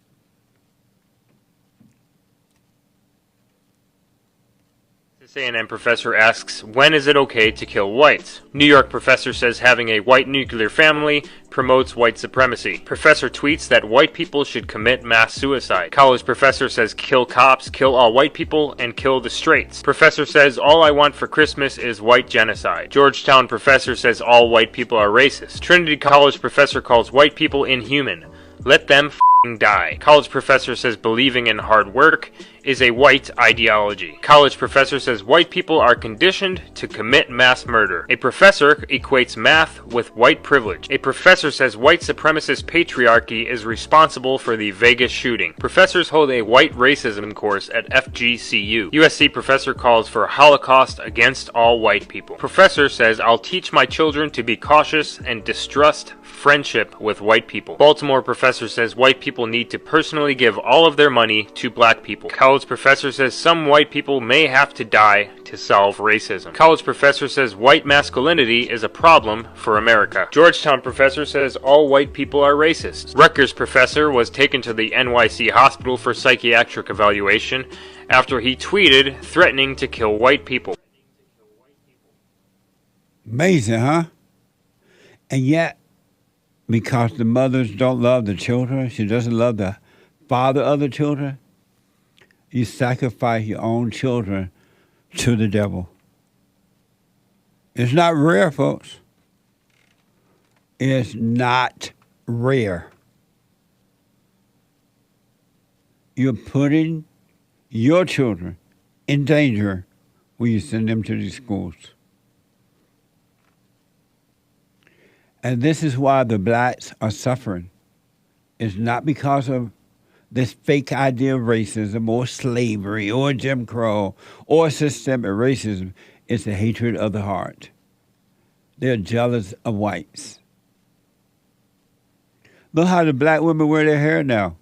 CNN professor asks, when is it okay to kill whites? New York professor says having a white nuclear family promotes white supremacy. Professor tweets that white people should commit mass suicide. College professor says kill cops, kill all white people, and kill the straights. Professor says all I want for Christmas is white genocide. Georgetown professor says all white people are racist. Trinity College professor calls white people inhuman. Let them die. College professor says believing in hard work is a white ideology. College professor says white people are conditioned to commit mass murder. A professor equates math with white privilege. A professor says white supremacist patriarchy is responsible for the Vegas shooting. Professors hold a white racism course at FGCU. USC professor calls for a Holocaust against all white people. Professor says I'll teach my children to be cautious and distrust friendship with white people. Baltimore professor says white people need to personally give all of their money to black people. College professor says some white people may have to die to solve racism. College professor says white masculinity is a problem for America. Georgetown professor says all white people are racist. Rutgers professor was taken to the NYC hospital for psychiatric evaluation after he tweeted threatening to kill white people. Amazing, huh? And yet, because the mothers don't love the children, she doesn't love the father of the children, you sacrifice your own children to the devil. It's not rare, folks. It's not rare. You're putting your children in danger when you send them to these schools. And this is why the blacks are suffering. It's not because of this fake idea of racism or slavery or Jim Crow or systemic racism. It's the hatred of the heart. They're jealous of whites. Look how the black women wear their hair now.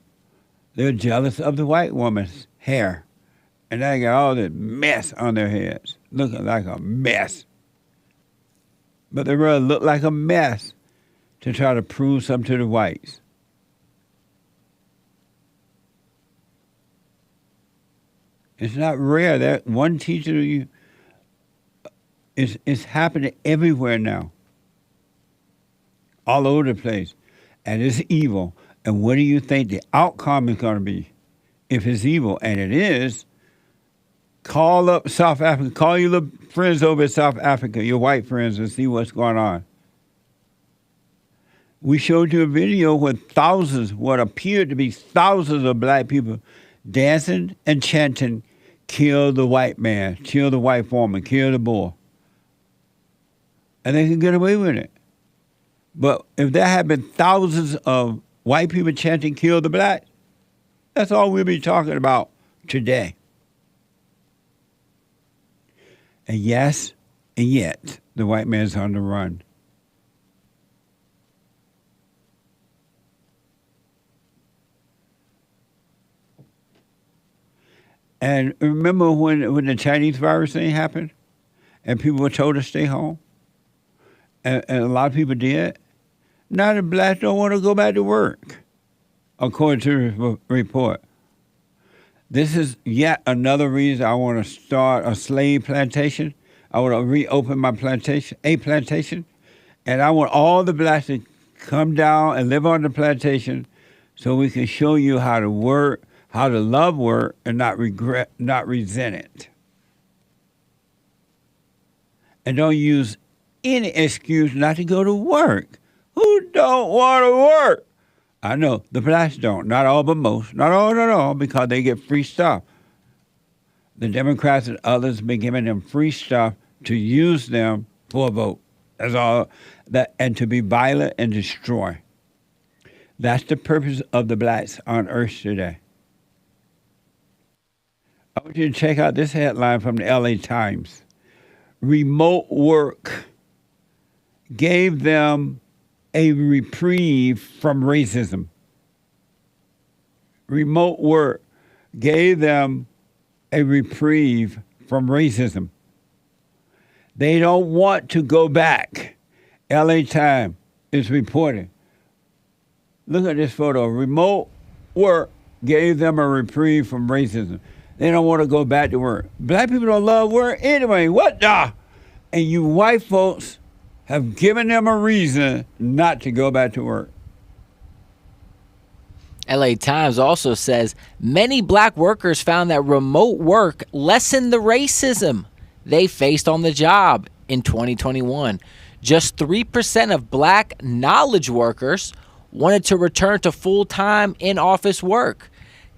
They're jealous of the white woman's hair. And they got all this mess on their heads, looking like a mess. But they really look like a mess to try to prove something to the whites. It's not rare that one teacher is happening everywhere now, all over the place, and it's evil. And what do you think the outcome is going to be? If it's evil, and it is, call up South Africa, call your little friends over in South Africa, your white friends, and see what's going on. We showed you a video with thousands, what appeared to be thousands of black people dancing and chanting, kill the white man, kill the white woman, kill the boy. And they can get away with it. But if there had been thousands of white people chanting, kill the black, that's all we'll be talking about today. And yes, and yet, the white man's on the run. And remember when the Chinese virus thing happened and people were told to stay home? And a lot of people did. Now the blacks don't want to go back to work, according to the report. This is yet another reason I want to start a slave plantation. I want to reopen my plantation, and I want all the blacks to come down and live on the plantation so we can show you how to work, how to love work, and not resent it. And don't use any excuse not to go to work. Who don't want to work? I know, the blacks don't. Not all, but most. Not all, because they get free stuff. The Democrats and others have been giving them free stuff to use them for a vote. That's all. And to be violent and destroy. That's the purpose of the blacks on earth today. I want you to check out this headline from the LA Times. Remote work gave them a reprieve from racism. Remote work gave them a reprieve from racism. They don't want to go back. LA Times is reporting. Look at this photo. Remote work gave them a reprieve from racism. They don't want to go back to work. Black people don't love work anyway. What the? And you white folks have given them a reason not to go back to work. LA Times also says many black workers found that remote work lessened the racism they faced on the job in 2021. Just 3% of black knowledge workers wanted to return to full-time in-office work,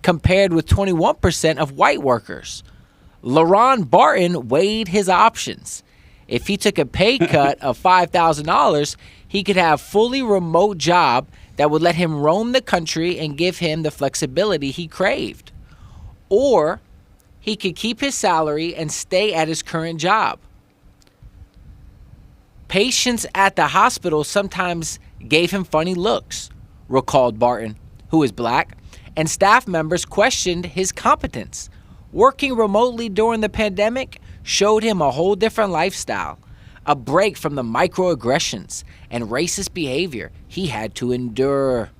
compared with 21% of white workers. LaRon Barton weighed his options. If he took a pay cut of $5,000, he could have a fully remote job that would let him roam the country and give him the flexibility he craved. Or he could keep his salary and stay at his current job. Patients at the hospital sometimes gave him funny looks, recalled Barton, who is black, and staff members questioned his competence. Working remotely during the pandemic showed him a whole different lifestyle, a break from the microaggressions and racist behavior he had to endure.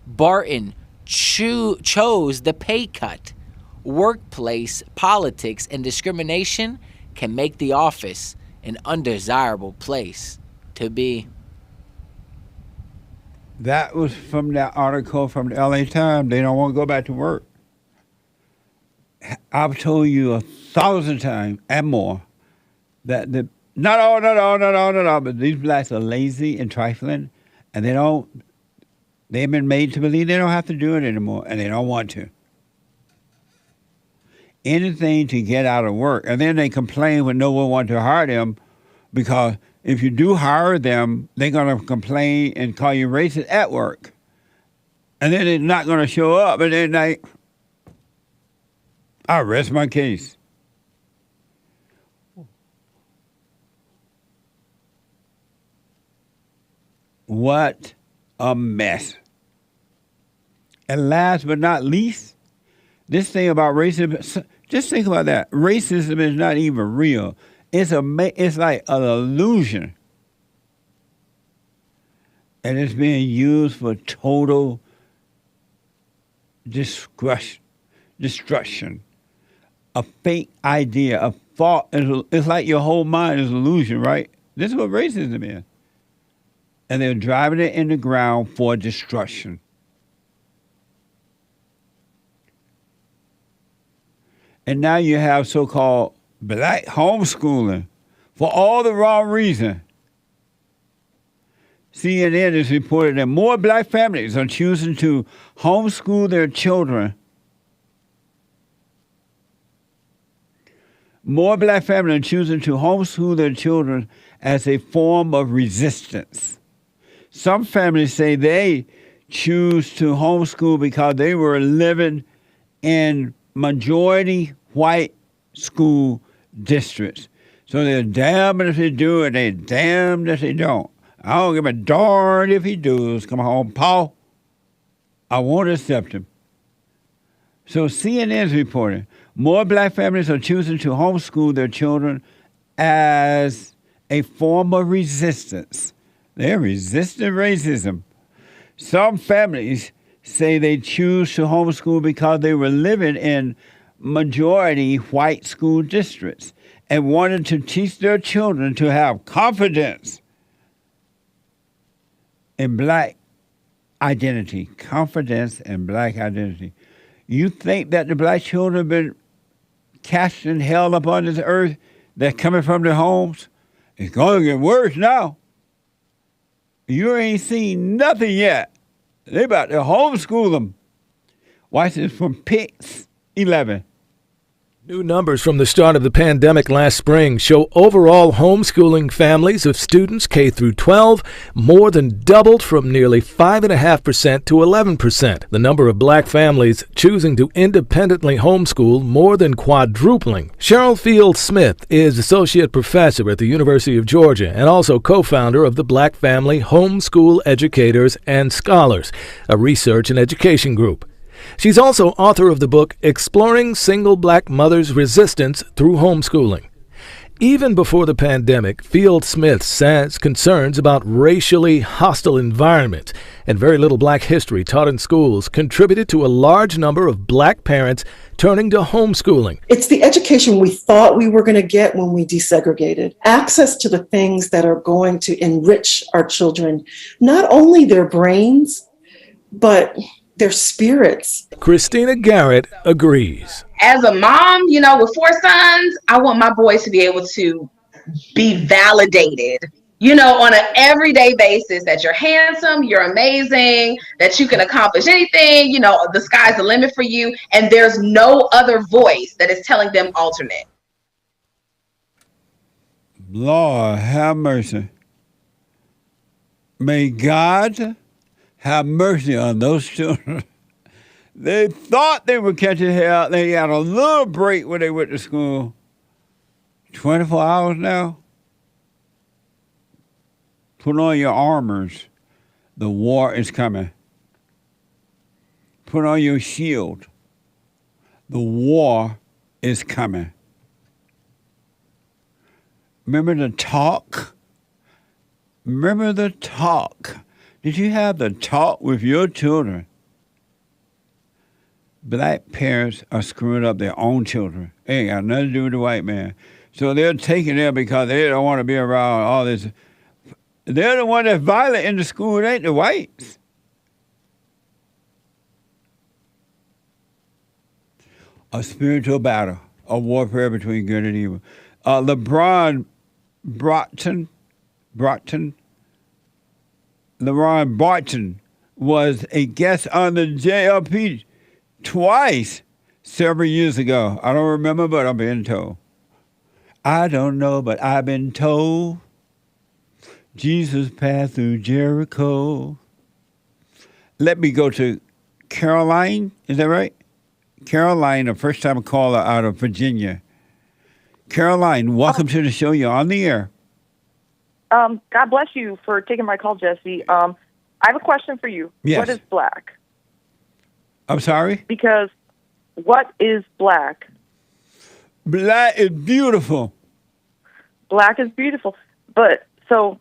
Barton chose the pay cut. Workplace politics and discrimination can make the office an undesirable place to be. That was from that article from the LA Times. They don't want to go back to work. I've told you 1,000 times and more that not all, but these blacks are lazy and trifling, and they've been made to believe they don't have to do it anymore, and they don't want to. Anything to get out of work. And then they complain when no one wants to hire them, because if you do hire them, they're going to complain and call you racist at work. And then they're not going to show up. And then I rest my case. What a mess. And last but not least, this thing about racism, just think about that. Racism is not even real. It's like an illusion. And it's being used for total destruction. A fake idea, a thought. It's like your whole mind is an illusion, right? This is what racism is. And they're driving it in the ground for destruction. And now you have so-called black homeschooling for all the wrong reason. CNN has reported that more black families are choosing to homeschool their children. More black families are choosing to homeschool their children as a form of resistance. Some families say they choose to homeschool because they were living in majority white school districts. So they're damned if they do it, they're damned if they don't. I don't give a darn if he does. Come home, Paul. I won't accept him. So CNN is reporting more black families are choosing to homeschool their children as a form of resistance. They're resisting racism. Some families say they choose to homeschool because they were living in majority white school districts and wanted to teach their children to have confidence in black identity. Confidence in black identity. You think that the black children have been cast and held upon this earth that's coming from their homes? It's going to get worse now. You ain't seen nothing yet. They about to homeschool them. Watch this from Pix 11. New numbers from the start of the pandemic last spring show overall homeschooling families of students K through 12 more than doubled from nearly 5.5% to 11%. The number of black families choosing to independently homeschool more than quadrupling. Cheryl Field Smith is associate professor at the University of Georgia and also co-founder of the Black Family Homeschool Educators and Scholars, a research and education group. She's also author of the book Exploring Single Black Mothers' Resistance Through Homeschooling. Even before the pandemic, Field Smith says concerns about racially hostile environments and very little black history taught in schools contributed to a large number of black parents turning to homeschooling. It's the education we thought we were going to get when we desegregated. Access to the things that are going to enrich our children, not only their brains, but their spirits. Christina Garrett agrees. As a mom, with 4 sons, I want my boys to be able to be validated, on an everyday basis, that you're handsome, you're amazing, that you can accomplish anything, the sky's the limit for you, and there's no other voice that is telling them alternate. Lord, have mercy. May God have mercy on those children. They thought they were catching hell. They had a little break when they went to school. 24 hours now. Put on your armors. The war is coming. Put on your shield. The war is coming. Remember the talk? Remember the talk. Did you have the talk with your children? Black parents are screwing up their own children. It ain't got nothing to do with the white man. So they're taking them because they don't want to be around all this. They're the one that's violent in the school. It ain't the whites. A spiritual battle, a warfare between good and evil. LeBron Barton was a guest on the JLP twice several years ago. I don't remember, but I'm being told. I don't know, but I've been told Jesus passed through Jericho. Let me go to Caroline. Is that right? Caroline, a first-time caller out of Virginia. Caroline, welcome to the show. You're on the air. God bless you for taking my call, Jesse. I have a question for you. Yes. What is black? I'm sorry? Because what is black? Black is beautiful. Black is beautiful. But, so,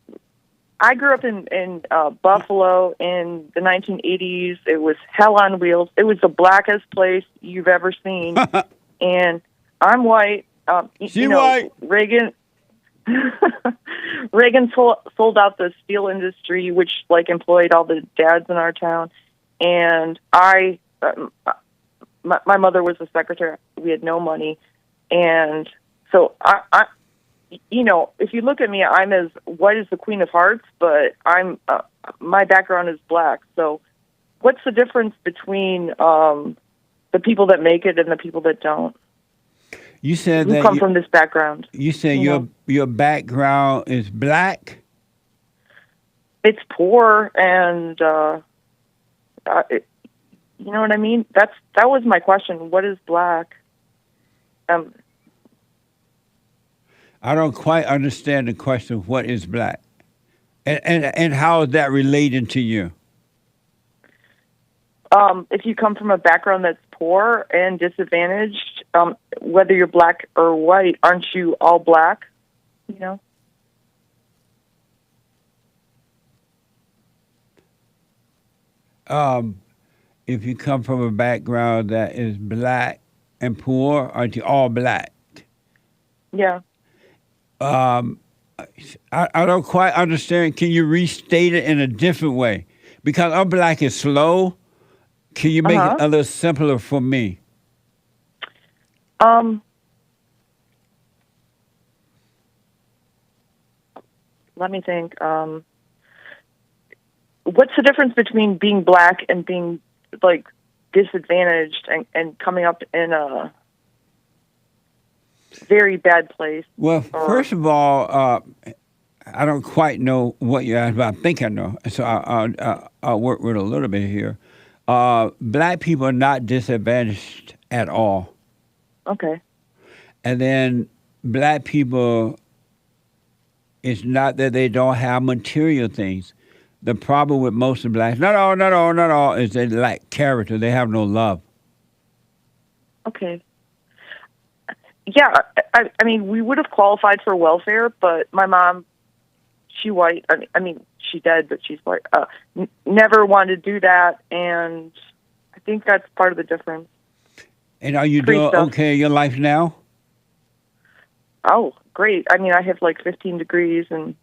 I grew up in Buffalo in the 1980s. It was hell on wheels. It was the blackest place you've ever seen. And I'm white. White. Reagan sold out the steel industry, which employed all the dads in our town, and my mother was a secretary. We had no money, and so I if you look at me, I'm as white as the Queen of Hearts, but my background is black. So, what's the difference between the people that make it and the people that don't? You said you that come from this background. You said your background is black? It's poor, and you know what I mean? That was my question. What is black? I don't quite understand the question. What is black, and how is that related to you? If you come from a background that's poor and disadvantaged, whether you're black or white, aren't you all black? If you come from a background that is black and poor, aren't you all black? Yeah. I don't quite understand. Can you restate it in a different way? Because I'm black is slow. Can you make it a little simpler for me? Let me think. What's the difference between being black and being disadvantaged and coming up in very bad place. Well, first of all, I don't quite know what you asked, but I think I know. So I'll work with a little bit here. Black people are not disadvantaged at all. Okay. And then black people, it's not that they don't have material things. The problem with most of blacks, not all, is they lack character. They have no love. Okay. Yeah, I mean, we would have qualified for welfare, but my mom, she white. I mean, she's dead, but she's white. Never wanted to do that, and I think that's part of the difference. And are you doing okay in your life now? Oh, great. I mean, I have like 15 degrees, and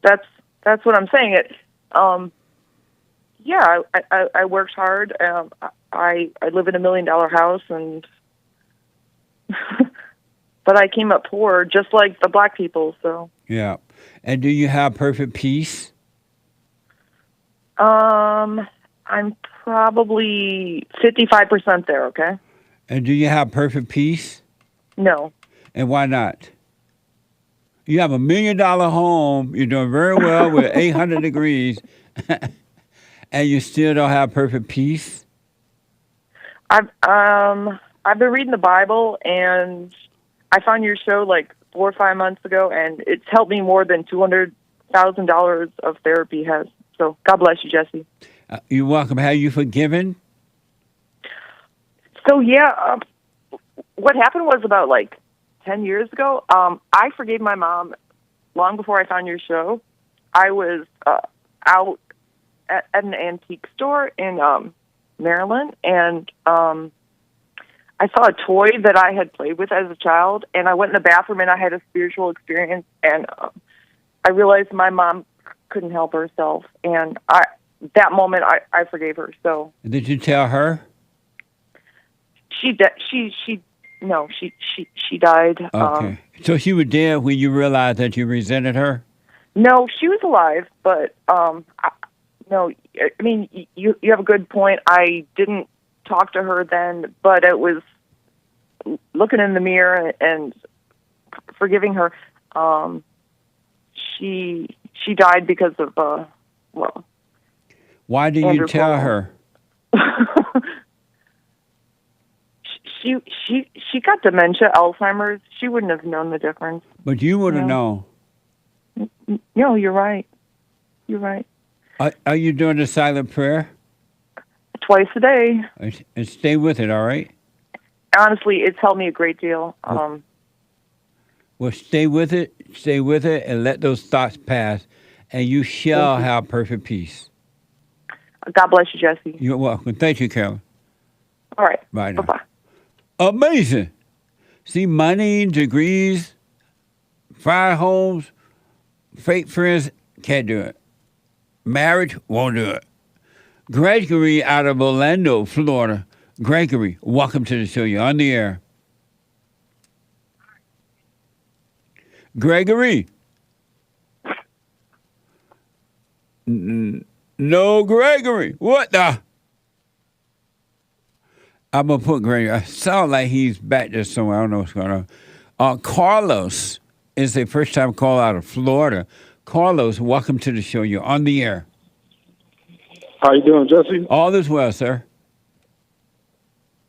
that's what I'm saying. Yeah, I worked hard. I live in $1 million house, and but I came up poor, just like the black people. So yeah. And do you have perfect peace? I'm probably 55% there. Okay. And do you have perfect peace? No. And why not? You have $1 million home. You're doing very well with 800 degrees, and you still don't have perfect peace. I've been reading the Bible, and I found your show like 4 or 5 months ago, and it's helped me more than $200,000 of therapy has. So God bless you, Jesse. You're welcome. Have you forgiven? So yeah, what happened was about like 10 years ago. I forgave my mom long before I found your show. I was out at an antique store in Maryland, and I saw a toy that I had played with as a child, and I went in the bathroom and I had a spiritual experience, and I realized my mom couldn't help herself, and that moment I forgave her. So did you tell her? She died. Okay. So she was dead when you realized that you resented her? No, she was alive, but no, I mean, you have a good point. I didn't talk to her then, but it was looking in the mirror and forgiving her. She died because of well. Why didn't you tell her? She got dementia, Alzheimer's. She wouldn't have known the difference. But you would have known. No, you're right. You're right. Are you doing the silent prayer? Twice a day. And stay with it, all right? Honestly, it's helped me a great deal. Well, stay with it, and let those thoughts pass, and you shall have perfect peace. God bless you, Jesse. You're welcome. Thank you, Carolyn. All right. Bye now. Bye-bye. Amazing. See, money, degrees, fine homes, fake friends, can't do it. Marriage, won't do it. Gregory out of Orlando, Florida. Gregory, welcome to the show. You're on the air. Gregory. No, Gregory. What the? I'm going to put Gregory. I sound like he's back there somewhere. I don't know what's going on. Carlos is a first-time call out of Florida. Carlos, welcome to the show. You're on the air. How you doing, Jesse? All is well, sir.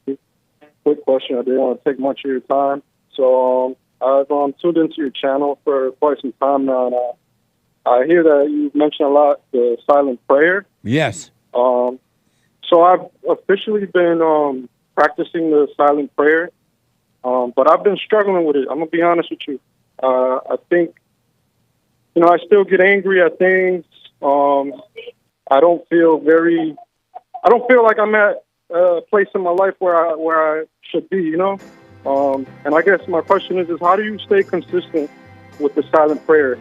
Quick question. I didn't want to take much of your time. So I've tuned into your channel for quite some time now, and I hear that you mention a lot the silent prayer. Yes. So I've officially been practicing the silent prayer, but I've been struggling with it. I'm going to be honest with you. I think, I still get angry at things. I don't feel like I'm at a place in my life where I should be, And I guess my question is how do you stay consistent with the silent prayer?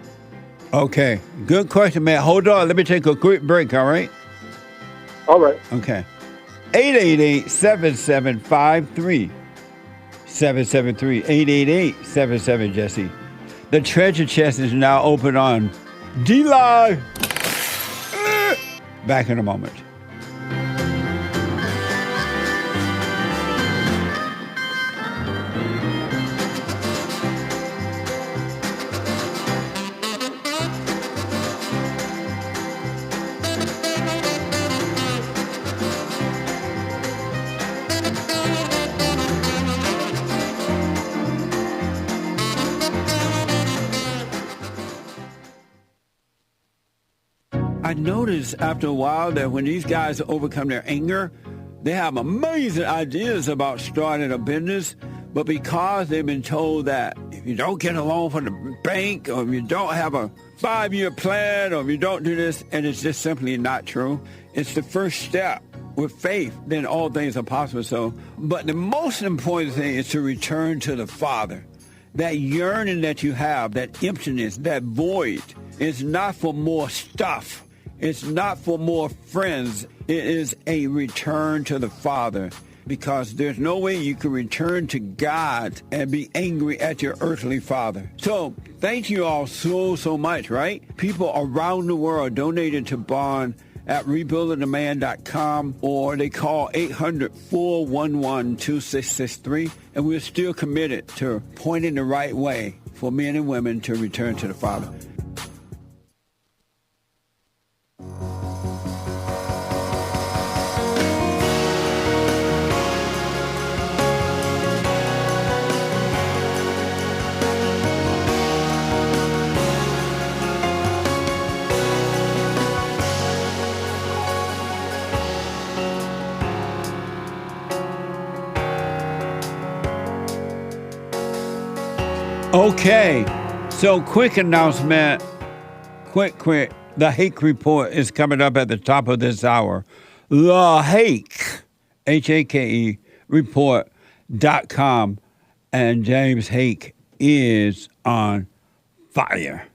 Okay. Good question, man. Hold on. Let me take a quick break, all right? All right. Okay. 888-7753. 773. 888-77 Jesse. The treasure chest is now open on D-Live. Back in a moment. I noticed after a while that when these guys overcome their anger, they have amazing ideas about starting a business, but because they've been told that if you don't get a loan from the bank, or if you don't have a 5-year plan, or if you don't do this, and it's just simply not true. It's the first step. With faith, then all things are possible. So, but the most important thing is to return to the Father. That yearning that you have, that emptiness, that void, is not for more stuff. It's not for more friends. It is a return to the Father, because there's no way you can return to God and be angry at your earthly father. So thank you all so much, right? People around the world donated to Bond at rebuildingtheman.com, or they call 800-411-2663, and we're still committed to pointing the right way for men and women to return to the Father. Okay, so quick announcement, quick. The Hake report is coming up at the top of this hour. The Hake, Hake, report.com, and James Hake is on fire.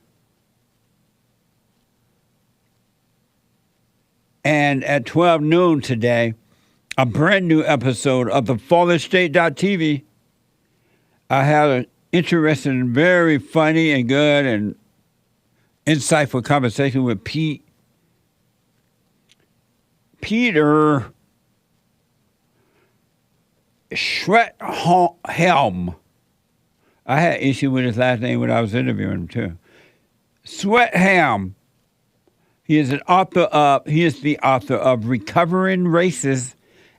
And at 12 noon today, a brand new episode of the FallenState.tv. I had an interesting, very funny and good and insightful conversation with Peter Schwethelm. I had issue with his last name when I was interviewing him too. Schwethelm. He is the author of Recovering Races,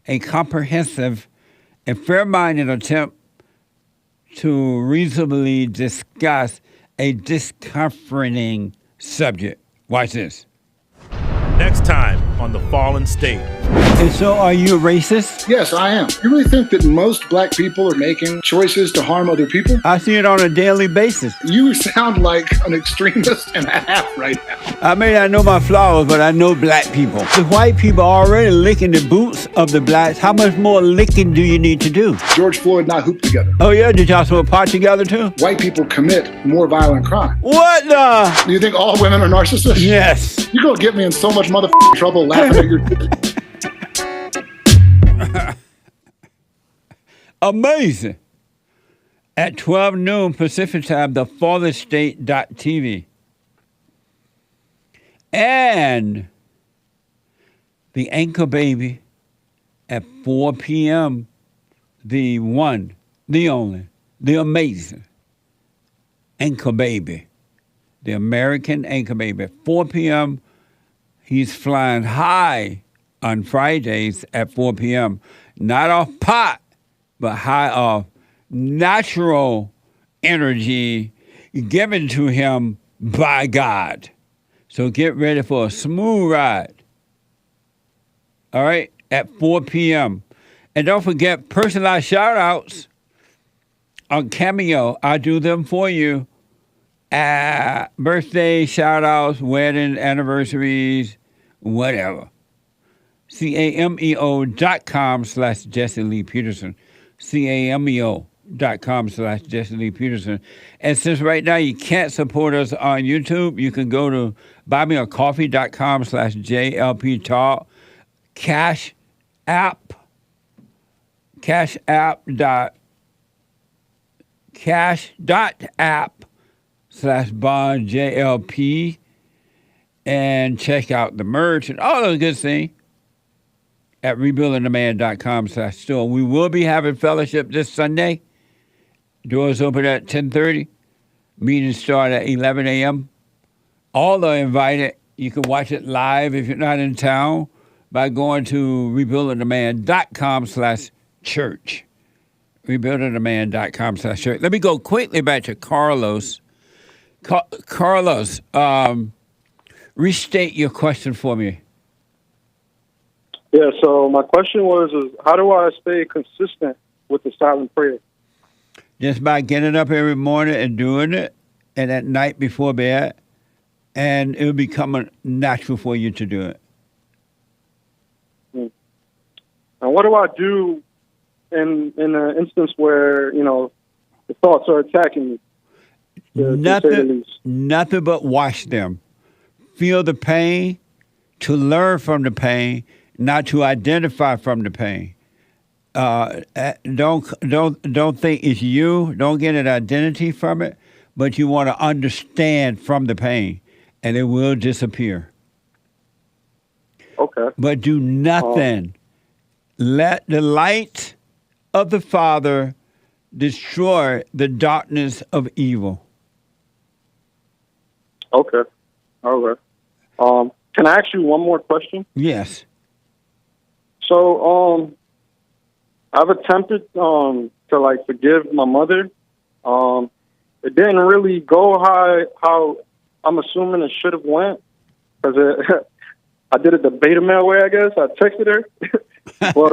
a comprehensive and fair-minded attempt to reasonably discuss a discomforting subject. Watch this. Next time on The Fallen State. And so, are you a racist? Yes, I am. You really think that most black people are making choices to harm other people? I see it on a daily basis. You sound like an extremist and a half right now. I may not know my flaws, but I know black people. The white people are already licking the boots of the blacks. How much more licking do you need to do? George Floyd and I hooped together. Oh, yeah? Did y'all smoke pot together, too? White people commit more violent crime. What the? Do you think all women are narcissists? Yes. You're going to get me in so much motherfucking trouble laughing at your... Amazing. At 12 noon Pacific time, the FallenState.tv. And the Anchor Baby at 4 p.m. The one, the only, the amazing Anchor Baby. The American Anchor Baby. At 4 p.m. He's flying high on Fridays at 4 p.m. Not off pot, but high off natural energy given to him by God. So get ready for a smooth ride. All right, at 4 p.m. And don't forget personalized shout-outs on Cameo. I do them for you. Birthday shout-outs, wedding, anniversaries, whatever. CAMEO.com/Jesse Lee Peterson. CAMEO.com/Jesse Lee Peterson. And since right now you can't support us on YouTube, you can go to buymeacoffee.com/JLP Talk. Cash app cash.app/Bond JLP, and check out the merch and all those good things at rebuildingtheman.com/store. We will be having fellowship this Sunday. Doors open at 10:30. Meetings start at 11 a.m. All are invited. You can watch it live if you're not in town by going to rebuildingtheman.com/church. Rebuildingtheman.com/church. Let me go quickly back to Carlos. Carlos, restate your question for me. Yeah, so my question was, is how do I stay consistent with the silent prayer? Just by getting up every morning and doing it, and at night before bed, and it'll become natural for you to do it. And what do I do in an instance where, you know, the thoughts are attacking me? Nothing but watch them. Feel the pain, to learn from the pain, not to identify from the pain. Don't think it's you. Don't get an identity from it, but you want to understand from the pain, and it will disappear. Okay. But do nothing. Let the light of the Father destroy the darkness of evil. Okay. All right. Can I ask you one more question? Yes. So, I've attempted to like forgive my mother. It didn't really go how I'm assuming it should have went, because I did it the beta mail way, I guess. I texted her, but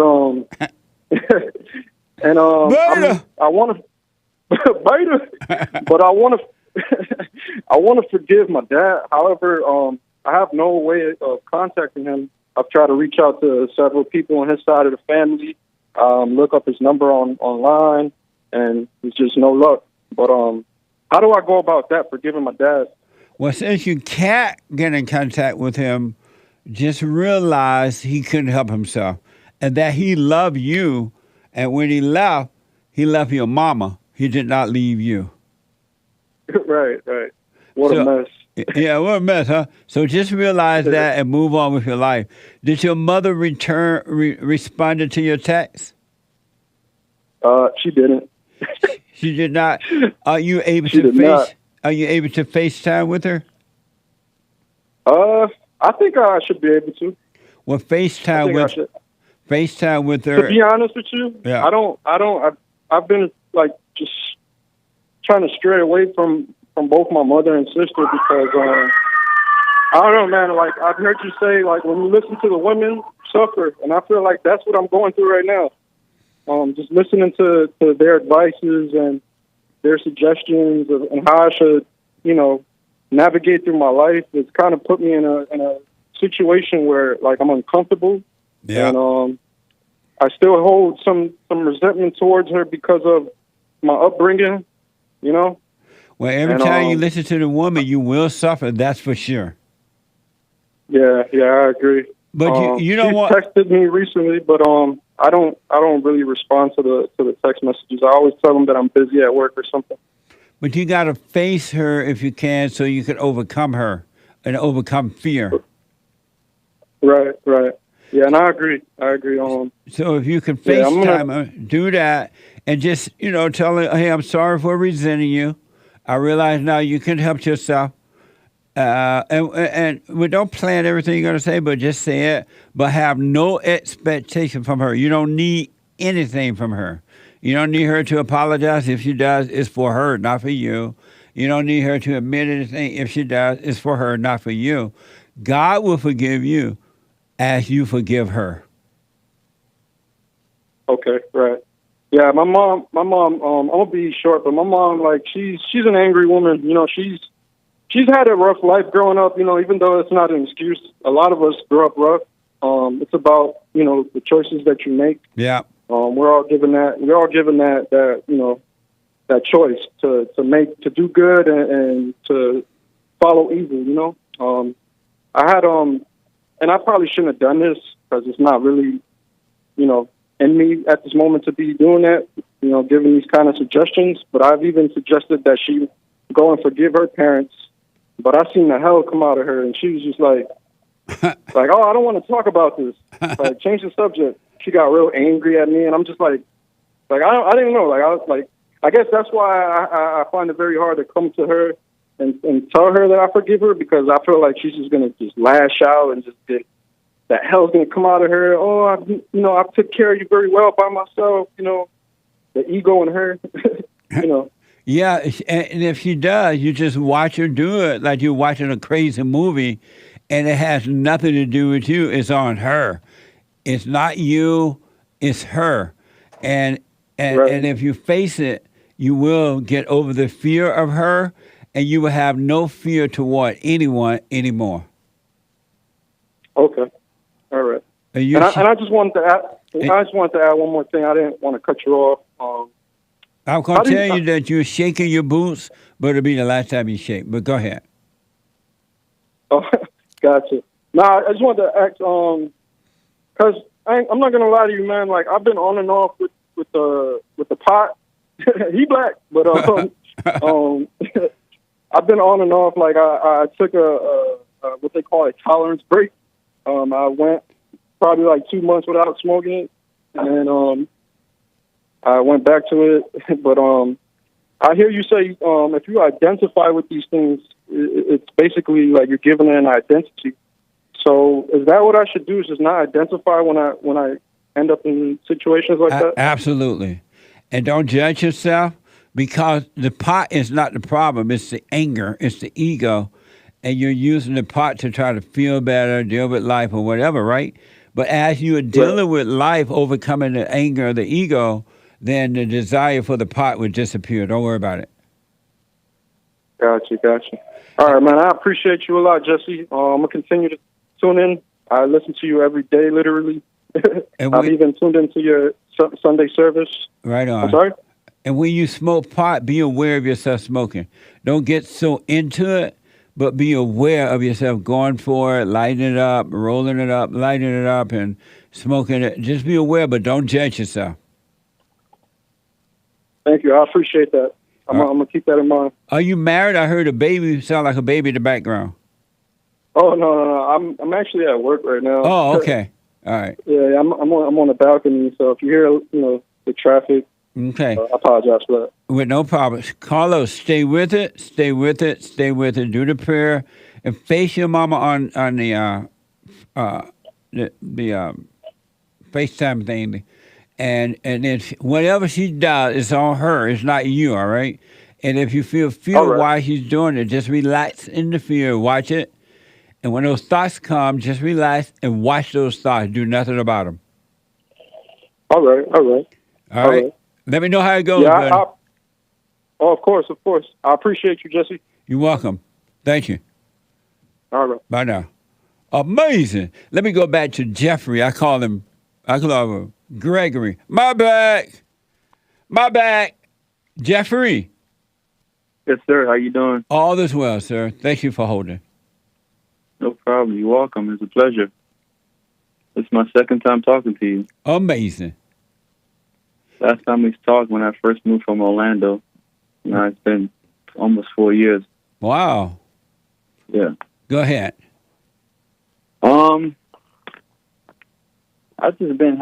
and I want to beta, but I want to I want to forgive my dad. However, I have no way of contacting him. I've tried to reach out to several people on his side of the family, look up his number online, and there's just no luck. But how do I go about that, forgiving my dad? Well, since you can't get in contact with him, just realize he couldn't help himself, and that he loved you, and when he left your mama. He did not leave you. Right. What a mess. Yeah, what a mess, huh? So just realize that and move on with your life. Did your mother responded to your text? She didn't. She did not. Are you able to FaceTime with her? I think I should be able to. Well, FaceTime with her. To be honest with you, yeah. I've been like just trying to stray away from both my mother and sister because I don't know, man. Like I've heard you say, like when you listen to the women suffer, and I feel like that's what I'm going through right now. Just listening to their advices and their suggestions and how I should, you know, navigate through my life. It's kind of put me in a situation where like I'm uncomfortable. Yeah. And I still hold some resentment towards her because of my upbringing, you know. Well, every time you listen to the woman, you will suffer. That's for sure. Yeah, I agree. But you don't want. She texted me recently, but I don't really respond to the text messages. I always tell them that I'm busy at work or something. But you got to face her if you can, so you can overcome her and overcome fear. Right. Yeah, and I agree. So if you can FaceTime her, do that, and just tell her, hey, I'm sorry for resenting you. I realize now you can help yourself. And we don't plan everything you're going to say, but just say it. But have no expectation from her. You don't need anything from her. You don't need her to apologize. If she does, it's for her, not for you. You don't need her to admit anything. If she does, it's for her, not for you. God will forgive you as you forgive her. Okay, right. Yeah, my mom, I'm gonna be short, but my mom, like, she's an angry woman. You know, she's had a rough life growing up. You know, even though it's not an excuse, a lot of us grew up rough. It's about the choices that you make. Yeah. We're all given that that choice to do good and to follow evil. I had and I probably shouldn't have done this because it's not really in me at this moment to be doing that, giving these kind of suggestions. But I've even suggested that she go and forgive her parents. But I seen the hell come out of her, and she was just like, oh, I don't want to talk about this. Like, change the subject. She got real angry at me, and I'm just like I didn't know. Like, I was like, I guess that's why I find it very hard to come to her and tell her that I forgive her, because I feel like she's just gonna just lash out and just get. That hell's gonna come out of her. Oh, I took care of you very well by myself. The ego in her. Yeah, and if she does, you just watch her do it like you're watching a crazy movie, and it has nothing to do with you. It's on her. It's not you. It's her. And if you face it, you will get over the fear of her, and you will have no fear toward anyone anymore. Okay. All right. And I just wanted to add. I just wanted to add one more thing. I didn't want to cut you off. I'm going to tell you that you're shaking your boots, but it'll be the last time you shake. But go ahead. Oh, gotcha. Nah, I just wanted to ask, because I'm not gonna lie to you, man. Like, I've been on and off with the pot. He black, but I've been on and off. Like, I took a what they call a tolerance break. I went probably like 2 months without smoking it, and I went back to it. But I hear you say if you identify with these things, it's basically like you're giving it an identity. So is that what I should do? Is just not identify when I end up in situations like that? Absolutely. And don't judge yourself, because the pot is not the problem. It's the anger. It's the ego. And you're using the pot to try to feel better, deal with life or whatever, right? But as you are dealing with life, overcoming the anger or the ego, then the desire for the pot would disappear. Don't worry about it. Gotcha. All right, man. I appreciate you a lot, Jesse. I'm going to continue to tune in. I listen to you every day, literally. I've even tuned into your Sunday service. Right on. I'm sorry? And when you smoke pot, be aware of yourself smoking. Don't get so into it, but be aware of yourself going for it, lighting it up, rolling it up, lighting it up, and smoking it. Just be aware, but don't judge yourself. Thank you. I appreciate that. I'm going to keep that in mind. Are you married? I heard a baby. Sound like a baby in the background. Oh, no. I'm actually at work right now. Oh, okay. All right. Yeah, I'm on the balcony, so if you hear, the traffic, okay, I apologize for that. With no problem. Carlos, stay with it. Stay with it. Stay with it. Do the prayer and face your mama on the FaceTime thing. And if whatever she does, it's on her. It's not you, all right? And if you feel fear while she's doing it, just relax in the fear. Watch it. And when those thoughts come, just relax and watch those thoughts. Do nothing about them. All right. All right. Let me know how it goes, buddy. Of course. I appreciate you, Jesse. You're welcome. Thank you. All right. Bye now. Amazing. Let me go back to Jeffrey. I call him Gregory. My back. Jeffrey. Yes, sir. How you doing? All is well, sir. Thank you for holding. No problem. You're welcome. It's a pleasure. It's my second time talking to you. Amazing. Last time we talked when I first moved from Orlando. Now it's been almost 4 years. Wow. Yeah. Go ahead. I've just been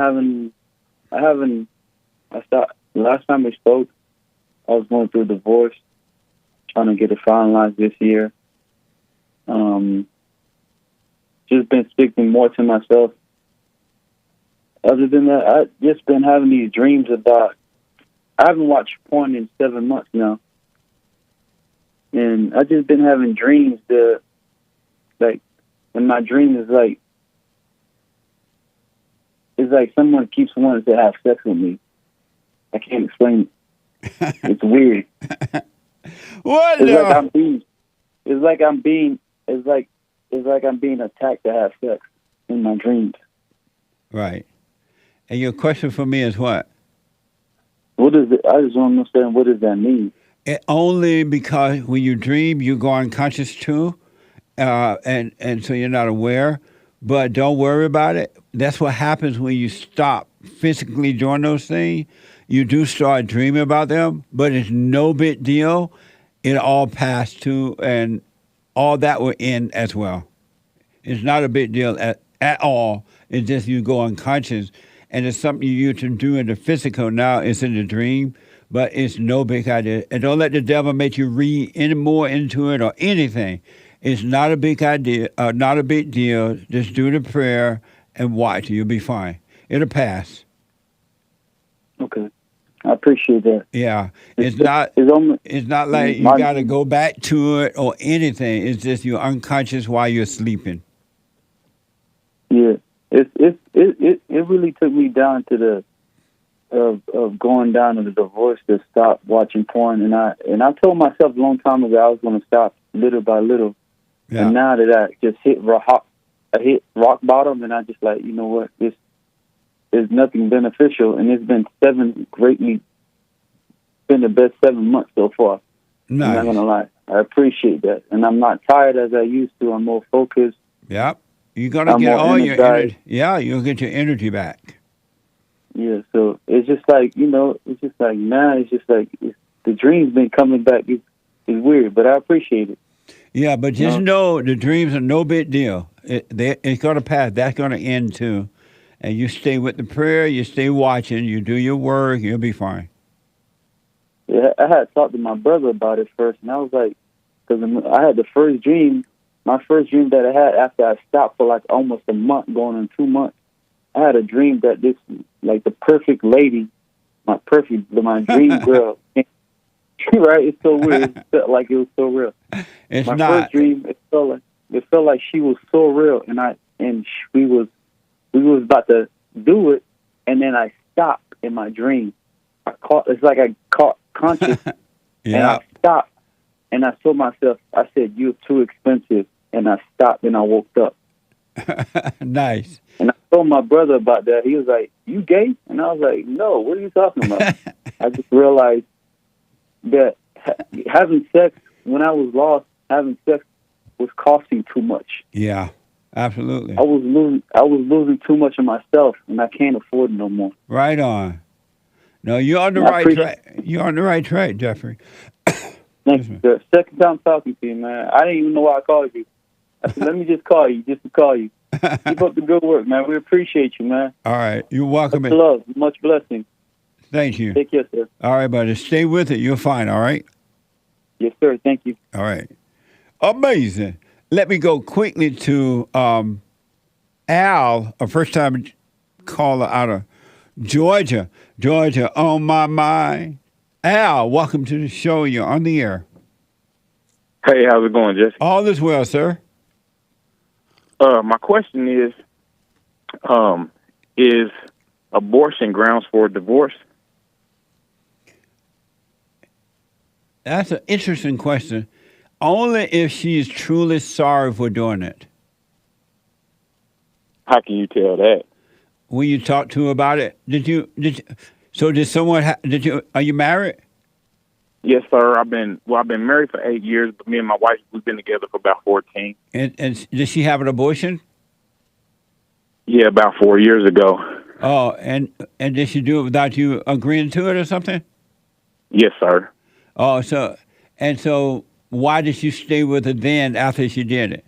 last time we spoke, I was going through a divorce, trying to get it finalized this year. Just been speaking more to myself. Other than that, I've just been having these dreams about, I haven't watched porn in 7 months now. And I've just been having dreams that, like, and my dream is like, it's like someone keeps wanting to have sex with me. I can't explain it. It's weird. What? It's like I'm being attacked to have sex in my dreams. Right. And your question for me is what? What is it? I just don't understand. What does that mean? Only because when you dream, you go unconscious too, and so you're not aware. But don't worry about it. That's what happens when you stop physically doing those things. You do start dreaming about them, but it's no big deal. It all passed too, and all that will end as well. It's not a big deal at all. It's just you go unconscious, and it's something you used to do in the physical. Now it's in the dream, but it's no big idea. And don't let the devil make you read any more into it or anything. It's not a big idea, not a big deal. Just do the prayer and watch. You'll be fine. It'll pass. Okay. I appreciate that. Yeah. It's not like you got to go back to it or anything. It's just you're unconscious while you're sleeping. Yeah, it really took me down to the of going down to the divorce to stop watching porn, and I told myself a long time ago I was going to stop little by little, and now that I just hit rock bottom, and I just like, you know what, this is nothing beneficial, and it's been been the best 7 months so far. Nice. I'm not gonna lie, I appreciate that, and I'm not tired as I used to. I'm more focused. Yep. You're gonna I'm get more all your energized. energy. Yeah, you'll get your energy back. Yeah, so it's just like, it's just like now, it's just like the dream's been coming back. It's weird, but I appreciate it. Yeah, but just know the dreams are no big deal. It's going to pass. That's going to end too. And you stay with the prayer, you stay watching, you do your work, you'll be fine. Yeah, I had talked to my brother about it first, and I was like, because I had the first dream, my first dream that I had after I stopped for like almost a month, going on 2 months. I had a dream that this, like the perfect lady, my dream girl, right? It's so weird. It felt like it was so real. It's my not. first dream, it felt like she was so real, and we was about to do it, and then I stopped in my dream. It's like I caught conscious, and I stopped, and I saw myself. I said, "You're too expensive," and I stopped, and I woke up. Nice. And I told my brother about that. He was like, "You gay?" And I was like, "No, what are you talking about?" I just realized that having sex, when I was lost, having sex was costing too much. Yeah, absolutely. I was losing too much of myself, and I can't afford it no more. Right on. No, you're on the right track. You're on the right track, Jeffrey. Thank you, sir. Second time talking to you, man. I didn't even know why I called you. I said, let me just call you, just to call you. Keep up the good work, man. We appreciate you, man. All right. You're welcome. Much love. Much blessing. Thank you. Take care, sir. All right, buddy. Stay with it. You're fine, all right? Yes, sir. Thank you. All right. Amazing. Let me go quickly to Al, a first-time caller out of Georgia. Georgia, on my mind. Al, welcome to the show. You're on the air. Hey, how's it going, Jesse? All is well, sir. My question is abortion grounds for divorce? That's an interesting question. Only if she's truly sorry for doing it. How can you tell that? When you talk to her about it, are you married? Yes, sir. I've been married for 8 years, but me and my wife, we've been together for about 14. And did she have an abortion? Yeah, about 4 years ago. Oh, and did she do it without you agreeing to it or something? Yes, sir. Oh, so why did you stay with her then after she did it?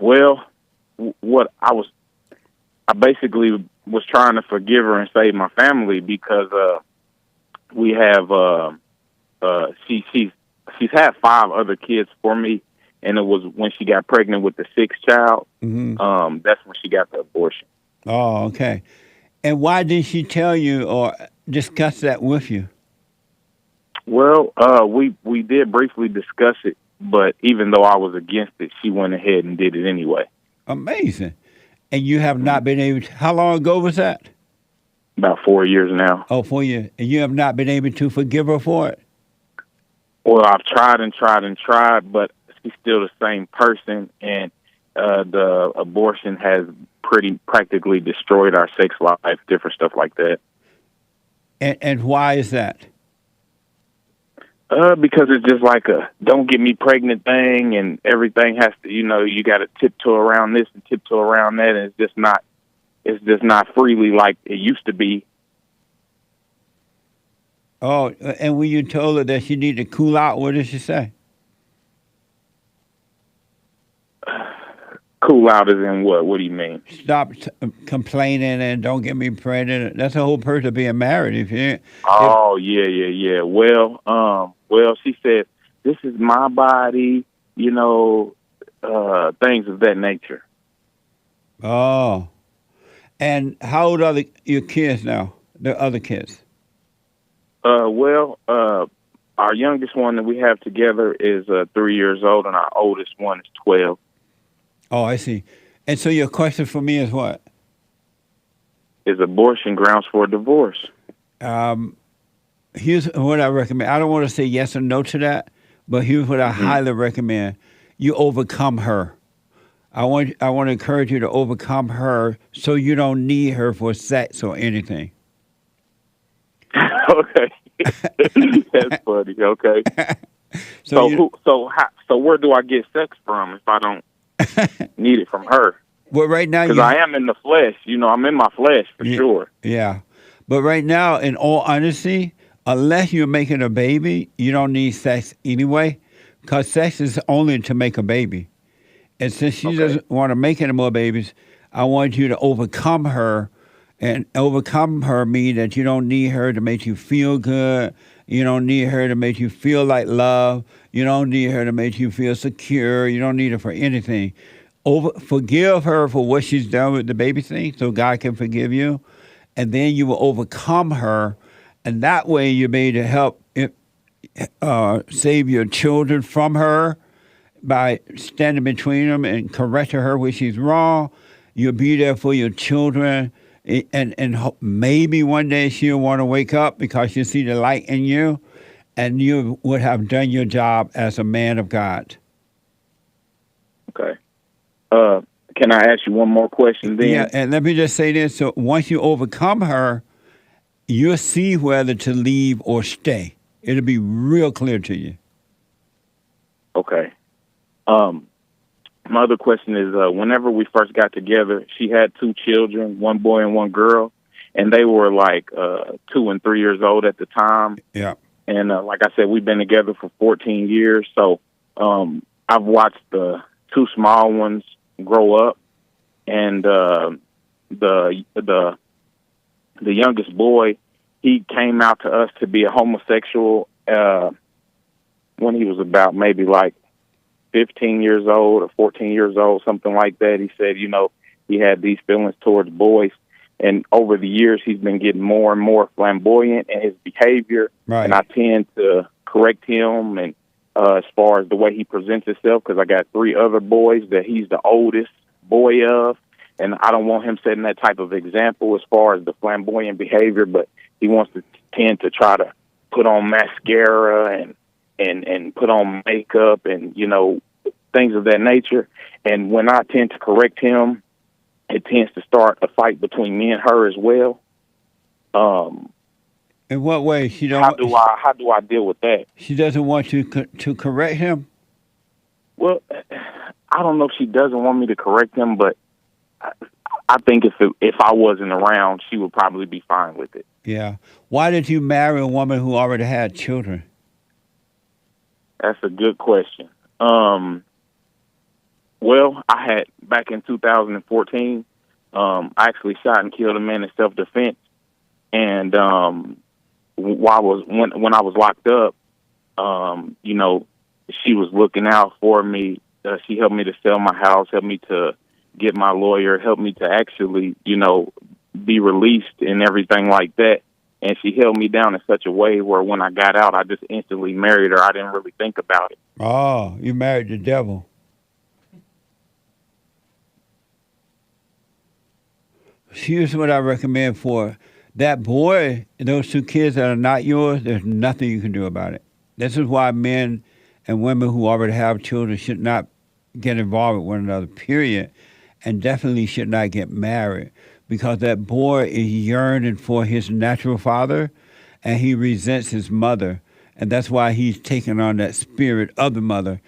Well, I basically was trying to forgive her and save my family because we have she's had 5 other kids for me, and it was when she got pregnant with the 6th child. Mm-hmm. That's when she got the abortion. Oh, okay. And why didn't she tell you or discuss that with you? Well, we did briefly discuss it, but even though I was against it, she went ahead and did it anyway. Amazing. And you have not been able to, how long ago was that? About 4 years now. Oh, 4 years. And you have not been able to forgive her for it? Well, I've tried, but she's still the same person, and the abortion has practically destroyed our sex life, different stuff like that. And why is that? Because it's just like a don't get me pregnant thing, and everything has to, you got to tiptoe around this and tiptoe around that, and it's just not freely like it used to be. Oh, and when you told her that she needed to cool out, what did she say? Cool out as in what? What do you mean? Stop complaining and don't get me pregnant. That's the whole purpose of being married. Yeah. Well, she said, "This is my body," things of that nature. Oh, and how old are your kids now? The other kids? Our youngest one that we have together is 3 years old, and our oldest one is 12. Oh, I see. And so your question for me is what? Is abortion grounds for divorce? Here's what I recommend. I don't want to say yes or no to that, but here's what I highly recommend. You overcome her. I want to encourage you to overcome her so you don't need her for sex or anything. Okay. That's funny. Okay. So where do I get sex from if I don't need it from her? Well, right now, because I am in the flesh. I'm in my flesh for sure. Yeah, but right now, in all honesty, unless you're making a baby, you don't need sex anyway, because sex is only to make a baby. And since she doesn't want to make any more babies, I want you to overcome her. And overcome her means that you don't need her to make you feel good. You don't need her to make you feel like love. You don't need her to make you feel secure. You don't need her for anything. Forgive her for what she's done with the baby thing so God can forgive you. And then you will overcome her. And that way you'll be able to help save your children from her by standing between them and correcting her when she's wrong. You'll be there for your children. And maybe one day she'll want to wake up because she'll see the light in you, and you would have done your job as a man of God. Okay. Can I ask you one more question then? Yeah, and let me just say this. So once you overcome her, you'll see whether to leave or stay. It'll be real clear to you. Okay. My other question is, whenever we first got together, she had 2 children, 1 boy and 1 girl, and they were like 2 and 3 years old at the time. Yeah. And like I said, we've been together for 14 years, so I've watched the 2 small ones grow up, and the youngest boy, he came out to us to be a homosexual when he was about maybe like 15 years old or 14 years old, something like that. He said, he had these feelings towards boys. And over the years, he's been getting more and more flamboyant in his behavior. Right. And I tend to correct him and as far as the way he presents himself, because I got 3 other boys that he's the oldest boy of. And I don't want him setting that type of example as far as the flamboyant behavior, but he wants to tend to try to put on mascara and put on makeup and, things of that nature. And when I tend to correct him, it tends to start a fight between me and her as well. In what way? How do I deal with that? She doesn't want you to correct him? Well, I don't know if she doesn't want me to correct him, but I think if I wasn't around, she would probably be fine with it. Yeah. Why did you marry a woman who already had children? That's a good question. Well, I had, back in 2014, I actually shot and killed a man in self-defense. And when I was locked up, she was looking out for me. She helped me to sell my house, helped me to get my lawyer, helped me to actually, be released and everything like that. And she held me down in such a way where when I got out, I just instantly married her. I didn't really think about it. Oh, you married the devil. Here's what I recommend for that boy, those 2 kids that are not yours, there's nothing you can do about it. This is why men and women who already have children should not get involved with one another, period, and definitely should not get married. Because that boy is yearning for his natural father, and he resents his mother. And that's why he's taking on that spirit of the mother,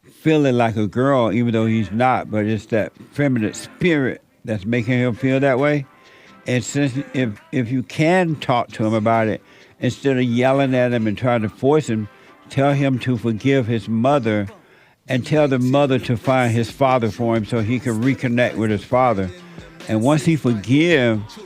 feeling like a girl, even though he's not. But it's that feminine spirit that's making him feel that way. And since if you can talk to him about it, instead of yelling at him and trying to force him, tell him to forgive his mother and tell the mother to find his father for him so he can reconnect with his father. And once he forgives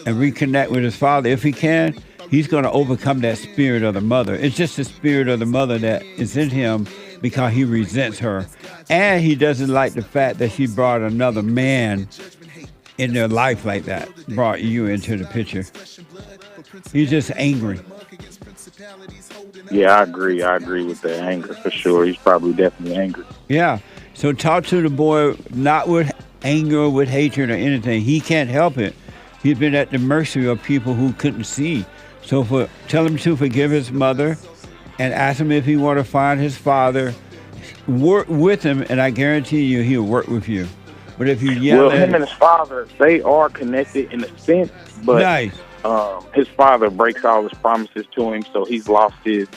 and reconnect with his father, if he can, he's going to overcome that spirit of the mother. It's just the spirit of the mother that is in him because he resents her. And he doesn't like the fact that she brought another man in their life like that, brought you into the picture. He's just angry. Yeah, I agree. I agree with the anger for sure. He's probably definitely angry. Yeah. So talk to the boy, not with anger or with hatred or anything. He can't help it. He's been at the mercy of people who couldn't see. So tell him to forgive his mother and ask him if he want to find his father. Work with him, and I guarantee you he'll work with you. But if you yell Well, at him and his father, they are connected in a sense, but nice. His father breaks all his promises to him, so he's lost his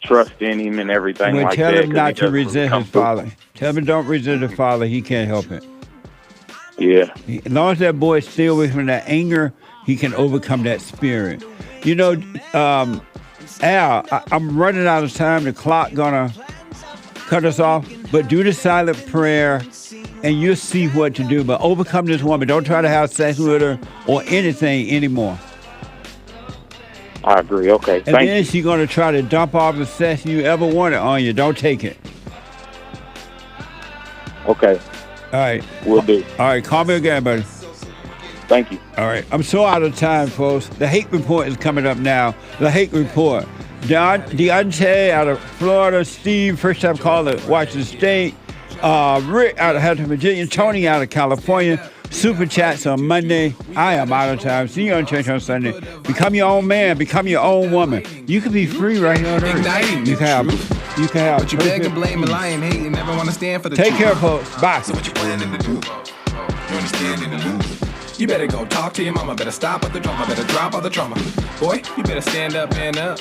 trust in him and everything like that. Tell him not to really resent his father. Tell him don't resent his father. He can't help it. Yeah. As long as that boy is still with him in that anger, he can overcome that spirit. You know, Al, I'm running out of time. The clock gonna cut us off. But do the silent prayer, and you'll see what to do. But overcome this woman. Don't try to have sex with her or anything anymore. I agree. Okay. And then she's gonna try to dump all the sex you ever wanted on you. Don't take it. Okay. All right. Will do. All right. Call me again, buddy. Thank you. All right. I'm so out of time, folks. The Hake Report is coming up now. The Hake Report. Deontay out of Florida. Steve, first time caller, Washington State. Rick out of Hampton, Virginia. Tony out of California. Super Chats on Monday. I am out of time. See you on church on Sunday. Become your own man. Become your own woman. You can be free right here on earth. You can have. But you beg and blame and lie and hate and never want to stand for the Take truth. care, folks. Bye. So what you planning to do? You understand in the lose. You better go talk to your mama. Better stop at the drama. Better drop all the trauma. Boy, you better stand up and up.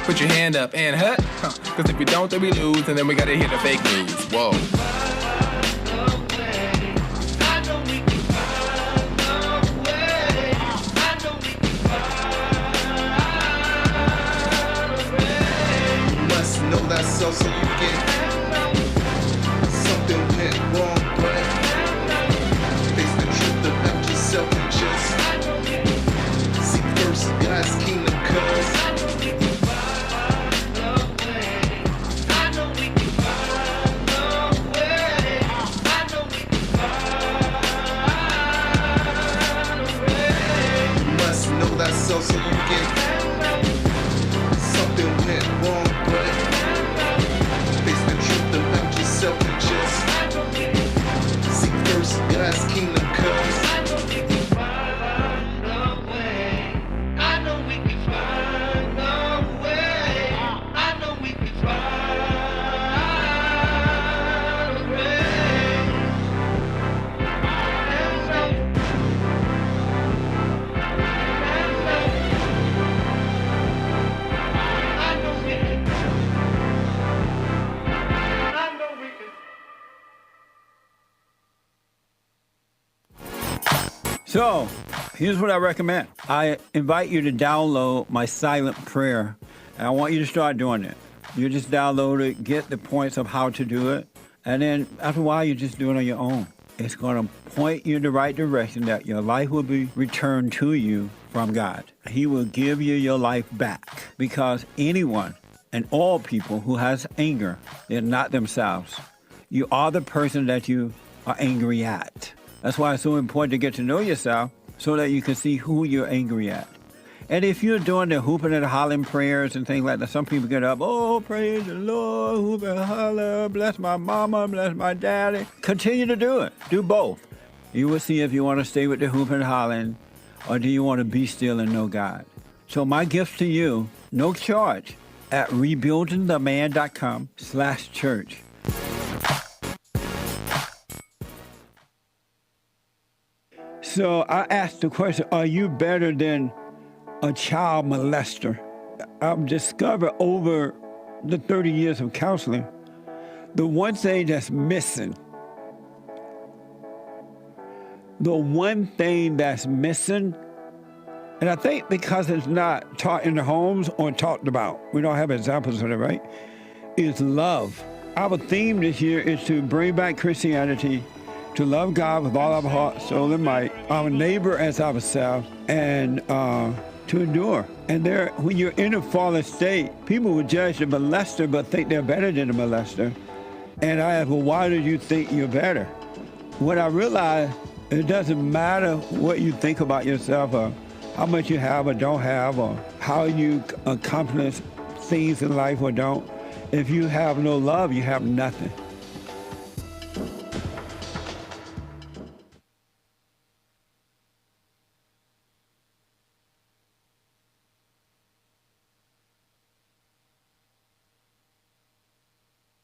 Put your hand up and hut. Cause if we don't, then we lose. And then we gotta hear the fake news. Whoa. Know thyself so you can something went wrong, but face the truth about yourself and just seek first God's kingdom, cause you must know thyself so you can something went wrong, but face the truth about yourself and just seek first God's kingdom, cause I know we can find a way. I know we can find a way. So, here's what I recommend. I invite you to download my silent prayer, and I want you to start doing it. You just download it, get the points of how to do it, and then after a while, you just do it on your own. It's going to point you in the right direction that your life will be returned to you from God. He will give you your life back, because anyone and all people who has anger, they're not themselves. You are the person that you are angry at. That's why it's so important to get to know yourself so that you can see who you're angry at. And if you're doing the hooping and hollering prayers and things like that, some people get up, oh, praise the Lord, hoop and holler, bless my mama, bless my daddy. Continue to do it. Do both. You will see if you want to stay with the hooping and hollering or do you want to be still and know God. So my gift to you, no charge, at rebuildingtheman.com/church. So I asked the question, are you better than a child molester? I've discovered over the 30 years of counseling, the one thing that's missing, and I think because it's not taught in the homes or talked about, we don't have examples of it, right, is love. Our theme this year is to bring back Christianity, to love God with all our heart, soul, and might, our neighbor as ourselves, and to endure. And when you're in a fallen state, people will judge the molester but think they're better than the molester. And I ask, well, why do you think you're better? When I realized it doesn't matter what you think about yourself or how much you have or don't have or how you accomplish things in life or don't. If you have no love, you have nothing.